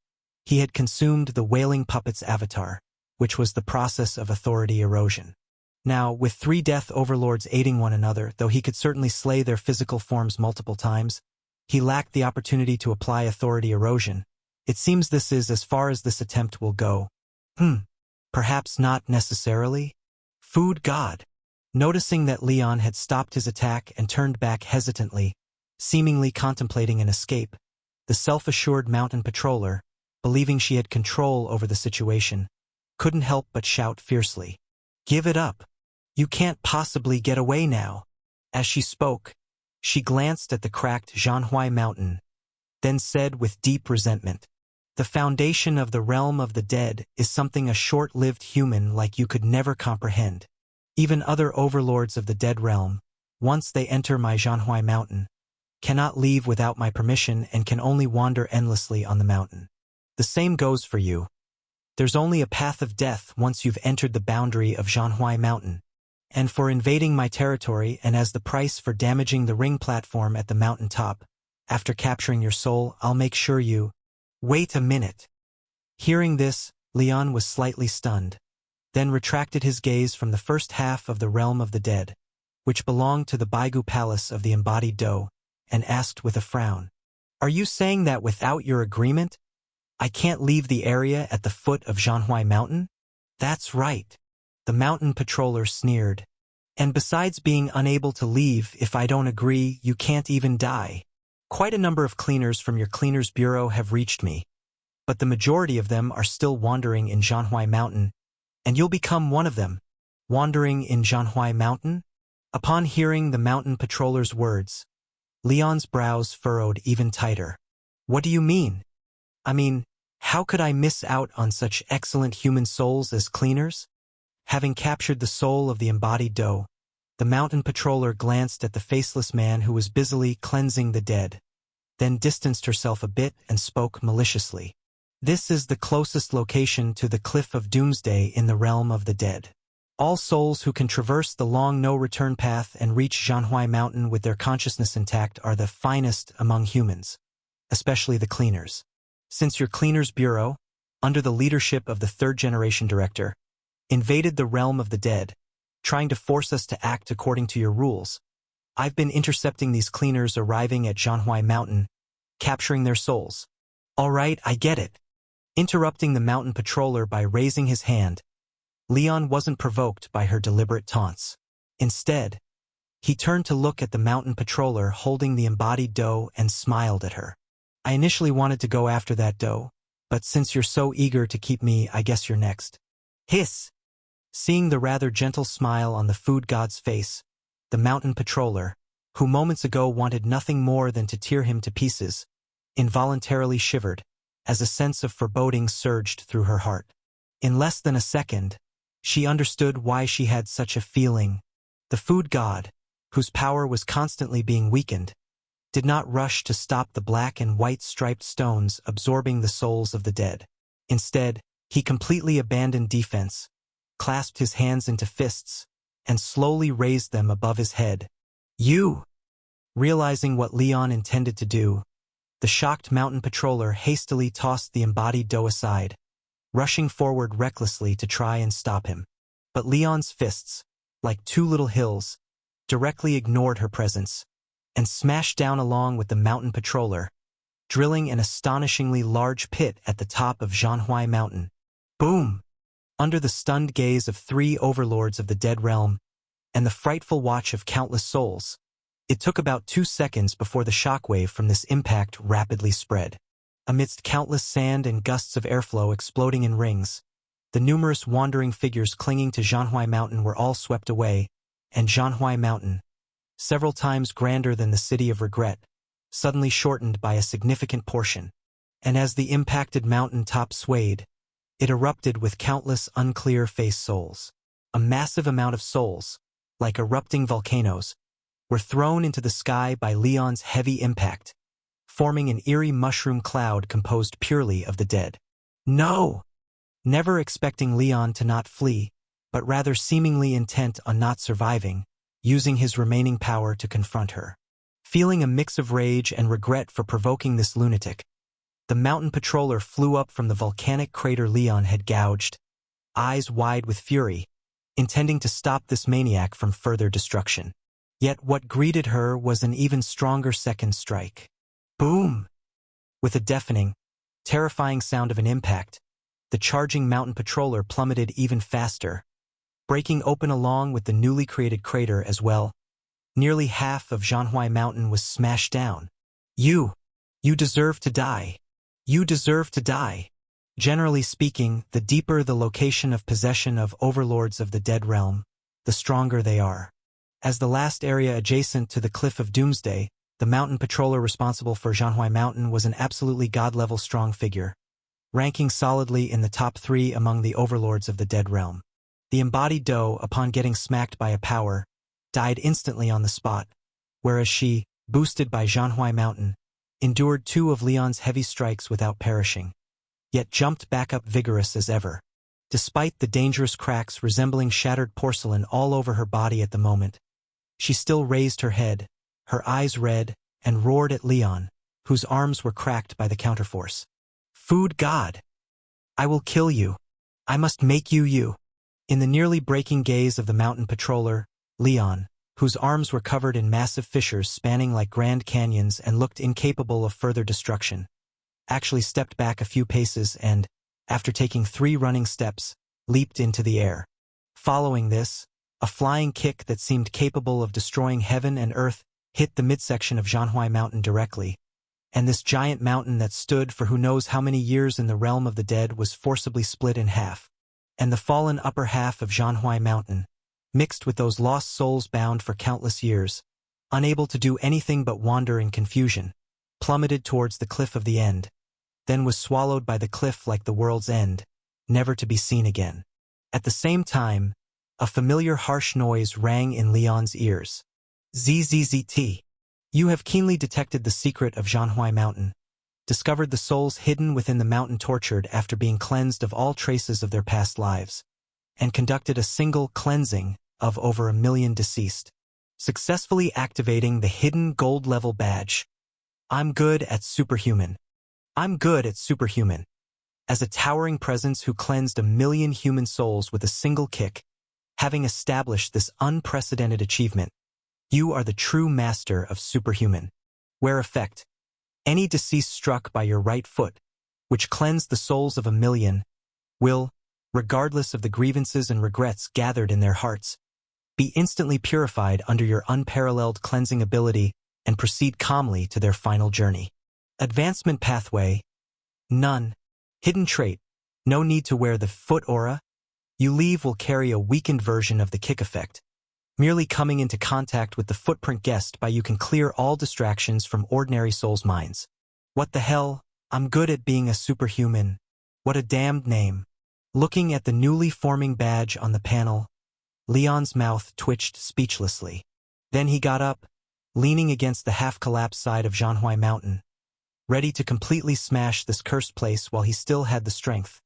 Speaker 1: he had consumed the wailing puppet's avatar, which was the process of authority erosion. Now, with 3 death overlords aiding one another, though he could certainly slay their physical forms multiple times, he lacked the opportunity to apply authority erosion. It seems this is as far as this attempt will go. Perhaps not necessarily? Food God. Noticing that Leon had stopped his attack and turned back hesitantly, seemingly contemplating an escape, the self-assured mountain patroller, believing she had control over the situation, couldn't help but shout fiercely, "Give it up! You can't possibly get away now!" As she spoke, she glanced at the cracked Zhanhui Mountain, then said with deep resentment, "The foundation of the realm of the dead is something a short-lived human like you could never comprehend. Even other overlords of the dead realm, once they enter my Zhanhui Mountain, cannot leave without my permission and can only wander endlessly on the mountain. The same goes for you. There's only a path of death once you've entered the boundary of Zhanhui Mountain. And for invading my territory and as the price for damaging the ring platform at the mountain top, after capturing your soul, I'll make sure you—" "Wait a minute." Hearing this, Leon was slightly stunned, then retracted his gaze from the first half of the realm of the dead, which belonged to the Baigu Palace of the Embodied Do, and asked with a frown. Are you saying that without your agreement, I can't leave the area at the foot of Zhanhui Mountain? That's right. The mountain patroller sneered. And besides being unable to leave if I don't agree, you can't even die. Quite a number of cleaners from your cleaners bureau have reached me, but the majority of them are still wandering in Zhanhui Mountain, and you'll become one of them. Wandering in Zhanhui Mountain? Upon hearing the mountain patroller's words, Leon's brows furrowed even tighter. What do you mean? I mean, how could I miss out on such excellent human souls as cleaners? Having captured the soul of the embodied doe, the mountain patroller glanced at the faceless man who was busily cleansing the dead, then distanced herself a bit and spoke maliciously. This is the closest location to the Cliff of Doomsday in the realm of the dead. All souls who can traverse the long no-return path and reach Zhanhui Mountain with their consciousness intact are the finest among humans, especially the cleaners. Since your cleaners bureau, under the leadership of the third-generation director, invaded the realm of the dead, trying to force us to act according to your rules, I've been intercepting these cleaners arriving at Zhanhui Mountain, capturing their souls. All right, I get it. Interrupting the mountain patroller by raising his hand, Leon wasn't provoked by her deliberate taunts. Instead, he turned to look at the mountain patroller holding the embodied doe and smiled at her. I initially wanted to go after that doe, but since you're so eager to keep me, I guess you're next. Hiss! Seeing the rather gentle smile on the food god's face, the mountain patroller, who moments ago wanted nothing more than to tear him to pieces, involuntarily shivered, as a sense of foreboding surged through her heart. In less than a second, she understood why she had such a feeling. The food god, whose power was constantly being weakened, did not rush to stop the black and white striped stones absorbing the souls of the dead. Instead, he completely abandoned defense, clasped his hands into fists, and slowly raised them above his head. You! Realizing what Leon intended to do, the shocked mountain patroller hastily tossed the embodied doe aside, rushing forward recklessly to try and stop him. But Leon's fists, like two little hills, directly ignored her presence, and smashed down along with the mountain patroller, drilling an astonishingly large pit at the top of Zhanhui Mountain. Boom! Under the stunned gaze of 3 overlords of the dead realm, and the frightful watch of countless souls, it took about 2 seconds before the shockwave from this impact rapidly spread. Amidst countless sand and gusts of airflow exploding in rings, the numerous wandering figures clinging to Zhanhui Mountain were all swept away, and Zhanhui Mountain, several times grander than the City of Regret, suddenly shortened by a significant portion. And as the impacted mountain top swayed, it erupted with countless unclear face souls. A massive amount of souls, like erupting volcanoes, were thrown into the sky by Leon's heavy impact, forming an eerie mushroom cloud composed purely of the dead. No! Never expecting Leon to not flee, but rather seemingly intent on not surviving, using his remaining power to confront her. Feeling a mix of rage and regret for provoking this lunatic, the mountain patroller flew up from the volcanic crater Leon had gouged, eyes wide with fury, intending to stop this maniac from further destruction. Yet what greeted her was an even stronger second strike. Boom! With a deafening, terrifying sound of an impact, the charging mountain patroller plummeted even faster, breaking open along with the newly created crater as well. Nearly half of Zhanhui Mountain was smashed down. You deserve to die. You deserve to die. Generally speaking, the deeper the location of possession of overlords of the dead realm, the stronger they are. As the last area adjacent to the Cliff of Doomsday, the mountain patroller responsible for Zhanhui Mountain was an absolutely god-level strong figure, ranking solidly in the top 3 among the overlords of the dead realm. The embodied doe, upon getting smacked by a power, died instantly on the spot, whereas she, boosted by Zhanhui Mountain, endured 2 of Leon's heavy strikes without perishing, yet jumped back up vigorous as ever. Despite the dangerous cracks resembling shattered porcelain all over her body at the moment, she still raised her head, her eyes red, and roared at Leon, whose arms were cracked by the counterforce. Food god! I will kill you. I must make you you. In the nearly breaking gaze of the mountain patroller, Leon, whose arms were covered in massive fissures spanning like Grand Canyons and looked incapable of further destruction, actually stepped back a few paces and, after taking 3 running steps, leaped into the air. Following this, a flying kick that seemed capable of destroying heaven and earth hit the midsection of Zhanhui Mountain directly, and this giant mountain that stood for who knows how many years in the realm of the dead was forcibly split in half. And the fallen upper half of Zhanhui Mountain, mixed with those lost souls bound for countless years, unable to do anything but wander in confusion, plummeted towards the cliff of the end, then was swallowed by the cliff like the world's end, never to be seen again. At the same time, a familiar harsh noise rang in Leon's ears. ZZZT. You have keenly detected the secret of Zhanhui Mountain, discovered the souls hidden within the mountain tortured after being cleansed of all traces of their past lives, and conducted a single cleansing of over 1 million deceased, successfully activating the hidden gold-level badge. I'm good at superhuman. I'm good at superhuman. As a towering presence who cleansed 1 million human souls with a single kick, having established this unprecedented achievement, you are the true master of superhuman. Where effect, any deceased struck by your right foot, which cleansed the souls of 1 million, will, regardless of the grievances and regrets gathered in their hearts, be instantly purified under your unparalleled cleansing ability and proceed calmly to their final journey. Advancement pathway. None. Hidden trait. No need to wear the foot aura. You leave will carry a weakened version of the kick effect. Merely coming into contact with the footprint guessed by you can clear all distractions from ordinary souls' minds. What the hell? I'm good at being a superhuman. What a damned name. Looking at the newly forming badge on the panel, Leon's mouth twitched speechlessly. Then he got up, leaning against the half-collapsed side of Zhanhui Mountain, ready to completely smash this cursed place while he still had the strength,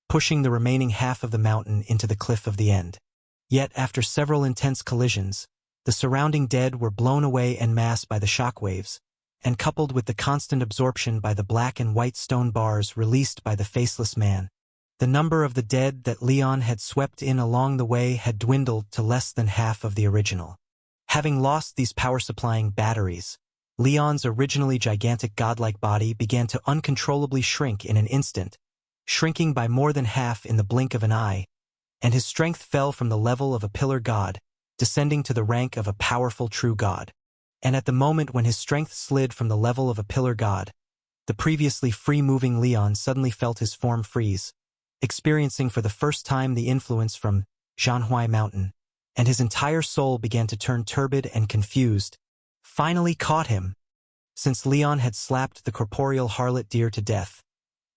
Speaker 1: pushing the remaining half of the mountain into the cliff of the end. Yet after several intense collisions, the surrounding dead were blown away en masse by the shockwaves, and coupled with the constant absorption by the black and white stone bars released by the faceless man, the number of the dead that Leon had swept in along the way had dwindled to less than half of the original. Having lost these power-supplying batteries, Leon's originally gigantic godlike body began to uncontrollably shrink in an instant, shrinking by more than half in the blink of an eye, and his strength fell from the level of a pillar god, descending to the rank of a powerful true god. And at the moment when his strength slid from the level of a pillar god, the previously free-moving Leon suddenly felt his form freeze, experiencing for the first time the influence from Zhanhui Mountain, and his entire soul began to turn turbid and confused. Finally caught him. Since Leon had slapped the corporeal harlot deer to death,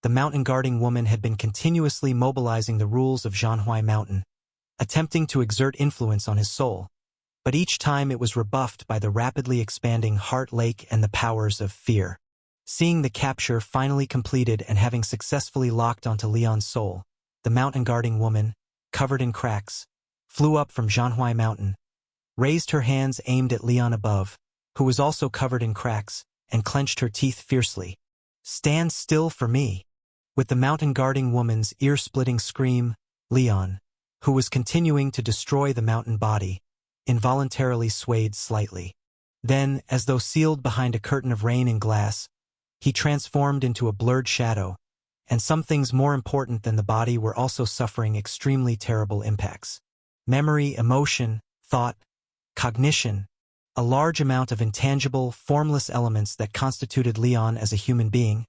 Speaker 1: the mountain-guarding woman had been continuously mobilizing the rules of Zhanhui Mountain, attempting to exert influence on his soul, but each time it was rebuffed by the rapidly expanding Heart Lake and the powers of fear. Seeing the capture finally completed and having successfully locked onto Leon's soul, the mountain-guarding woman, covered in cracks, flew up from Zhanhui Mountain, raised her hands aimed at Leon above, who was also covered in cracks, and clenched her teeth fiercely. "Stand still for me." With the mountain-guarding woman's ear-splitting scream, Leon, who was continuing to destroy the mountain body, involuntarily swayed slightly. Then, as though sealed behind a curtain of rain and glass, he transformed into a blurred shadow, and some things more important than the body were also suffering extremely terrible impacts. Memory, emotion, thought, cognition, a large amount of intangible, formless elements that constituted Leon as a human being,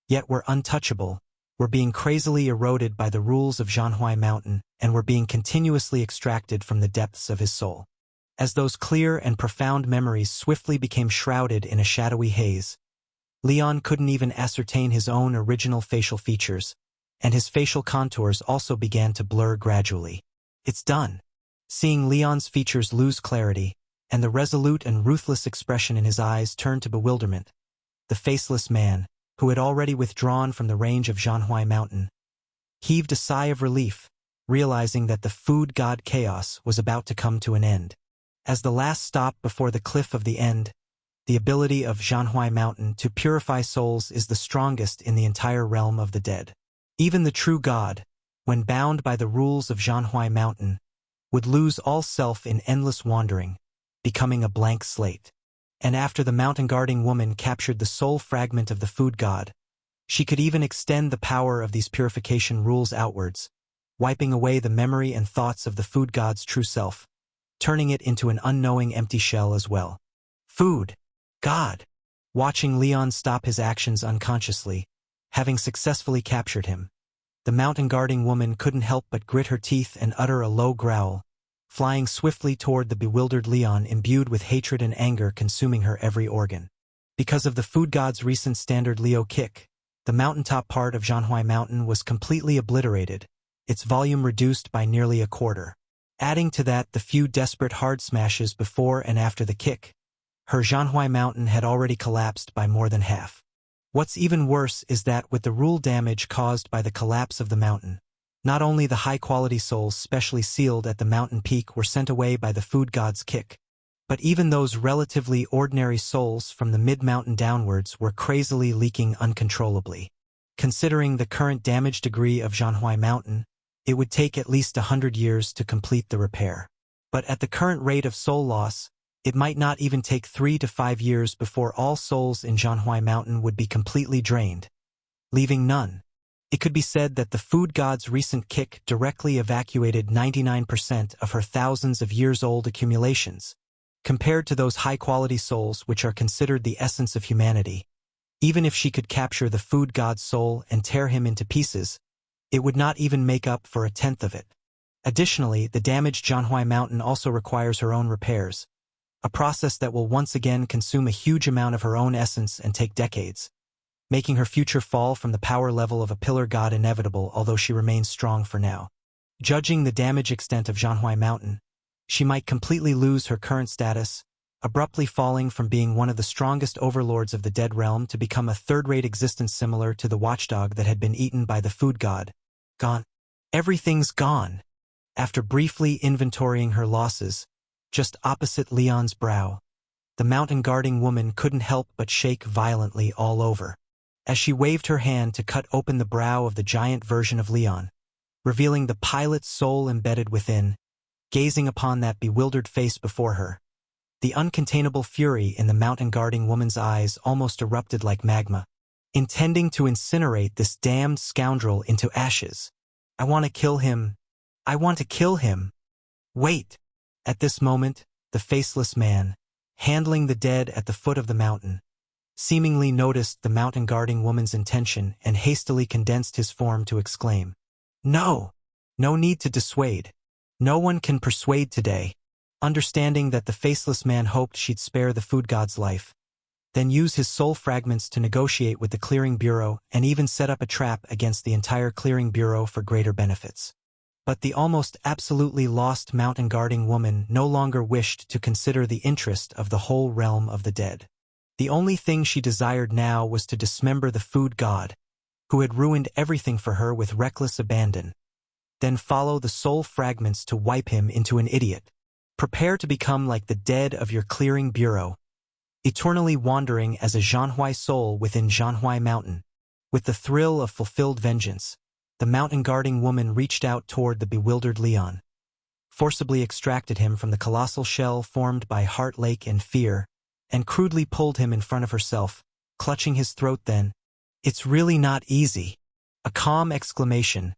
Speaker 1: yet were untouchable, were being crazily eroded by the rules of Zhanhui Mountain and were being continuously extracted from the depths of his soul. As those clear and profound memories swiftly became shrouded in a shadowy haze, Leon couldn't even ascertain his own original facial features, and his facial contours also began to blur gradually. It's done. Seeing Leon's features lose clarity, and the resolute and ruthless expression in his eyes turn to bewilderment, the faceless man, who had already withdrawn from the range of Zhanhui Mountain, heaved a sigh of relief, realizing that the food god Chaos was about to come to an end. As the last stop before the cliff of the end, the ability of Zhanhui Mountain to purify souls is the strongest in the entire realm of the dead. Even the true god, when bound by the rules of Zhanhui Mountain, would lose all self in endless wandering, becoming a blank slate. And after the mountain-guarding woman captured the soul fragment of the food god, she could even extend the power of these purification rules outwards, wiping away the memory and thoughts of the food god's true self, turning it into an unknowing empty shell as well. Food god. Watching Leon stop his actions unconsciously, having successfully captured him, the mountain-guarding woman couldn't help but grit her teeth and utter a low growl, flying swiftly toward the bewildered Leon imbued with hatred and anger consuming her every organ. Because of the food god's recent standard Leo kick, the mountaintop part of Zhanhui Mountain was completely obliterated, its volume reduced by nearly a quarter. Adding to that the few desperate hard smashes before and after the kick, her Zhanhui Mountain had already collapsed by more than half. What's even worse is that with the rule damage caused by the collapse of the mountain, not only the high-quality souls specially sealed at the mountain peak were sent away by the food god's kick, but even those relatively ordinary souls from the mid-mountain downwards were crazily leaking uncontrollably. Considering the current damage degree of Zhanhui Mountain, it would take at least 100 years to complete the repair. But at the current rate of soul loss, it might not even take 3 to 5 years before all souls in Zhanhui Mountain would be completely drained, leaving none. It could be said that the food god's recent kick directly evacuated 99% of her thousands of years-old accumulations, compared to those high-quality souls which are considered the essence of humanity. Even if she could capture the food god's soul and tear him into pieces, it would not even make up for a tenth of it. Additionally, the damaged Zhanhui Mountain also requires her own repairs, a process that will once again consume a huge amount of her own essence and take decades, making her future fall from the power level of a pillar god inevitable although she remains strong for now. Judging the damage extent of Zhanhui Mountain, she might completely lose her current status, abruptly falling from being one of the strongest overlords of the dead realm to become a third-rate existence similar to the watchdog that had been eaten by the food god. Gone. Everything's gone. After briefly inventorying her losses, just opposite Leon's brow, the mountain-guarding woman couldn't help but shake violently all over, as she waved her hand to cut open the brow of the giant version of Leon, revealing the pilot's soul embedded within. Gazing upon that bewildered face before her, the uncontainable fury in the mountain-guarding woman's eyes almost erupted like magma, intending to incinerate this damned scoundrel into ashes. I want to kill him. I want to kill him. Wait. At this moment, the faceless man, handling the dead at the foot of the mountain, seemingly noticed the mountain-guarding woman's intention and hastily condensed his form to exclaim, "No! No need to dissuade. No one can persuade today." Understanding that the faceless man hoped she'd spare the food god's life, then use his soul fragments to negotiate with the Clearing Bureau and even set up a trap against the entire Clearing Bureau for greater benefits. But the almost absolutely lost mountain-guarding woman no longer wished to consider the interest of the whole realm of the dead. The only thing she desired now was to dismember the food god, who had ruined everything for her with reckless abandon, then follow the soul fragments to wipe him into an idiot. Prepare to become like the dead of your Clearing Bureau, eternally wandering as a Zhanhui soul within Zhanhui Mountain. With the thrill of fulfilled vengeance, the mountain-guarding woman reached out toward the bewildered Leon, forcibly extracted him from the colossal shell formed by Heart Lake and fear, and crudely pulled him in front of herself, clutching his throat then. "It's really not easy." A calm exclamation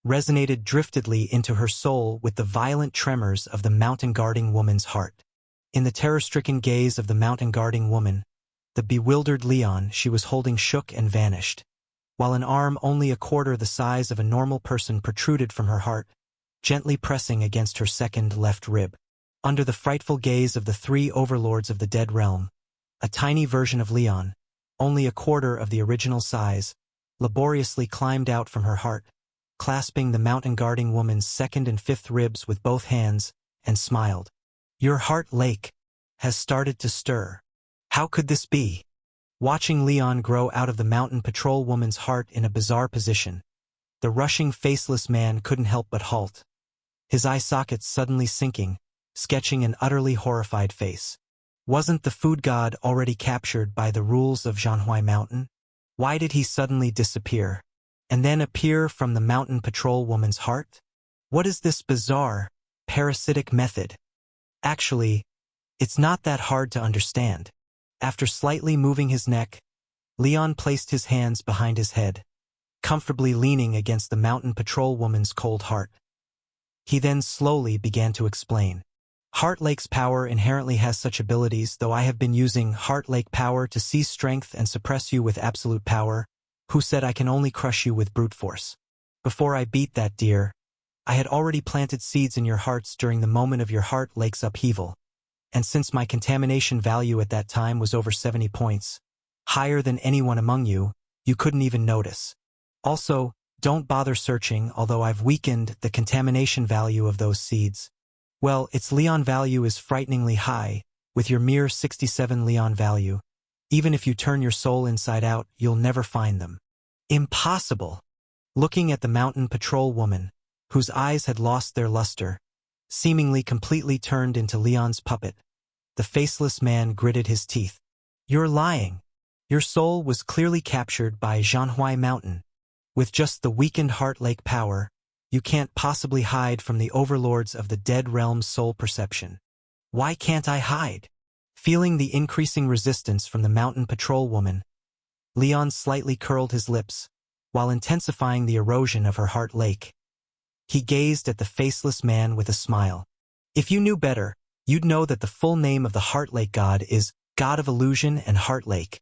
Speaker 1: resonated driftedly into her soul with the violent tremors of the mountain-guarding woman's heart. In the terror-stricken gaze of the mountain-guarding woman, the bewildered Leon she was holding shook and vanished, while an arm only a quarter the size of a normal person protruded from her heart, gently pressing against her second left rib. Under the frightful gaze of the three overlords of the dead realm, a tiny version of Leon, only a quarter of the original size, laboriously climbed out from her heart, clasping the mountain-guarding woman's second and fifth ribs with both hands, and smiled. "Your Heart Lake has started to stir. How could this be?" Watching Leon grow out of the mountain patrol woman's heart in a bizarre position, the rushing faceless man couldn't help but halt, his eye sockets suddenly sinking, sketching an utterly horrified face. Wasn't the food god already captured by the rules of Zhanhui Mountain? Why did he suddenly disappear, and then appear from the mountain patrol woman's heart? What is this bizarre, parasitic method? Actually, It's not that hard to understand. After slightly moving his neck, Leon placed his hands behind his head, comfortably leaning against the mountain patrol woman's cold heart. He then slowly began to explain. Heart Lake's power inherently has such abilities, though I have been using Heart Lake power to seize strength and suppress you with absolute power. Who said I can only crush you with brute force? Before I beat that deer, I had already planted seeds in your hearts during the moment of your Heart Lake's upheaval. And since my contamination value at that time was over 70 points, higher than anyone among you, you couldn't even notice. Also, don't bother searching, although I've weakened the contamination value of those seeds. Well, its Leon value is frighteningly high, with your mere 67 Leon value. Even if you turn your soul inside out, you'll never find them. Impossible! Looking at the mountain patrol woman, whose eyes had lost their luster, seemingly completely turned into Leon's puppet, the faceless man gritted his teeth. You're lying. Your soul was clearly captured by Zhanhui Mountain. With just the weakened Heart Lake power, you can't possibly hide from the overlords of the Dead Realm's soul perception. Why can't I hide? Feeling the increasing resistance from the mountain patrol woman, Leon slightly curled his lips, while intensifying the erosion of her Heart Lake. He gazed at the faceless man with a smile. If you knew better, you'd know that the full name of the Heart Lake god is God of Illusion and Heart Lake.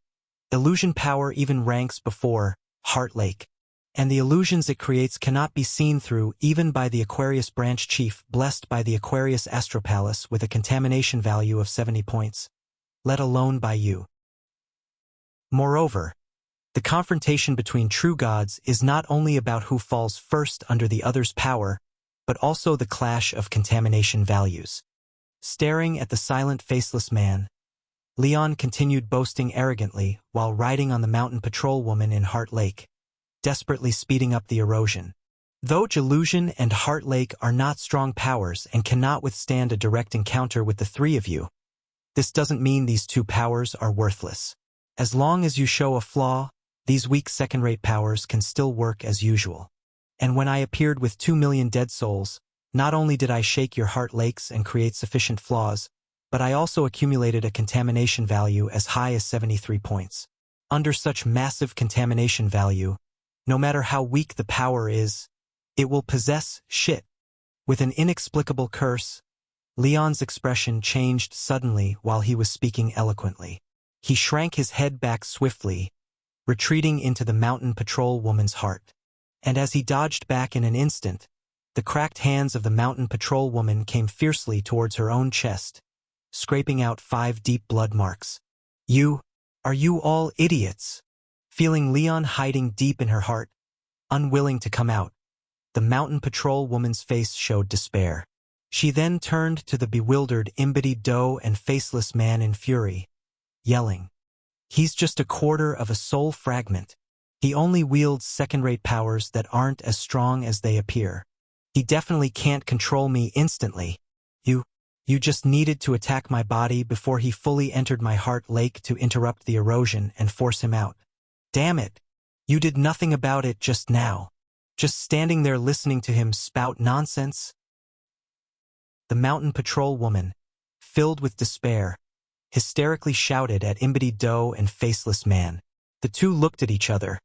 Speaker 1: Illusion power even ranks before Heart Lake, and the illusions it creates cannot be seen through even by the Aquarius branch chief blessed by the Aquarius Astropalace with a contamination value of 70 points, let alone by you. Moreover, the confrontation between true gods is not only about who falls first under the other's power, but also the clash of contamination values. Staring at the silent, faceless man, Leon continued boasting arrogantly while riding on the mountain patrol woman in Heart Lake, desperately speeding up the erosion. Though Illusion and Heart Lake are not strong powers and cannot withstand a direct encounter with the three of you, this doesn't mean these two powers are worthless. As long as you show a flaw, these weak second-rate powers can still work as usual. And when I appeared with 2 million dead souls, not only did I shake your Heart Lakes and create sufficient flaws, but I also accumulated a contamination value as high as 73 points. Under such massive contamination value, no matter how weak the power is, it will possess shit. With an inexplicable curse, Leon's expression changed suddenly while he was speaking eloquently. He shrank his head back swiftly, retreating into the mountain patrol woman's heart. And as he dodged back in an instant, the cracked hands of the mountain patrol woman came fiercely towards her own chest, scraping out 5 deep blood marks. Are you all idiots? Feeling Leon hiding deep in her heart, unwilling to come out, the mountain patrol woman's face showed despair. She then turned to the bewildered Imbidi Do and faceless man in fury, yelling, "He's just a quarter of a soul fragment. He only wields second-rate powers that aren't as strong as they appear. He definitely can't control me instantly. You just needed to attack my body before he fully entered my Heart Lake to interrupt the erosion and force him out. Damn it! You did nothing about it just now. Just standing there listening to him spout nonsense." The mountain patrol woman, filled with despair, hysterically shouted at Imbidi Do and faceless man. The two looked at each other,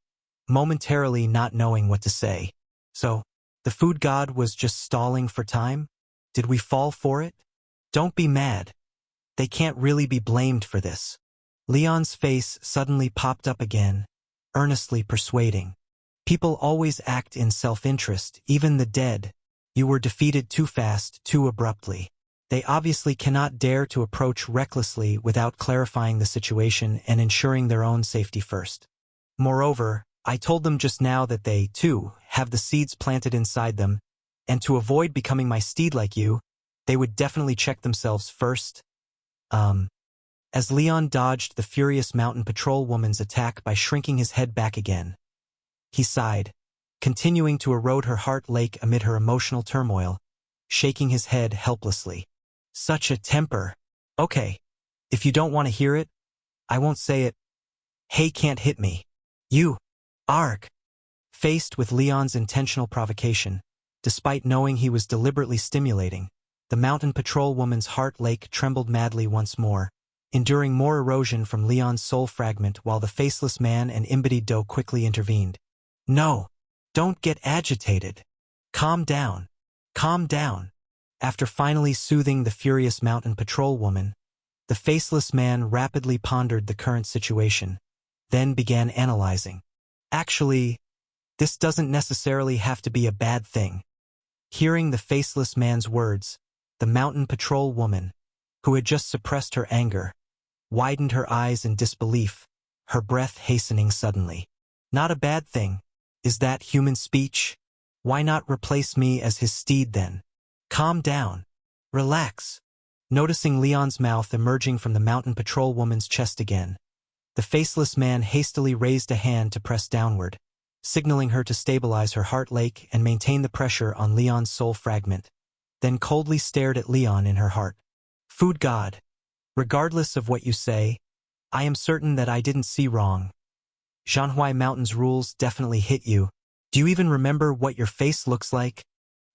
Speaker 1: momentarily not knowing what to say. So, the food god was just stalling for time? Did we fall for it? Don't be mad. They can't really be blamed for this. Leon's face suddenly popped up again, earnestly persuading. People always act in self-interest, even the dead. You were defeated too fast, too abruptly. They obviously cannot dare to approach recklessly without clarifying the situation and ensuring their own safety first. Moreover, I told them just now that they, too, have the seeds planted inside them, and to avoid becoming my steed like you, they would definitely check themselves first. As Leon dodged the furious mountain patrol woman's attack by shrinking his head back again, he sighed, continuing to erode her Heart Lake amid her emotional turmoil, shaking his head helplessly. Such a temper. Okay, if you don't want to hear it, I won't say it. Hey, can't hit me. You. Arg. Faced with Leon's intentional provocation, despite knowing he was deliberately stimulating, The mountain patrol woman's heart lake trembled madly once more, enduring more erosion from Leon's soul fragment while the faceless man and Imbidi Do quickly intervened. No, don't get agitated. Calm down. Calm down. After finally soothing the furious mountain patrol woman, the faceless man rapidly pondered the current situation, then began analyzing. Actually, this doesn't necessarily have to be a bad thing. Hearing the faceless man's words, the mountain patrol woman, who had just suppressed her anger, widened her eyes in disbelief, her breath hastening suddenly. Not a bad thing. Is that human speech? Why not replace me as his steed then? Calm down. Relax. Noticing Leon's mouth emerging from the mountain patrol woman's chest again, the faceless man hastily raised a hand to press downward, signaling her to stabilize her heart lake and maintain the pressure on Leon's soul fragment, then coldly stared at Leon in her heart. Food God, regardless of what you say, I am certain that I didn't see wrong. Zhanhui Mountain's rules definitely hit you. Do you even remember what your face looks like?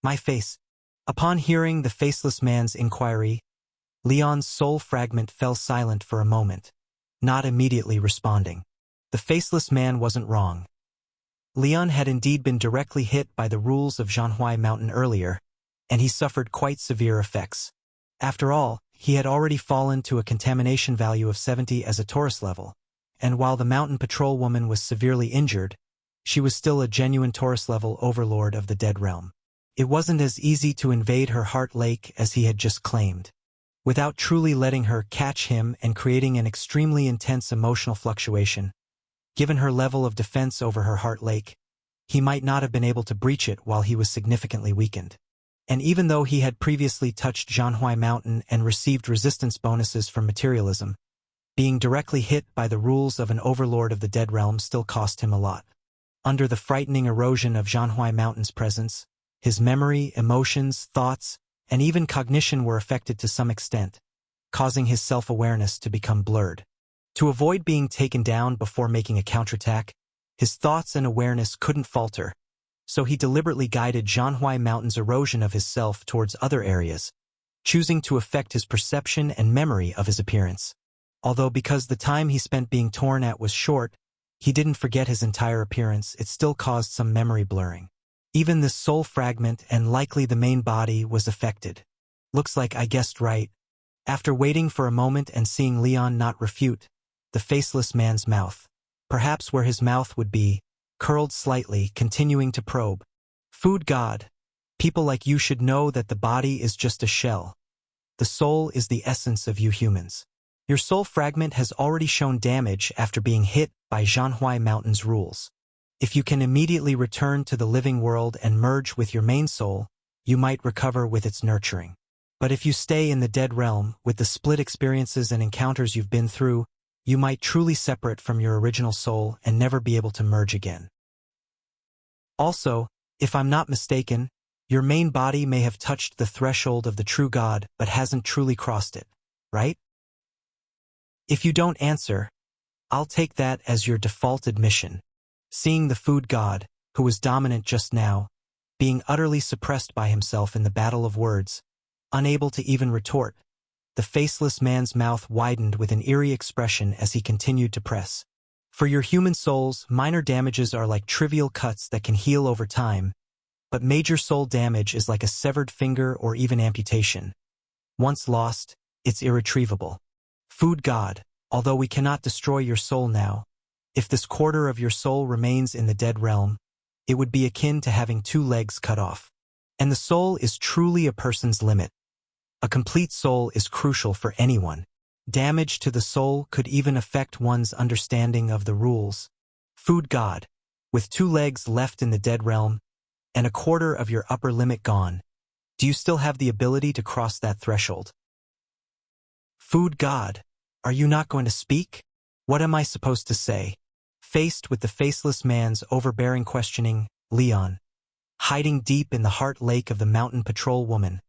Speaker 1: My face. Upon hearing the faceless man's inquiry, Leon's soul fragment fell silent for a moment, not immediately responding. The faceless man wasn't wrong. Leon had indeed been directly hit by the rules of Zhanhui Mountain earlier, and he suffered quite severe effects. After all, he had already fallen to a contamination value of 70 as a Taurus level, and while the mountain patrol woman was severely injured, she was still a genuine Taurus level overlord of the Dead Realm. It wasn't as easy to invade her heart lake as he had just claimed. Without truly letting her catch him and creating an extremely intense emotional fluctuation, given her level of defense over her heart lake, he might not have been able to breach it while he was significantly weakened. And even though he had previously touched Zhanhui Mountain and received resistance bonuses from materialism, being directly hit by the rules of an overlord of the Dead Realm still cost him a lot. Under the frightening erosion of Zhanhui Mountain's presence, his memory, emotions, thoughts, and even cognition were affected to some extent, causing his self-awareness to become blurred. To avoid being taken down before making a counterattack, his thoughts and awareness couldn't falter, so he deliberately guided Zhanhui Mountain's erosion of his self towards other areas, choosing to affect his perception and memory of his appearance. Although because the time he spent being torn at was short, he didn't forget his entire appearance, it still caused some memory blurring. Even this soul fragment and likely the main body was affected. Looks like I guessed right. After waiting for a moment and seeing Leon not refute, the faceless man's mouth, perhaps where his mouth would be, curled slightly, continuing to probe. Food God, people like you should know that the body is just a shell. The soul is the essence of you humans. Your soul fragment has already shown damage after being hit by Zhanhui Mountain's rules. If you can immediately return to the living world and merge with your main soul, you might recover with its nurturing. But if you stay in the Dead Realm, with the split experiences and encounters you've been through, you might truly separate from your original soul and never be able to merge again. Also, if I'm not mistaken, your main body may have touched the threshold of the true God but hasn't truly crossed it, right? If you don't answer, I'll take that as your default admission. Seeing the Food God, who was dominant just now, being utterly suppressed by himself in the battle of words, unable to even retort, the faceless man's mouth widened with an eerie expression as he continued to press. For your human souls, minor damages are like trivial cuts that can heal over time, but major soul damage is like a severed finger or even amputation. Once lost, it's irretrievable. Food God, although we cannot destroy your soul now, if this quarter of your soul remains in the Dead Realm, it would be akin to having 2 legs cut off. And the soul is truly a person's limit. A complete soul is crucial for anyone. Damage to the soul could even affect one's understanding of the rules. Food God, with 2 legs left in the Dead Realm, and a quarter of your upper limit gone, do you still have the ability to cross that threshold? Food God, are you not going to speak? What am I supposed to say? Faced with the faceless man's overbearing questioning, Leon, hiding deep in the heart lake of the mountain patrol woman,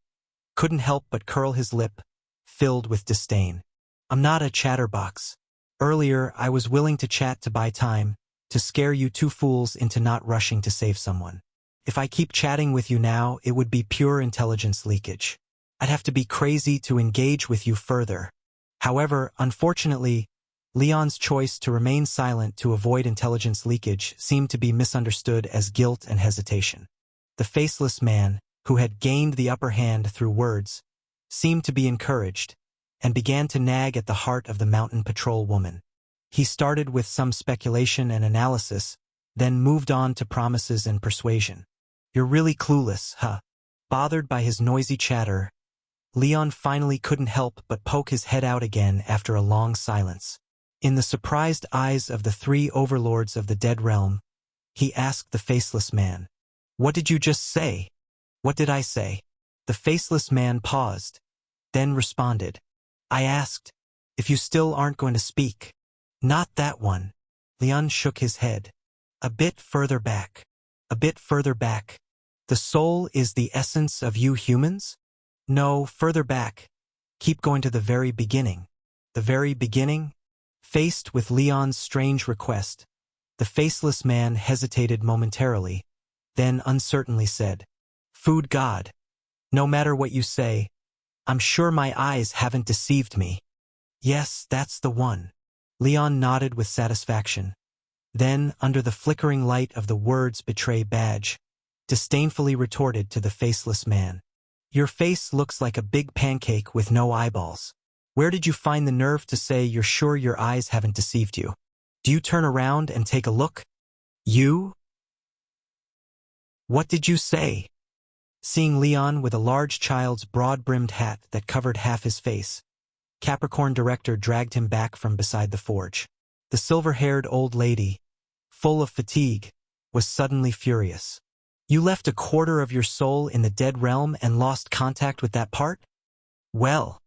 Speaker 1: couldn't help but curl his lip, filled with disdain. I'm not a chatterbox. Earlier, I was willing to chat to buy time, to scare you 2 fools into not rushing to save someone. If I keep chatting with you now, it would be pure intelligence leakage. I'd have to be crazy to engage with you further. However, unfortunately, Leon's choice to remain silent to avoid intelligence leakage seemed to be misunderstood as guilt and hesitation. The faceless man, who had gained the upper hand through words, seemed to be encouraged, and began to nag at the heart of the mountain patrol woman. He started with some speculation and analysis, then moved on to promises and persuasion. You're really clueless, huh? Bothered by his noisy chatter, Leon finally couldn't help but poke his head out again after a long silence. In the surprised eyes of the three overlords of the dead realm, he asked the faceless man, "What did you just say?" "What did I say?" The faceless man paused, then responded, "I asked if you still aren't going to speak." "Not that one." Leon shook his head. "A bit further back. A bit further back. The soul is the essence of you humans?" "No, further back. Keep going to the very beginning." "The very beginning?" Faced with Leon's strange request, the faceless man hesitated momentarily, then uncertainly said, "Food God. No matter what you say, I'm sure my eyes haven't deceived me." "Yes, that's the one." Leon nodded with satisfaction. Then, under the flickering light of the words betray badge, disdainfully retorted to the faceless man, "Your face looks like a big pancake with no eyeballs. Where did you find the nerve to say you're sure your eyes haven't deceived you? Do you turn around and take a look?" "You? What did you say?" Seeing Leon with a large child's broad-brimmed hat that covered half his face, Capricorn Director dragged him back from beside the forge. The silver-haired old lady, full of fatigue, was suddenly furious. "You left a quarter of your soul in the dead realm and lost contact with that part? Well."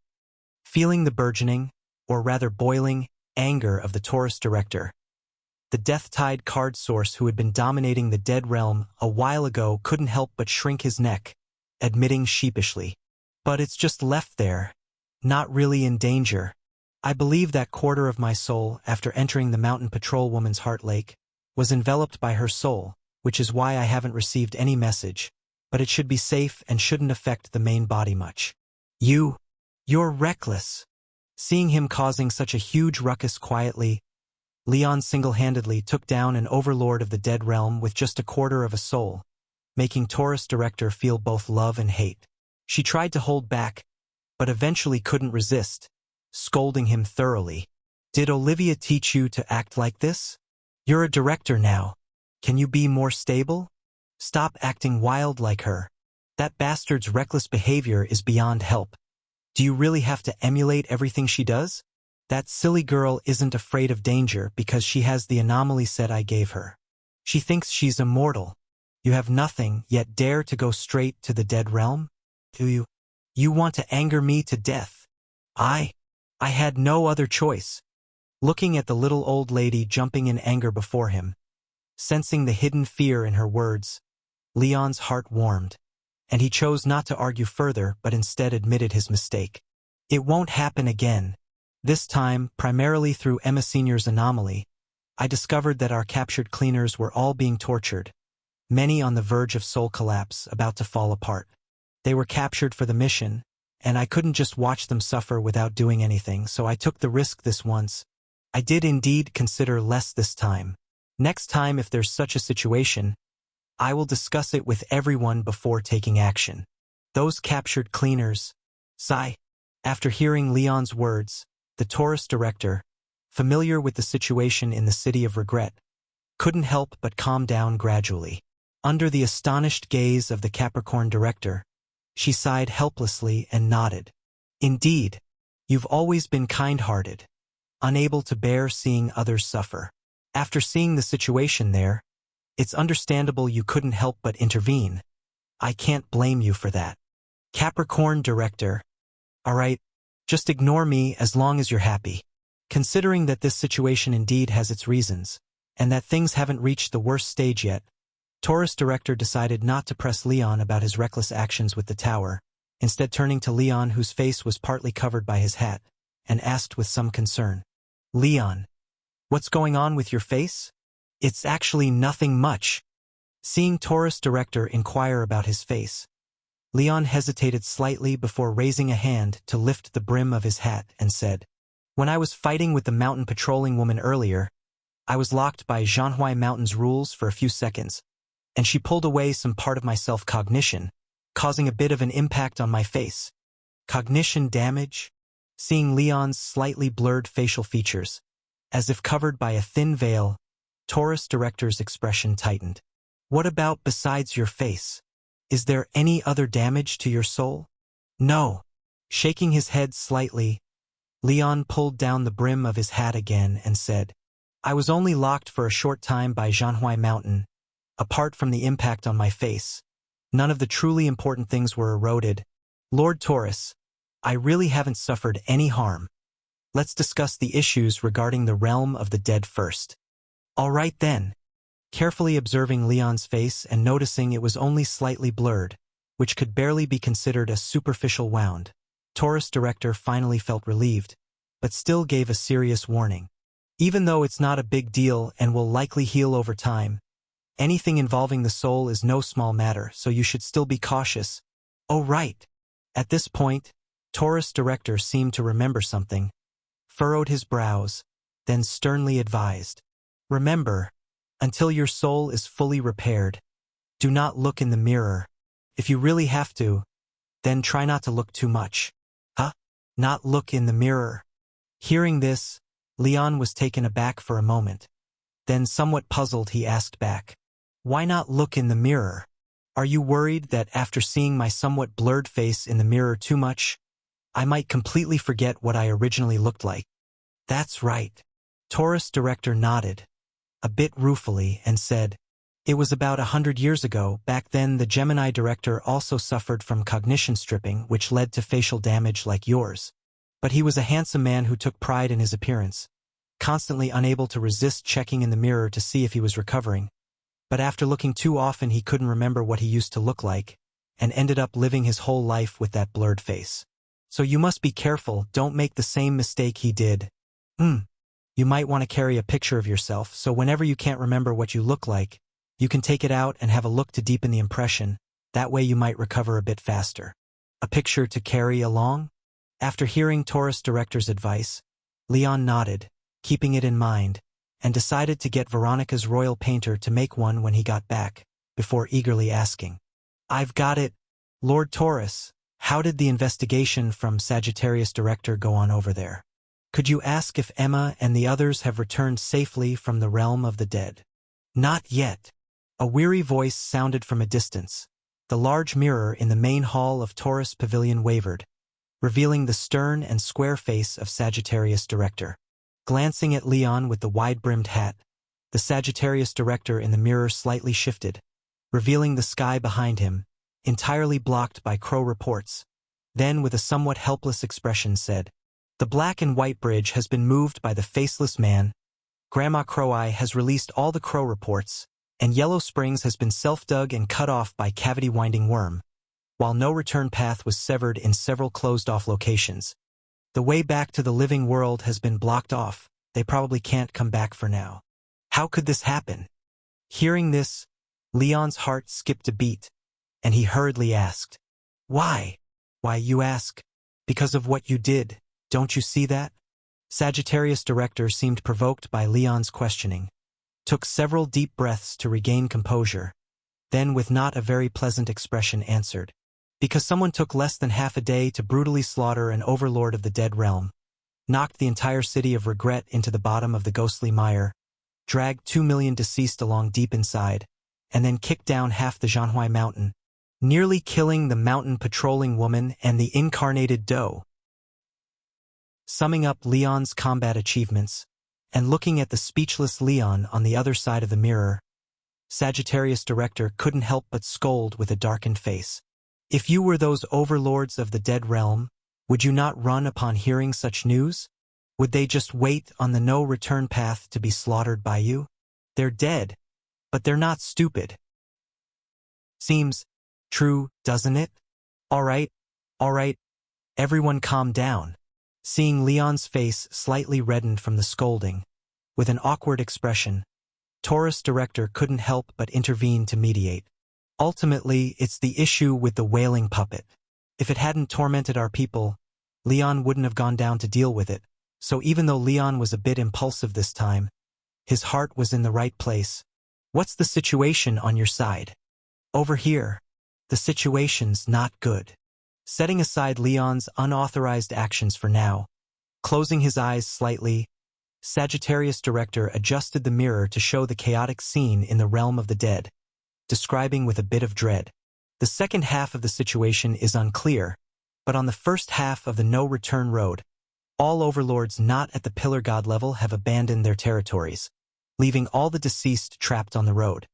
Speaker 1: Feeling the burgeoning, or rather boiling, anger of the Taurus Director, the death-tide card source who had been dominating the dead realm a while ago couldn't help but shrink his neck, admitting sheepishly, "But it's just left there, not really in danger. I believe that quarter of my soul, after entering the mountain patrol woman's heart lake, was enveloped by her soul, which is why I haven't received any message, but it should be safe and shouldn't affect the main body much." You're reckless." Seeing him causing such a huge ruckus quietly, Leon single-handedly took down an overlord of the dead realm with just a quarter of a soul, making Taurus Director feel both love and hate. She tried to hold back, but eventually couldn't resist, scolding him thoroughly. "Did Olivia teach you to act like this? You're a director now. Can you be more stable? Stop acting wild like her. That bastard's reckless behavior is beyond help. Do you really have to emulate everything she does? That silly girl isn't afraid of danger because she has the anomaly set I gave her. She thinks she's immortal. You have nothing, yet dare to go straight to the dead realm? Do you? You want to anger me to death. I had no other choice." Looking at the little old lady jumping in anger before him, sensing the hidden fear in her words, Leon's heart warmed, and he chose not to argue further but instead admitted his mistake. "It won't happen again. This time, primarily through Emma Sr.'s anomaly, I discovered that our captured cleaners were all being tortured, many on the verge of soul collapse, about to fall apart. They were captured for the mission, and I couldn't just watch them suffer without doing anything, so I took the risk this once. I did indeed consider less this time. Next time, if there's such a situation, I will discuss it with everyone before taking action." Those captured cleaners. Sigh. After hearing Leon's words, the Taurus Director, familiar with the situation in the City of Regret, couldn't help but calm down gradually. Under the astonished gaze of the Capricorn Director, she sighed helplessly and nodded. "Indeed, you've always been kind-hearted, unable to bear seeing others suffer. After seeing the situation there, it's understandable you couldn't help but intervene. I can't blame you for that." Capricorn Director. "All right, just ignore me as long as you're happy." Considering that this situation indeed has its reasons, and that things haven't reached the worst stage yet, Taurus Director decided not to press Leon about his reckless actions with the tower, instead turning to Leon, whose face was partly covered by his hat, and asked with some concern, "Leon, what's going on with your face?" "It's actually nothing much." Seeing Taurus Director inquire about his face, Leon hesitated slightly before raising a hand to lift the brim of his hat and said, "When I was fighting with the mountain patrolling woman earlier, I was locked by Zhanhui Mountain's rules for a few seconds, and she pulled away some part of my self-cognition, causing a bit of an impact on my face." Cognition damage? Seeing Leon's slightly blurred facial features, as if covered by a thin veil, Taurus Director's expression tightened. "What about besides your face? Is there any other damage to your soul?" "No." Shaking his head slightly, Leon pulled down the brim of his hat again and said, "I was only locked for a short time by Zhanhui Mountain. Apart from the impact on my face, none of the truly important things were eroded. Lord Taurus, I really haven't suffered any harm. Let's discuss the issues regarding the realm of the dead first." "All right then." Carefully observing Leon's face and noticing it was only slightly blurred, which could barely be considered a superficial wound, Taurus Director finally felt relieved, but still gave a serious warning. "Even though it's not a big deal and will likely heal over time, anything involving the soul is no small matter, so you should still be cautious." "Oh right." At this point, Taurus Director seemed to remember something, furrowed his brows, then sternly advised, "Remember, until your soul is fully repaired, do not look in the mirror. If you really have to, then try not to look too much." "Huh? Not look in the mirror?" Hearing this, Leon was taken aback for a moment. Then, somewhat puzzled, he asked back, "Why not look in the mirror? Are you worried that after seeing my somewhat blurred face in the mirror too much, I might completely forget what I originally looked like?" "That's right." Taurus Director nodded, a bit ruefully, and said, "It was about 100 years ago. Back then the Gemini Director also suffered from cognition stripping, which led to facial damage like yours. But he was a handsome man who took pride in his appearance, constantly unable to resist checking in the mirror to see if he was recovering. But after looking too often he couldn't remember what he used to look like, and ended up living his whole life with that blurred face. So you must be careful, don't make the same mistake he did. You might want to carry a picture of yourself, so whenever you can't remember what you look like, you can take it out and have a look to deepen the impression. That way you might recover a bit faster." "A picture to carry along?" After hearing Taurus Director's advice, Leon nodded, keeping it in mind, and decided to get Veronica's royal painter to make one when he got back, before eagerly asking, "I've got it. Lord Taurus, how did the investigation from Sagittarius Director go on over there? Could you ask if Emma and the others have returned safely from the realm of the dead?" "Not yet." A weary voice sounded from a distance. The large mirror in the main hall of Taurus Pavilion wavered, revealing the stern and square face of Sagittarius Director. Glancing at Leon with the wide-brimmed hat, the Sagittarius Director in the mirror slightly shifted, revealing the sky behind him, entirely blocked by crow reports. Then, with a somewhat helpless expression, said, "The black and white bridge has been moved by the faceless man. Grandma Crow-Eye has released all the crow reports, and Yellow Springs has been self-dug and cut off by cavity-winding worm, while no return path was severed in several closed-off locations. The way back to the living world has been blocked off. They probably can't come back for now." "How could this happen?" Hearing this, Leon's heart skipped a beat, and he hurriedly asked, "Why? Why, you ask? Because of what you did. Don't you see that?" Sagittarius Director seemed provoked by Leon's questioning, took several deep breaths to regain composure, then with not a very pleasant expression answered, "Because someone took less than half a day to brutally slaughter an overlord of the dead realm, knocked the entire city of regret into the bottom of the ghostly mire, dragged 2 million deceased along deep inside, and then kicked down half the Zhanhui Mountain, nearly killing the mountain patrolling woman and the incarnated doe." Summing up Leon's combat achievements, and looking at the speechless Leon on the other side of the mirror, Sagittarius Director couldn't help but scold with a darkened face. "If you were those overlords of the dead realm, would you not run upon hearing such news? Would they just wait on the no-return path to be slaughtered by you? They're dead, but they're not stupid. Seems true, doesn't it?" All right, everyone calm down." Seeing Leon's face slightly reddened from the scolding, with an awkward expression, Taurus Director couldn't help but intervene to mediate. Ultimately, it's the issue with the wailing puppet. If it hadn't tormented our people, Leon wouldn't have gone down to deal with it, so even though Leon was a bit impulsive this time, his heart was in the right place. What's the situation on your side? Over here. The situation's not good. Setting aside Leon's unauthorized actions for now, closing his eyes slightly, Sagittarius Director adjusted the mirror to show the chaotic scene in the realm of the dead, describing with a bit of dread. The second half of the situation is unclear, but on the first half of the no-return road, all overlords not at the Pillar God level have abandoned their territories, leaving all the deceased trapped on the road.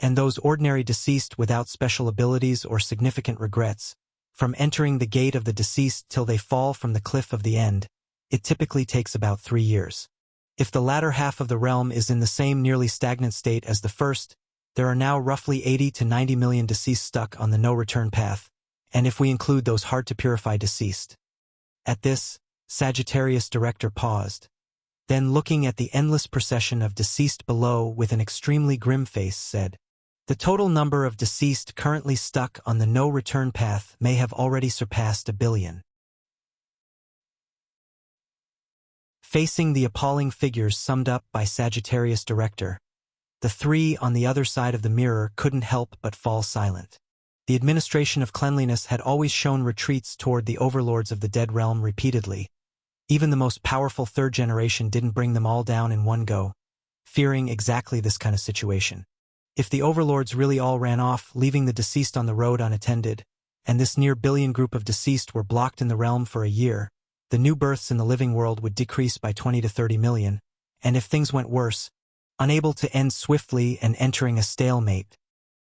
Speaker 1: And those ordinary deceased without special abilities or significant regrets, from entering the gate of the deceased till they fall from the cliff of the end, it typically takes about 3 years. If the latter half of the realm is in the same nearly stagnant state as the first, there are now roughly 80 to 90 million deceased stuck on the no-return path, and if we include those hard-to-purify deceased. At this, Sagittarius Director paused. Then looking at the endless procession of deceased below with an extremely grim face said, "The total number of deceased currently stuck on the no-return path may have already surpassed 1 billion. Facing the appalling figures summed up by Sagittarius Director, the three on the other side of the mirror couldn't help but fall silent. The administration of cleanliness had always shown retreats toward the overlords of the dead realm repeatedly. Even the most powerful third generation didn't bring them all down in one go, fearing exactly this kind of situation. If the overlords really all ran off, leaving the deceased on the road unattended, and this near-billion group of deceased were blocked in the realm for a year, the new births in the living world would decrease by 20 to 30 million, and if things went worse, unable to end swiftly and entering a stalemate,